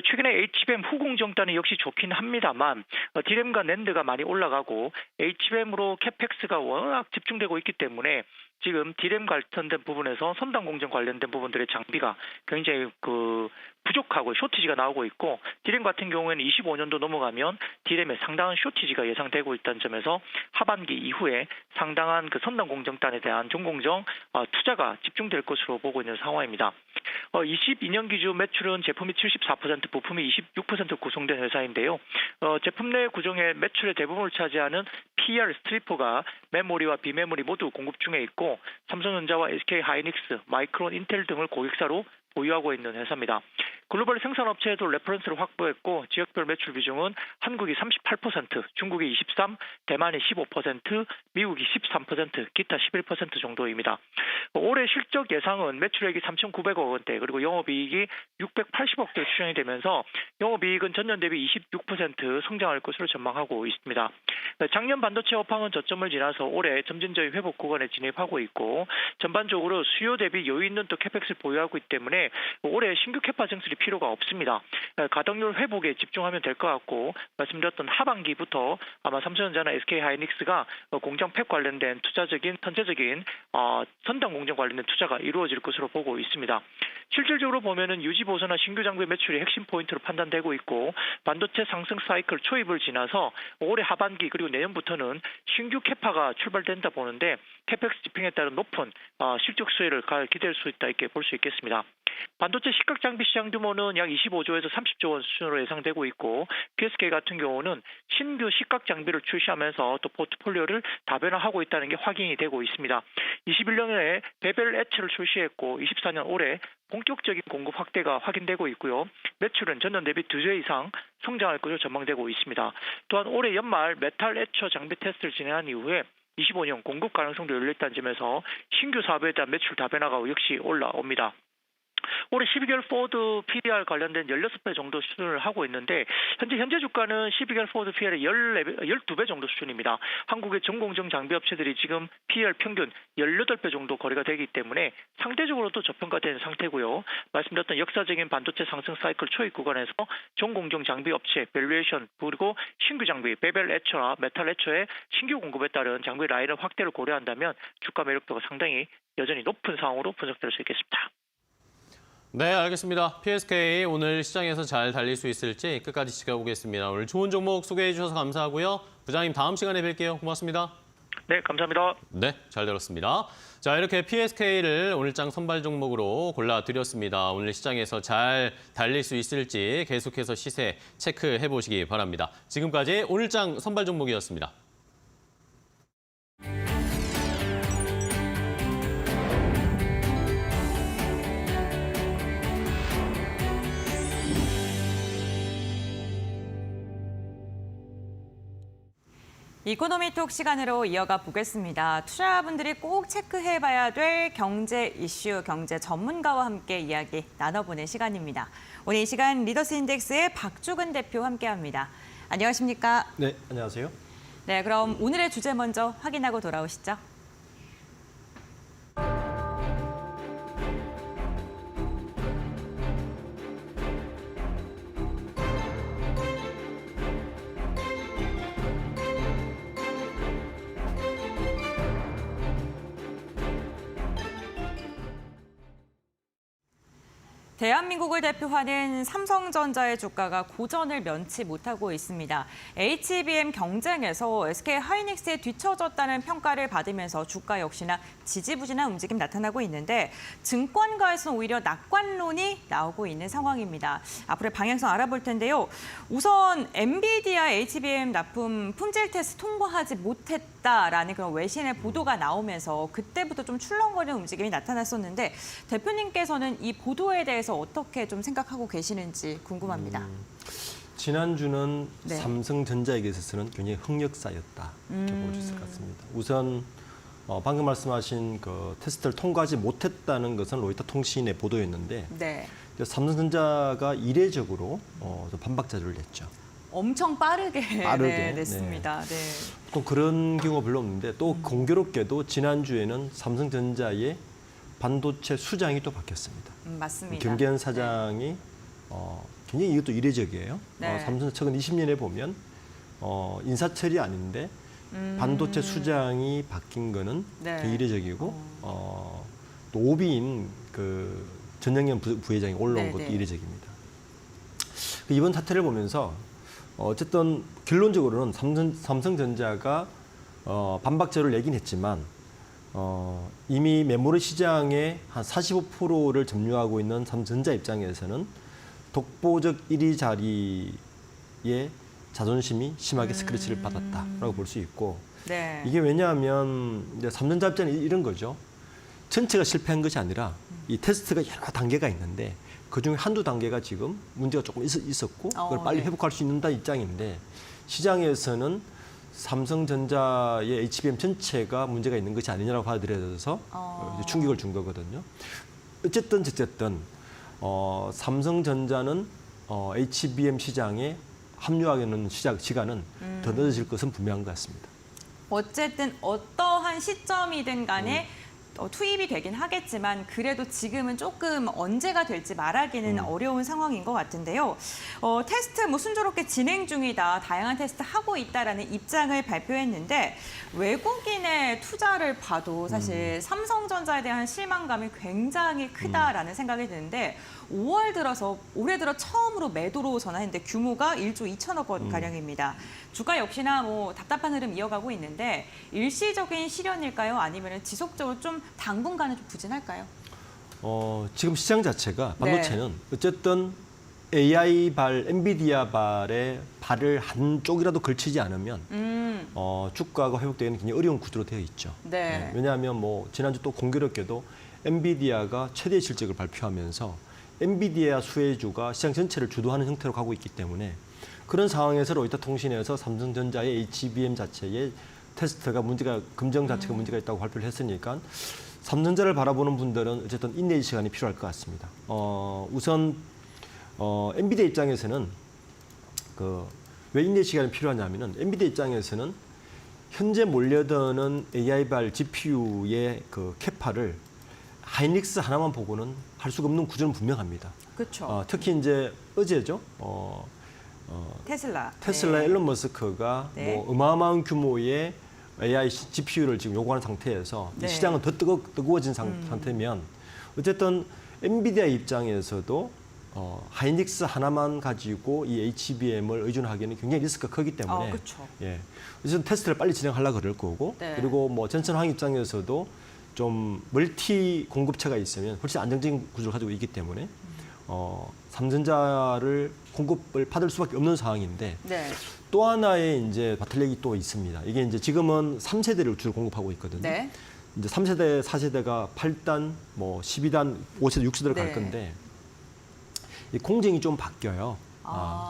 최근에 HBM 후공정단이 역시 좋긴 합니다만 디램과 낸드가 많이 올라가고 HBM으로 캐펙스가 워낙 집중되고 있기 때문에 지금 디램 관련된 부분에서 선단 공정 관련된 부분들의 장비가 굉장히 부족하고 쇼티지가 나오고 있고 디램 같은 경우에는 25년도 넘어가면 디램에 상당한 쇼티지가 예상되고 있다는 점에서 하반기 이후에 상당한 선단 공정단에 대한 전공정 투자가 집중될 것으로 보고 있는 상황입니다. 22년 기준 매출은 제품이 74%, 부품이 26% 구성된 회사인데요. 제품 내 구성의 매출의 대부분을 차지하는 PR 스트리퍼가 메모리와 비메모리 모두 공급 중에 있고 삼성전자와 SK하이닉스, 마이크론, 인텔 등을 고객사로 보유하고 있는 회사입니다. 글로벌 생산업체에도 레퍼런스를 확보했고 지역별 매출 비중은 한국이 38%, 중국이 23%, 대만이 15%, 미국이 13%, 기타 11% 정도입니다. 올해 실적 예상은 매출액이 3,900억 원대 그리고 영업이익이 680억대 추정이 되면서 영업이익은 전년 대비 26% 성장할 것으로 전망하고 있습니다. 작년 반도체 업황은 저점을 지나서 올해 점진적인 회복 구간에 진입하고 있고 전반적으로 수요 대비 여유 있는 또 캐펙스를 보유하고 있기 때문에 올해 신규 캐파 증설이 필요가 없습니다. 가동률 회복에 집중하면 될 것 같고 말씀드렸던 하반기부터 아마 삼성전자나 SK하이닉스가 공장 팩 관련된 투자적인 선제적인 선단 공정 관련된 투자가 이루어질 것으로 보고 있습니다. 실질적으로 보면은 유지 보수나 신규 장비 매출이 핵심 포인트로 판단되고 있고 반도체 상승 사이클 초입을 지나서 올해 하반기 그리고 내년부터는 신규 캐파가 출발된다 보는데 캐펙스 집행에 따른 높은 실적 수혜를 기대할 수 있다 이렇게 볼 수 있겠습니다. 반도체 식각 장비 시장 규모는 약 25조에서 30조 원 수준으로 예상되고 있고 PSK 같은 경우는 신규 식각 장비를 출시하면서 또 포트폴리오를 다변화하고 있다는 게 확인이 되고 있습니다. 21년에 베벨 엣지를 출시했고 24년 올해 본격적인 공급 확대가 확인되고 있고요. 매출은 전년 대비 2배 이상 성장할 것으로 전망되고 있습니다. 또한 올해 연말 메탈 에처 장비 테스트를 진행한 이후에 25년 공급 가능성도 열려있다는 점에서 신규 사업에 대한 매출 다변화가 역시 올라옵니다. 올해 12개월 포드 PER 관련된 16배 정도 수준을 하고 있는데 현재 주가는 12개월 포드 PER의 12배 정도 수준입니다. 한국의 전공정 장비 업체들이 지금 PER 평균 18배 정도 거래가 되기 때문에 상대적으로 또 저평가된 상태고요. 말씀드렸던 역사적인 반도체 상승 사이클 초입 구간에서 전공정 장비 업체 밸류에이션 그리고 신규 장비 베벨 에처나 메탈 에처의 신규 공급에 따른 장비 라인업 확대를 고려한다면 주가 매력도가 상당히 여전히 높은 상황으로 분석될 수 있겠습니다. 네, 알겠습니다. PSK 오늘 시장에서 잘 달릴 수 있을지 끝까지 지켜보겠습니다. 오늘 좋은 종목 소개해 주셔서 감사하고요. 부장님 다음 시간에 뵐게요. 고맙습니다. 네, 감사합니다. 네, 잘 들었습니다. 자, 이렇게 PSK를 오늘장 선발 종목으로 골라드렸습니다. 오늘 시장에서 잘 달릴 수 있을지 계속해서 시세 체크해 보시기 바랍니다. 지금까지 오늘장 선발 종목이었습니다. 이코노미톡 시간으로 이어가 보겠습니다. 투자자분들이 꼭 체크해봐야 될 경제 이슈, 경제 전문가와 함께 이야기 나눠보는 시간입니다. 오늘 이 시간 리더스 인덱스의 박주근 대표 함께합니다. 안녕하십니까? 네, 안녕하세요. 네, 그럼 오늘의 주제 먼저 확인하고 돌아오시죠. 대한민국을 대표하는 삼성전자의 주가가 고전을 면치 못하고 있습니다. HBM 경쟁에서 SK하이닉스에 뒤처졌다는 평가를 받으면서 주가 역시나 지지부진한 움직임 나타나고 있는데 증권가에서는 오히려 낙관론이 나오고 있는 상황입니다. 앞으로의 방향성 알아볼 텐데요. 우선 엔비디아 HBM 납품 품질 테스트 통과하지 못했다라는 그런 외신의 보도가 나오면서 그때부터 좀 출렁거리는 움직임이 나타났었는데 대표님께서는 이 보도에 대해서 어떻게 좀 생각하고 계시는지 궁금합니다. 지난주는 네. 삼성전자에게 있어서는 굉장히 흑역사였다 이렇게 볼 수 있을 것 같습니다. 우선 방금 말씀하신 그 테스트를 통과하지 못했다는 것은 로이터 통신의 보도였는데 네. 삼성전자가 이례적으로 좀 반박 자료를 냈죠. 엄청 빠르게 네, 냈습니다. 네. 또 그런 경우가 별로 없는데 또 공교롭게도 지난주에는 삼성전자의 반도체 수장이 또 바뀌었습니다. 맞습니다. 김계현 사장이 굉장히 이것도 이례적이에요. 네. 삼성 최근 20년에 보면 인사철이 아닌데 반도체 수장이 바뀐 거는 네. 되게 이례적이고 또 오비인 그 전영현 부회장이 올라온 네, 것도 네. 이례적입니다. 이번 사태를 보면서 어쨌든 결론적으로는 삼성전자가 반박 자료를 내긴 했지만 이미 메모리 시장의 한 45%를 점유하고 있는 삼성전자 입장에서는 독보적 1위 자리에 자존심이 심하게 스크래치를 받았다라고 볼 수 있고 네. 이게 왜냐하면 이제 삼성전자 입장은 이런 거죠. 전체가 실패한 것이 아니라 이 테스트가 여러 단계가 있는데 그중에 한두 단계가 지금 문제가 조금 있었고 그걸 빨리 네. 회복할 수 있는 입장인데 시장에서는 삼성전자의 HBM 전체가 문제가 있는 것이 아니냐라고 받아들여져서 이제 충격을 준 거거든요. 어쨌든 삼성전자는 HBM 시장에 합류하는 시간은 더 늦어질 것은 분명한 것 같습니다. 어쨌든 어떠한 시점이든 간에 투입이 되긴 하겠지만 그래도 지금은 조금 언제가 될지 말하기는 어려운 상황인 것 같은데요. 테스트 순조롭게 진행 중이다, 다양한 테스트 하고 있다라는 입장을 발표했는데 외국인의 투자를 봐도 사실 삼성전자에 대한 실망감이 굉장히 크다라는 생각이 드는데 5월 들어서 올해 들어 처음으로 매도로 전환했는데 규모가 1조 2천억 원 가량입니다. 주가 역시나 뭐 답답한 흐름 이어가고 있는데 일시적인 실현일까요? 아니면 지속적으로 좀 당분간은 좀 부진할까요? 지금 시장 자체가 반도체는 어쨌든 AI-발, 엔비디아-발의 발을 한쪽이라도 걸치지 않으면 주가가 회복되기는 굉장히 어려운 구조로 되어 있죠. 네. 왜냐하면 뭐 지난주 또 공교롭게도 엔비디아가 최대 실적을 발표하면서 엔비디아 수혜주가 시장 전체를 주도하는 형태로 가고 있기 때문에 그런 상황에서 로이터 통신에서 삼성전자의 HBM 자체의 테스트가 검정 자체가 문제가 있다고 발표를 했으니까 삼성전자를 바라보는 분들은 어쨌든 인내의 시간이 필요할 것 같습니다. 우선 엔비디아 입장에서는 왜 인내 시간이 필요하냐면은 엔비디아 입장에서는 현재 몰려드는 AI발 GPU의 그 캐파를 하이닉스 하나만 보고는 할 수가 없는 구조는 분명합니다. 그렇죠. 특히 이제 어제죠. 테슬라. 테슬라 네. 일론 머스크가 네. 뭐 어마어마한 규모의 AI GPU를 지금 요구하는 상태에서 네. 시장은 더 뜨거워진 상태면 어쨌든 엔비디아 입장에서도 하이닉스 하나만 가지고 이 HBM을 의존하기에는 굉장히 리스크가 크기 때문에 그렇죠. 예, 어쨌든 테스트를 빨리 진행하려고 그럴 거고 네. 그리고 뭐 전선황 입장에서도 좀 멀티 공급체가 있으면 훨씬 안정적인 구조를 가지고 있기 때문에 삼성전자를 공급을 받을 수밖에 없는 상황인데 네. 또 하나의 이제 바틀렉이 또 있습니다. 이게 이제 지금은 3세대를 주로 공급하고 있거든요. 네. 이제 3세대, 4세대가 8단, 뭐 12단, 5세대, 6세대로 갈 네. 건데 이 공정이 좀 바뀌어요.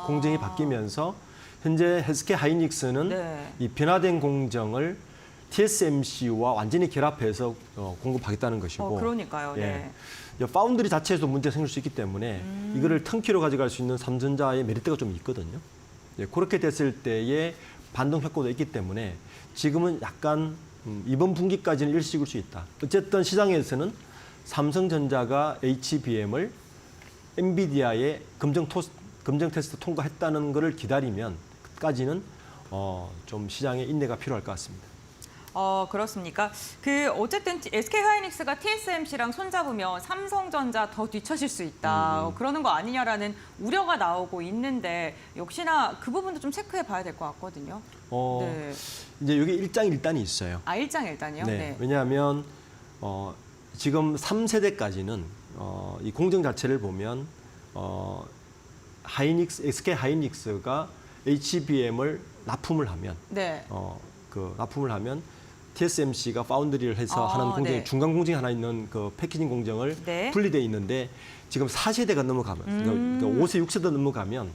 공정이 바뀌면서 현재 SK 하이닉스는 네. 이 변화된 공정을 TSMC와 완전히 결합해서 공급하겠다는 것이고 그러니까요. 네. 파운드리 자체에서 문제가 생길 수 있기 때문에 이거를 턴키로 가져갈 수 있는 삼성전자의 메리트가 좀 있거든요. 그렇게 됐을 때의 반동 효과도 있기 때문에 지금은 약간 이번 분기까지는 일시일 수 있다. 어쨌든 시장에서는 삼성전자가 HBM을 엔비디아의 검정 테스트 통과했다는 것을 기다리면 끝까지는 좀 시장에 인내가 필요할 것 같습니다. 그렇습니까? 어쨌든 SK 하이닉스가 TSMC랑 손잡으면 삼성전자 더 뒤처질 수 있다. 그러는 거 아니냐라는 우려가 나오고 있는데 역시나 그 부분도 좀 체크해 봐야 될 것 같거든요. 네. 이제 여기 일장일단이 있어요. 일장일단이요? 네. 네. 왜냐하면 지금 3세대까지는 이 공정 자체를 보면 SK 하이닉스가 HBM을 납품을 하면 네. 납품을 하면 TSMC가 파운드리를 해서 하는 공정이 네. 중간 공정이 하나 있는 그 패키징 공정을 네. 분리돼 있는데 지금 4세대가 넘어가면 그러니까 5세, 6세대 넘어가면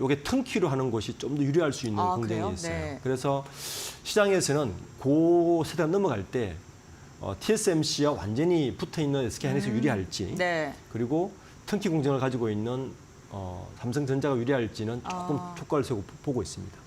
요게 턴키로 하는 것이 좀 더 유리할 수 있는 공정이 그래요? 있어요. 네. 그래서 시장에서는 그 세대가 넘어갈 때 TSMC와 완전히 붙어 있는 SK 하이닉스가 유리할지 네. 그리고 턴키 공정을 가지고 있는 삼성전자가 유리할지는 조금 촉각을 세우고 보고 있습니다.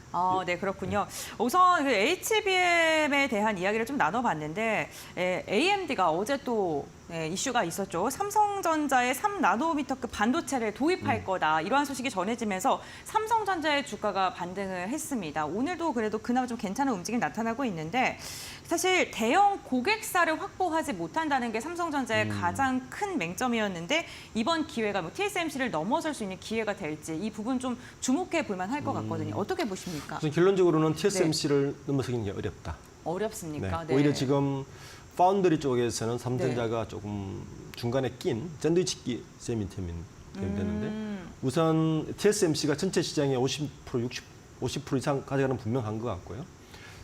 네, 그렇군요. 우선 HBM에 대한 이야기를 좀 나눠봤는데 AMD가 어제 또 이슈가 있었죠. 삼성전자의 3나노미터급 반도체를 도입할 거다. 이러한 소식이 전해지면서 삼성전자의 주가가 반등을 했습니다. 오늘도 그래도 그나마 좀 괜찮은 움직임이 나타나고 있는데 사실 대형 고객사를 확보하지 못한다는 게 삼성전자의 가장 큰 맹점이었는데 이번 기회가 뭐 TSMC를 넘어설 수 있는 기회가 될지 이 부분 좀 주목해 볼 만할 것 같거든요. 어떻게 보십니까? 우선 결론적으로는 TSMC를 넘어서기는 게 어렵다. 어렵습니까? 네. 오히려 지금 파운드리 쪽에서는 삼성전자가 조금 중간에 낀 샌드위치 셈이 되는데 우선 TSMC가 전체 시장의 50% 이상 가져가는 분명한 것 같고요.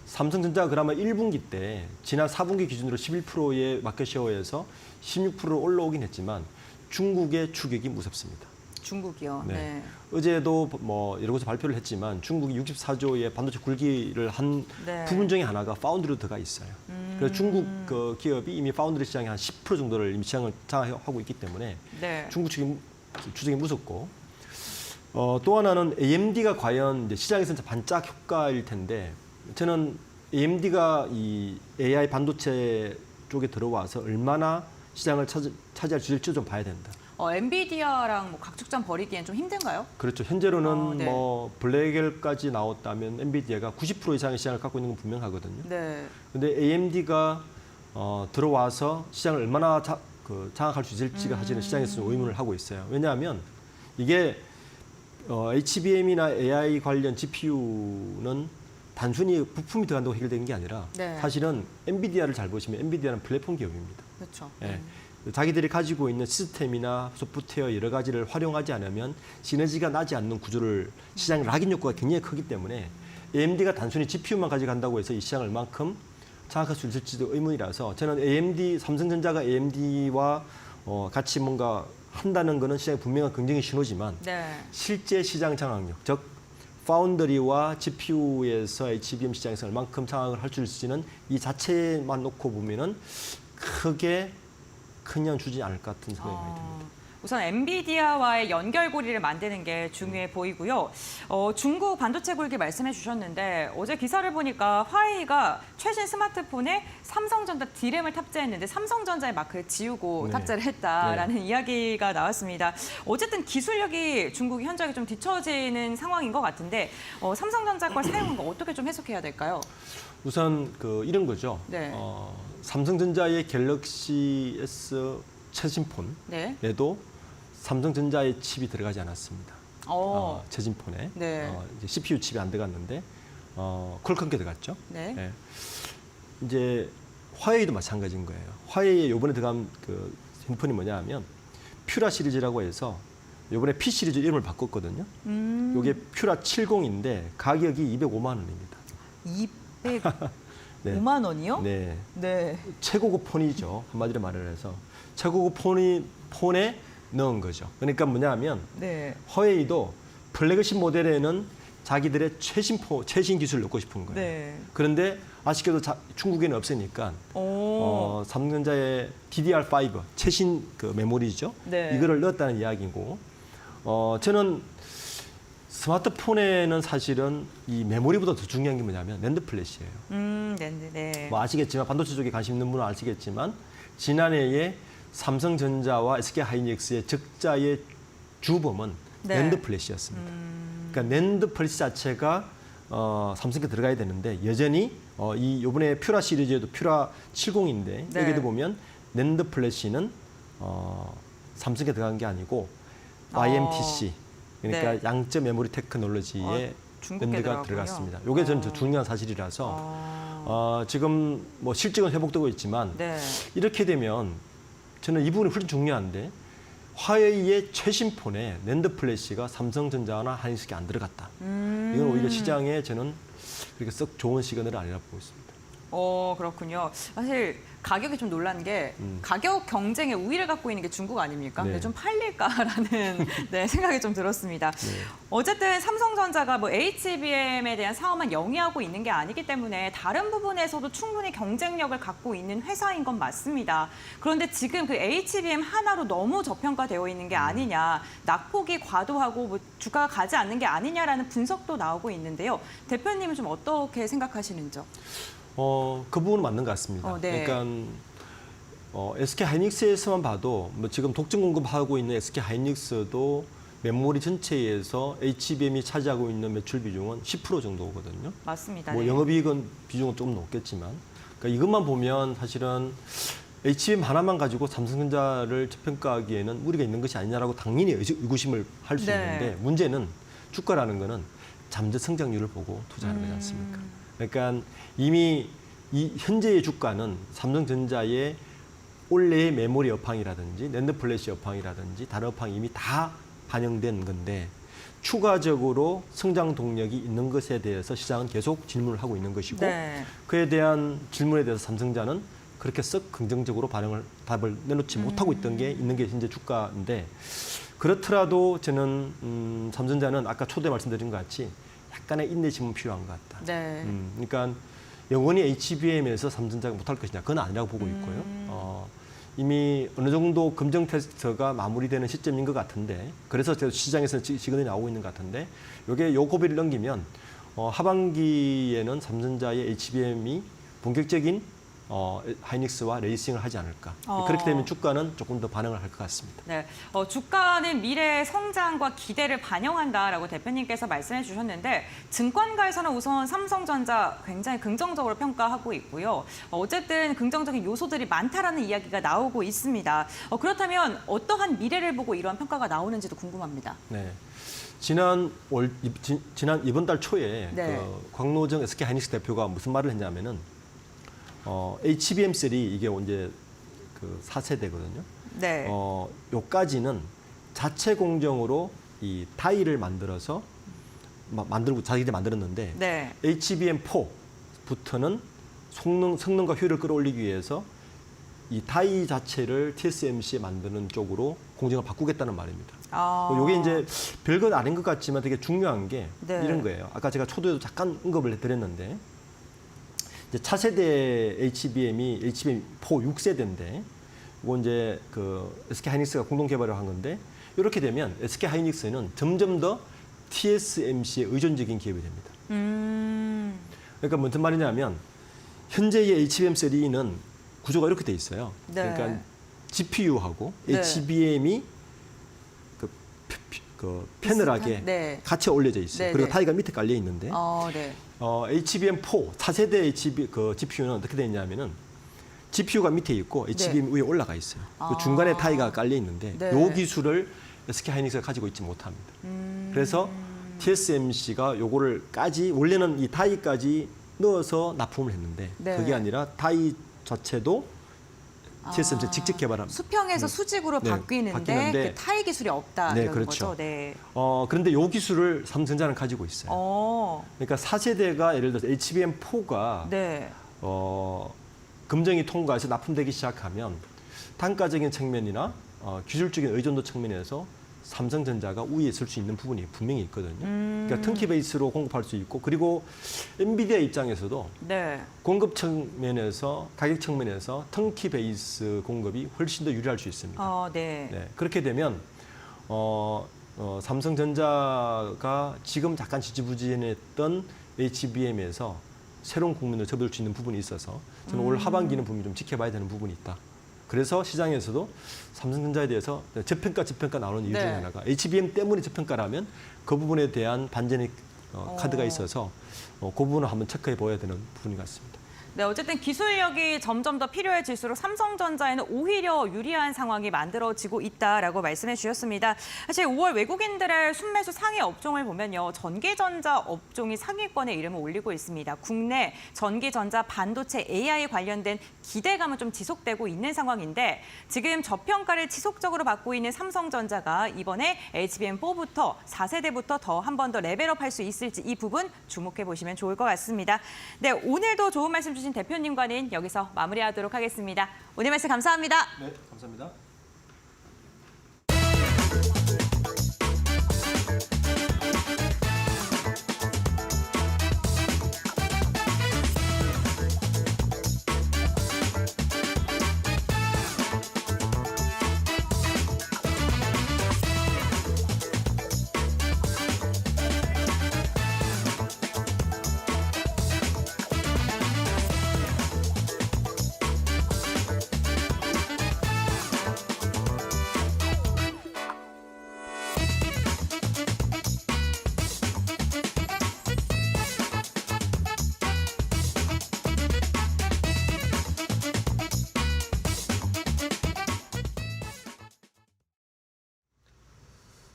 삼성전자가 그나마 1분기 때 지난 4분기 기준으로 11%의 마켓셰어에서 16%로 올라오긴 했지만 중국의 추격이 무섭습니다. 중국이요. 네. 네. 어제도 뭐 여러 곳에 발표를 했지만 중국이 64조의 반도체 굴기를 한 네. 부분 중에 하나가 파운드리로 들어가 있어요. 그래서 중국 그 기업이 이미 파운드리 시장의 한 10% 정도를 이미 시장을 장악하고 있기 때문에 네. 중국 추적이 무섭고 또 하나는 AMD가 과연 이제 시장에서는 반짝 효과일 텐데 저는 AMD가 이 AI 반도체 쪽에 들어와서 얼마나 시장을 차지할 수 있을지 좀 봐야 된다. 엔비디아랑 뭐 각축전 벌이기엔 좀 힘든가요? 그렇죠. 현재로는 네. 뭐 블랙엘까지 나왔다면 엔비디아가 90% 이상의 시장을 갖고 있는 건 분명하거든요. 네. 근데 AMD가 들어와서 시장을 얼마나 장악할 수 있을지가 사실은 시장에서 의문을 하고 있어요. 왜냐하면 이게 HBM이나 AI 관련 GPU는 단순히 부품이 들어간다고 해결되는 게 아니라 네. 사실은 엔비디아를 잘 보시면 엔비디아는 플랫폼 기업입니다. 그렇죠. 예. 자기들이 가지고 있는 시스템이나 소프트웨어 여러 가지를 활용하지 않으면 시너지가 나지 않는 구조를 시장의 락인 효과가 굉장히 크기 때문에 AMD가 단순히 GPU만 가져간다고 해서 이 시장을 얼만큼 장악할 수 있을지도 의문이라서 저는 삼성전자가 AMD와 같이 뭔가 한다는 거는 시장에 분명한 긍정의 신호지만 네. 실제 시장 장악력, 즉 파운드리와 GPU에서 HBM 시장에서 얼만큼 장악을 할 수 있을지는 이 자체만 놓고 보면은 크게 큰 영향 주지 않을 것 같은 생각이 많이 듭니다. 우선 엔비디아와의 연결고리를 만드는 게 중요해 보이고요. 중국 반도체 굴기 말씀해 주셨는데 어제 기사를 보니까 화웨이가 최신 스마트폰에 삼성전자 D램을 탑재했는데 삼성전자의 마크를 지우고 네. 탑재를 했다라는 이야기가 나왔습니다. 어쨌든 기술력이 중국이 현저하게 좀 뒤처지는 상황인 것 같은데 삼성전자 걸 사용한 거 어떻게 좀 해석해야 될까요? 우선 이런 거죠. 네. 삼성전자의 갤럭시 S 최신 네. 폰에도 삼성전자의 칩이 들어가지 않았습니다. 최신 폰에 네. 이제 CPU 칩이 안 들어갔는데 퀄컴 게 들어갔죠. 네. 네. 이제 화웨이도 마찬가지인 거예요. 화웨이에 이번에 들어간 그 핸드폰이 뭐냐하면 퓨라 시리즈라고 해서 이번에 P 시리즈 이름을 바꿨거든요. 이게 퓨라 70인데 가격이 205만 원입니다. 205만 원이요? 네. 네. 최고급 폰이죠. 한마디로 말을 해서 최고급 폰에 넣은 거죠. 그러니까 뭐냐면 네. 화웨이도 플래그십 모델에는 자기들의 최신 기술을 넣고 싶은 거예요. 네. 그런데 아쉽게도 중국에는 없으니까 삼성전자의 DDR5 최신 그 메모리죠. 네. 이거를 넣었다는 이야기고 저는 스마트폰에는 사실은 이 메모리보다 더 중요한 게 뭐냐면 낸드 플래시예요. 낸드, 네. 뭐 아시겠지만 반도체 쪽에 관심 있는 분은 아시겠지만 지난해에 삼성전자와 SK하이닉스의 적자의 주범은 네. 낸드 플래시였습니다. 그러니까 낸드 플래시 자체가 삼성에 들어가야 되는데 여전히 이번에 퓨라 시리즈에도 퓨라 70인데 네. 여기도 보면 낸드 플래시는 삼성에 들어간 게 아니고 YMTC 그러니까 네. 양적 메모리 테크놀로지에 낸드가 들어갔습니다. 이게 저는 더 중요한 사실이라서 지금 뭐 실적은 회복되고 있지만 네. 이렇게 되면 저는 이 부분이 훨씬 중요한데 화웨이의 최신 폰에 낸드 플래시가 삼성전자나 하이닉스가 안 들어갔다. 이건 오히려 시장에 저는 그렇게 썩 좋은 시그널은 아니라고 보고 있습니다. 그렇군요. 사실 가격이 좀 놀란 게 가격 경쟁에 우위를 갖고 있는 게 중국 아닙니까? 네. 근데 좀 팔릴까라는 네, 생각이 좀 들었습니다. 네. 어쨌든 삼성전자가 뭐 HBM에 대한 사업만 영위하고 있는 게 아니기 때문에 다른 부분에서도 충분히 경쟁력을 갖고 있는 회사인 건 맞습니다. 그런데 지금 그 HBM 하나로 너무 저평가되어 있는 게 아니냐, 낙폭이 과도하고 뭐 주가가 가지 않는 게 아니냐라는 분석도 나오고 있는데요. 대표님은 좀 어떻게 생각하시는지요? 그 부분은 맞는 것 같습니다. 네. 그러니까 SK하이닉스에서만 봐도 뭐 지금 독점 공급하고 있는 SK하이닉스도 메모리 전체에서 HBM이 차지하고 있는 매출 비중은 10% 정도거든요. 맞습니다. 뭐 네. 영업이익은 비중은 좀 높겠지만, 그러니까 이것만 보면 사실은 HBM 하나만 가지고 삼성전자를 저평가하기에는 무리가 있는 것이 아니냐라고 당연히 의구심을 할 수 네. 있는데 문제는 주가라는 거는 잠재 성장률을 보고 투자하는 거지 않습니까? 그러니까 이미 이 현재의 주가는 삼성전자의 올해의 메모리 업황이라든지 낸드 플래시 업황이라든지 다른 업황이 이미 다 반영된 건데 추가적으로 성장 동력이 있는 것에 대해서 시장은 계속 질문을 하고 있는 것이고 네. 그에 대한 질문에 대해서 삼성전자는 그렇게 썩 긍정적으로 답을 내놓지 못하고 있는 게 현재 주가인데 그렇더라도 저는 삼성전자는 아까 초대 말씀드린 것 같이 약간의 인내심은 필요한 것 같다. 네. 그러니까 영원히 HBM에서 삼성전자가 못할 것이냐 그건 아니라고 보고 있고요. 이미 어느 정도 검증 테스트가 마무리되는 시점인 것 같은데 그래서 시장에서 시그널이 나오고 있는 것 같은데 이게 요 고비를 넘기면 하반기에는 삼성전자의 HBM이 본격적인 하이닉스와 레이싱을 하지 않을까. 그렇게 되면 주가는 조금 더 반응을 할 것 같습니다. 네, 주가는 미래의 성장과 기대를 반영한다라고 대표님께서 말씀해 주셨는데 증권가에서는 우선 삼성전자 굉장히 긍정적으로 평가하고 있고요. 어쨌든 긍정적인 요소들이 많다라는 이야기가 나오고 있습니다. 그렇다면 어떠한 미래를 보고 이러한 평가가 나오는지도 궁금합니다. 네. 지난 이번 달 초에 네. 그 광노정 SK하이닉스 대표가 무슨 말을 했냐면은 HBM3 이게 이제 그 4세대거든요. 네. 요까지는 자체 공정으로 이 타일을 만들어서 만들고 자기들이 만들었는데 네. HBM4부터는 성능과 효율을 끌어올리기 위해서 이 타이 자체를 TSMC에 만드는 쪽으로 공정을 바꾸겠다는 말입니다. 이게 이제 별건 아닌 것 같지만 되게 중요한 게 네. 이런 거예요. 아까 제가 초도에도 잠깐 언급을 해드렸는데 이제 차세대 HBM이 HBM4 6세대인데 이거 이제 그 SK 하이닉스가 공동 개발을 한 건데 이렇게 되면 SK 하이닉스는 점점 더 TSMC에 의존적인 기업이 됩니다. 그러니까 무슨 말이냐면 현재의 HBM3는 구조가 이렇게 돼 있어요. 네. 그러니까 GPU하고 네. HBM이 그 패널하게 네. 같이 올려져 있어요. 네, 그리고 네. 타이가 밑에 깔려 있는데 네. HBM4 4세대 GPU는 어떻게 되어 있냐면은 GPU가 밑에 있고 HBM 위에 올라가 있어요. 그 중간에 타이가 깔려 있는데 네. 이 기술을 SK 하이닉스가 가지고 있지 못합니다. 그래서 TSMC가 요거를 원래는 이 타이까지 넣어서 납품을 했는데 네. 그게 아니라 타이 자체도 TSMC가 직접 개발합니다. 수평에서 수직으로 네, 바뀌는데 바뀌는데 그 타이 기술이 없다 네, 이런 그렇죠. 거죠. 네. 그런데 요 기술을 삼성전자는 가지고 있어요. 그러니까 4세대가 예를 들어서 HBM4가 네. 검증이 통과해서 납품되기 시작하면 단가적인 측면이나 기술적인 의존도 측면에서 삼성전자가 우위에 설 수 있는 부분이 분명히 있거든요. 그러니까 턴키 베이스로 공급할 수 있고 그리고 엔비디아 입장에서도 네. 공급 측면에서 가격 측면에서 턴키 베이스 공급이 훨씬 더 유리할 수 있습니다. 네. 네, 그렇게 되면 삼성전자가 지금 잠깐 지지부진했던 HBM에서 새로운 국면을 접을 수 있는 부분이 있어서 저는 올 하반기는 분명히 좀 지켜봐야 되는 부분이 있다. 그래서 시장에서도 삼성전자에 대해서 저평가 나오는 이유 중에 네. 하나가 HBM 때문에 저평가라면 그 부분에 대한 반전의 카드가 있어서 그 부분을 한번 체크해 보아야 되는 부분인 것 같습니다. 네, 어쨌든 기술력이 점점 더 필요해질수록 삼성전자에는 오히려 유리한 상황이 만들어지고 있다라고 말씀해 주셨습니다. 사실 5월 외국인들의 순매수 상위 업종을 보면요. 전기전자 업종이 상위권에 이름을 올리고 있습니다. 국내 전기전자, 반도체, AI 관련된 기대감은 좀 지속되고 있는 상황인데 지금 저평가를 지속적으로 받고 있는 삼성전자가 이번에 HBM4부터 4세대부터 더 한 번 더 레벨업할 수 있을지 이 부분 주목해 보시면 좋을 것 같습니다. 네, 오늘도 좋은 말씀 주신 대표님과는 여기서 마무리하도록 하겠습니다. 오늘 말씀 감사합니다. 네, 감사합니다.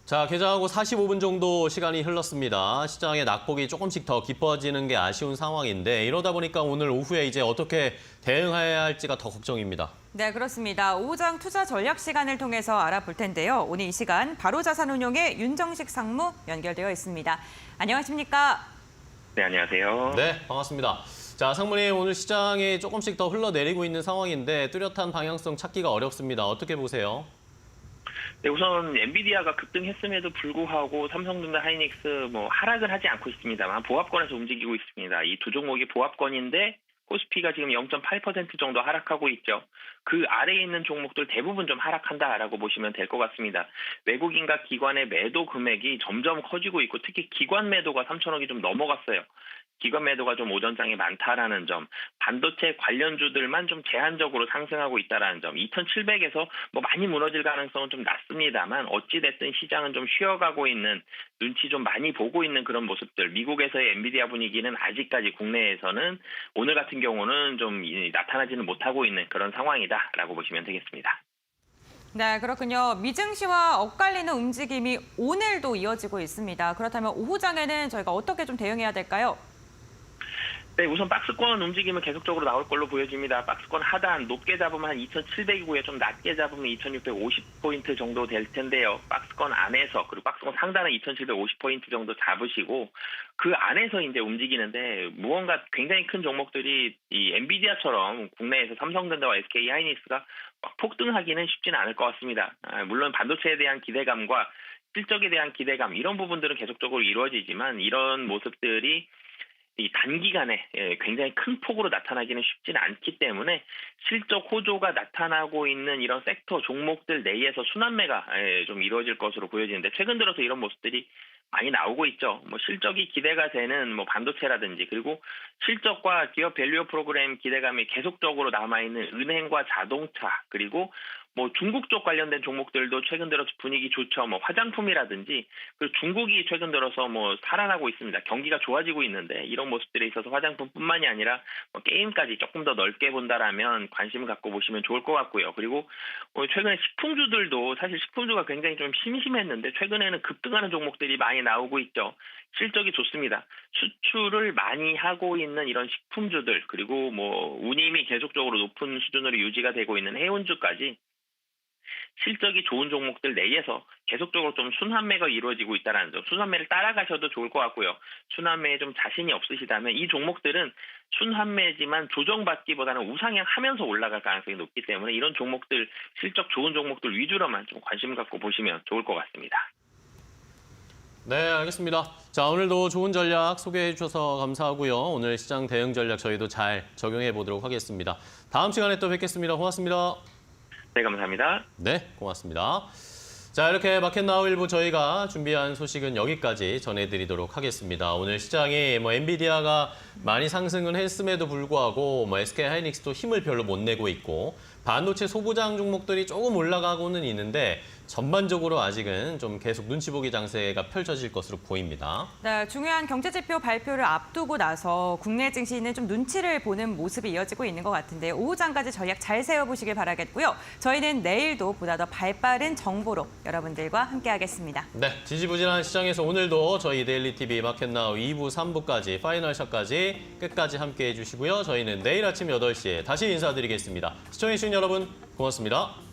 자, 개장하고 45분 정도 시간이 흘렀습니다. 시장의 낙폭이 조금씩 더 깊어지는 게 아쉬운 상황인데 이러다 보니까 오늘 오후에 이제 어떻게 대응해야 할지가 더 걱정입니다. 네, 그렇습니다. 오후장 투자 전략 시간을 통해서 알아볼 텐데요. 오늘 이 시간 바로자산운용의 윤정식 상무 연결되어 있습니다. 안녕하십니까? 네, 안녕하세요. 네, 반갑습니다. 자, 상무님 오늘 시장이 조금씩 더 흘러내리고 있는 상황인데 뚜렷한 방향성 찾기가 어렵습니다. 어떻게 보세요? 네, 우선 엔비디아가 급등했음에도 불구하고 삼성전자, 하이닉스 하락을 하지 않고 있습니다만 보합권에서 움직이고 있습니다. 이 두 종목이 보합권인데 코스피가 지금 0.8% 정도 하락하고 있죠. 그 아래에 있는 종목들 대부분 좀 하락한다라고 보시면 될 것 같습니다. 외국인과 기관의 매도 금액이 점점 커지고 있고 특히 기관 매도가 3천억이 좀 넘어갔어요. 기관 매도가 좀 오전장에 많다라는 점, 반도체 관련주들만 좀 제한적으로 상승하고 있다라는 점, 2,700에서 많이 무너질 가능성은 좀 낮습니다만 어찌됐든 시장은 좀 쉬어가고 있는, 눈치 좀 많이 보고 있는 그런 모습들, 미국에서의 엔비디아 분위기는 아직까지 국내에서는 오늘 같은 경우는 좀 나타나지는 못하고 있는 그런 상황이다라고 보시면 되겠습니다. 네, 그렇군요. 미증시와 엇갈리는 움직임이 오늘도 이어지고 있습니다. 그렇다면 오후장에는 저희가 어떻게 좀 대응해야 될까요? 네, 우선 박스권 움직임은 계속적으로 나올 걸로 보여집니다. 박스권 하단 높게 잡으면 한 2,700이고요. 좀 낮게 잡으면 2,650포인트 정도 될 텐데요. 박스권 안에서 그리고 박스권 상단은 2,750포인트 정도 잡으시고 그 안에서 이제 움직이는데 무언가 굉장히 큰 종목들이 이 엔비디아처럼 국내에서 삼성전자와 SK 하이닉스가 막 폭등하기는 쉽지는 않을 것 같습니다. 물론 반도체에 대한 기대감과 실적에 대한 기대감 이런 부분들은 계속적으로 이루어지지만 이런 모습들이 이 단기간에 굉장히 큰 폭으로 나타나기는 쉽지는 않기 때문에 실적 호조가 나타나고 있는 이런 섹터 종목들 내에서 순환매가 좀 이루어질 것으로 보여지는데 최근 들어서 이런 모습들이 많이 나오고 있죠. 뭐 실적이 기대가 되는 뭐 반도체라든지 그리고 실적과 기업 밸류업 프로그램 기대감이 계속적으로 남아있는 은행과 자동차 그리고 뭐 중국 쪽 관련된 종목들도 최근 들어서 분위기 좋죠. 뭐 화장품이라든지 그리고 중국이 최근 들어서 뭐 살아나고 있습니다. 경기가 좋아지고 있는데 이런 모습들에 있어서 화장품뿐만이 아니라 뭐 게임까지 조금 더 넓게 본다라면 관심을 갖고 보시면 좋을 것 같고요. 그리고 최근에 식품주들도 사실 식품주가 굉장히 좀 심심했는데 최근에는 급등하는 종목들이 많이 나오고 있죠. 실적이 좋습니다. 수출을 많이 하고 있는 이런 식품주들 그리고 뭐 운임이 계속적으로 높은 수준으로 유지가 되고 있는 해운주까지 실적이 좋은 종목들 내에서 계속적으로 좀 순환매가 이루어지고 있다는 점. 순환매를 따라가셔도 좋을 것 같고요. 순환매에 좀 자신이 없으시다면 이 종목들은 순환매지만 조정받기보다는 우상향하면서 올라갈 가능성이 높기 때문에 이런 종목들, 실적 좋은 종목들 위주로만 좀 관심 갖고 보시면 좋을 것 같습니다. 네, 알겠습니다. 자, 오늘도 좋은 전략 소개해 주셔서 감사하고요. 오늘 시장 대응 전략 저희도 잘 적용해 보도록 하겠습니다. 다음 시간에 또 뵙겠습니다. 고맙습니다. 네, 감사합니다. 네, 고맙습니다. 자, 이렇게 마켓나우 일부 저희가 준비한 소식은 여기까지 전해드리도록 하겠습니다. 오늘 시장이 엔비디아가 많이 상승은 했음에도 불구하고 SK 하이닉스도 힘을 별로 못 내고 있고 반도체 소부장 종목들이 조금 올라가고는 있는데 전반적으로 아직은 좀 계속 눈치 보기 장세가 펼쳐질 것으로 보입니다. 네, 중요한 경제지표 발표를 앞두고 나서 국내 증시는 좀 눈치를 보는 모습이 이어지고 있는 것 같은데요. 오후장까지 전략 잘 세워보시길 바라겠고요. 저희는 내일도 보다 더 발빠른 정보로 여러분들과 함께하겠습니다. 네, 지지부진한 시장에서 오늘도 저희 데일리TV 마켓나우 2부, 3부까지 파이널샷까지 끝까지 함께해 주시고요. 저희는 내일 아침 8시에 다시 인사드리겠습니다. 시청해주신 여러분 고맙습니다.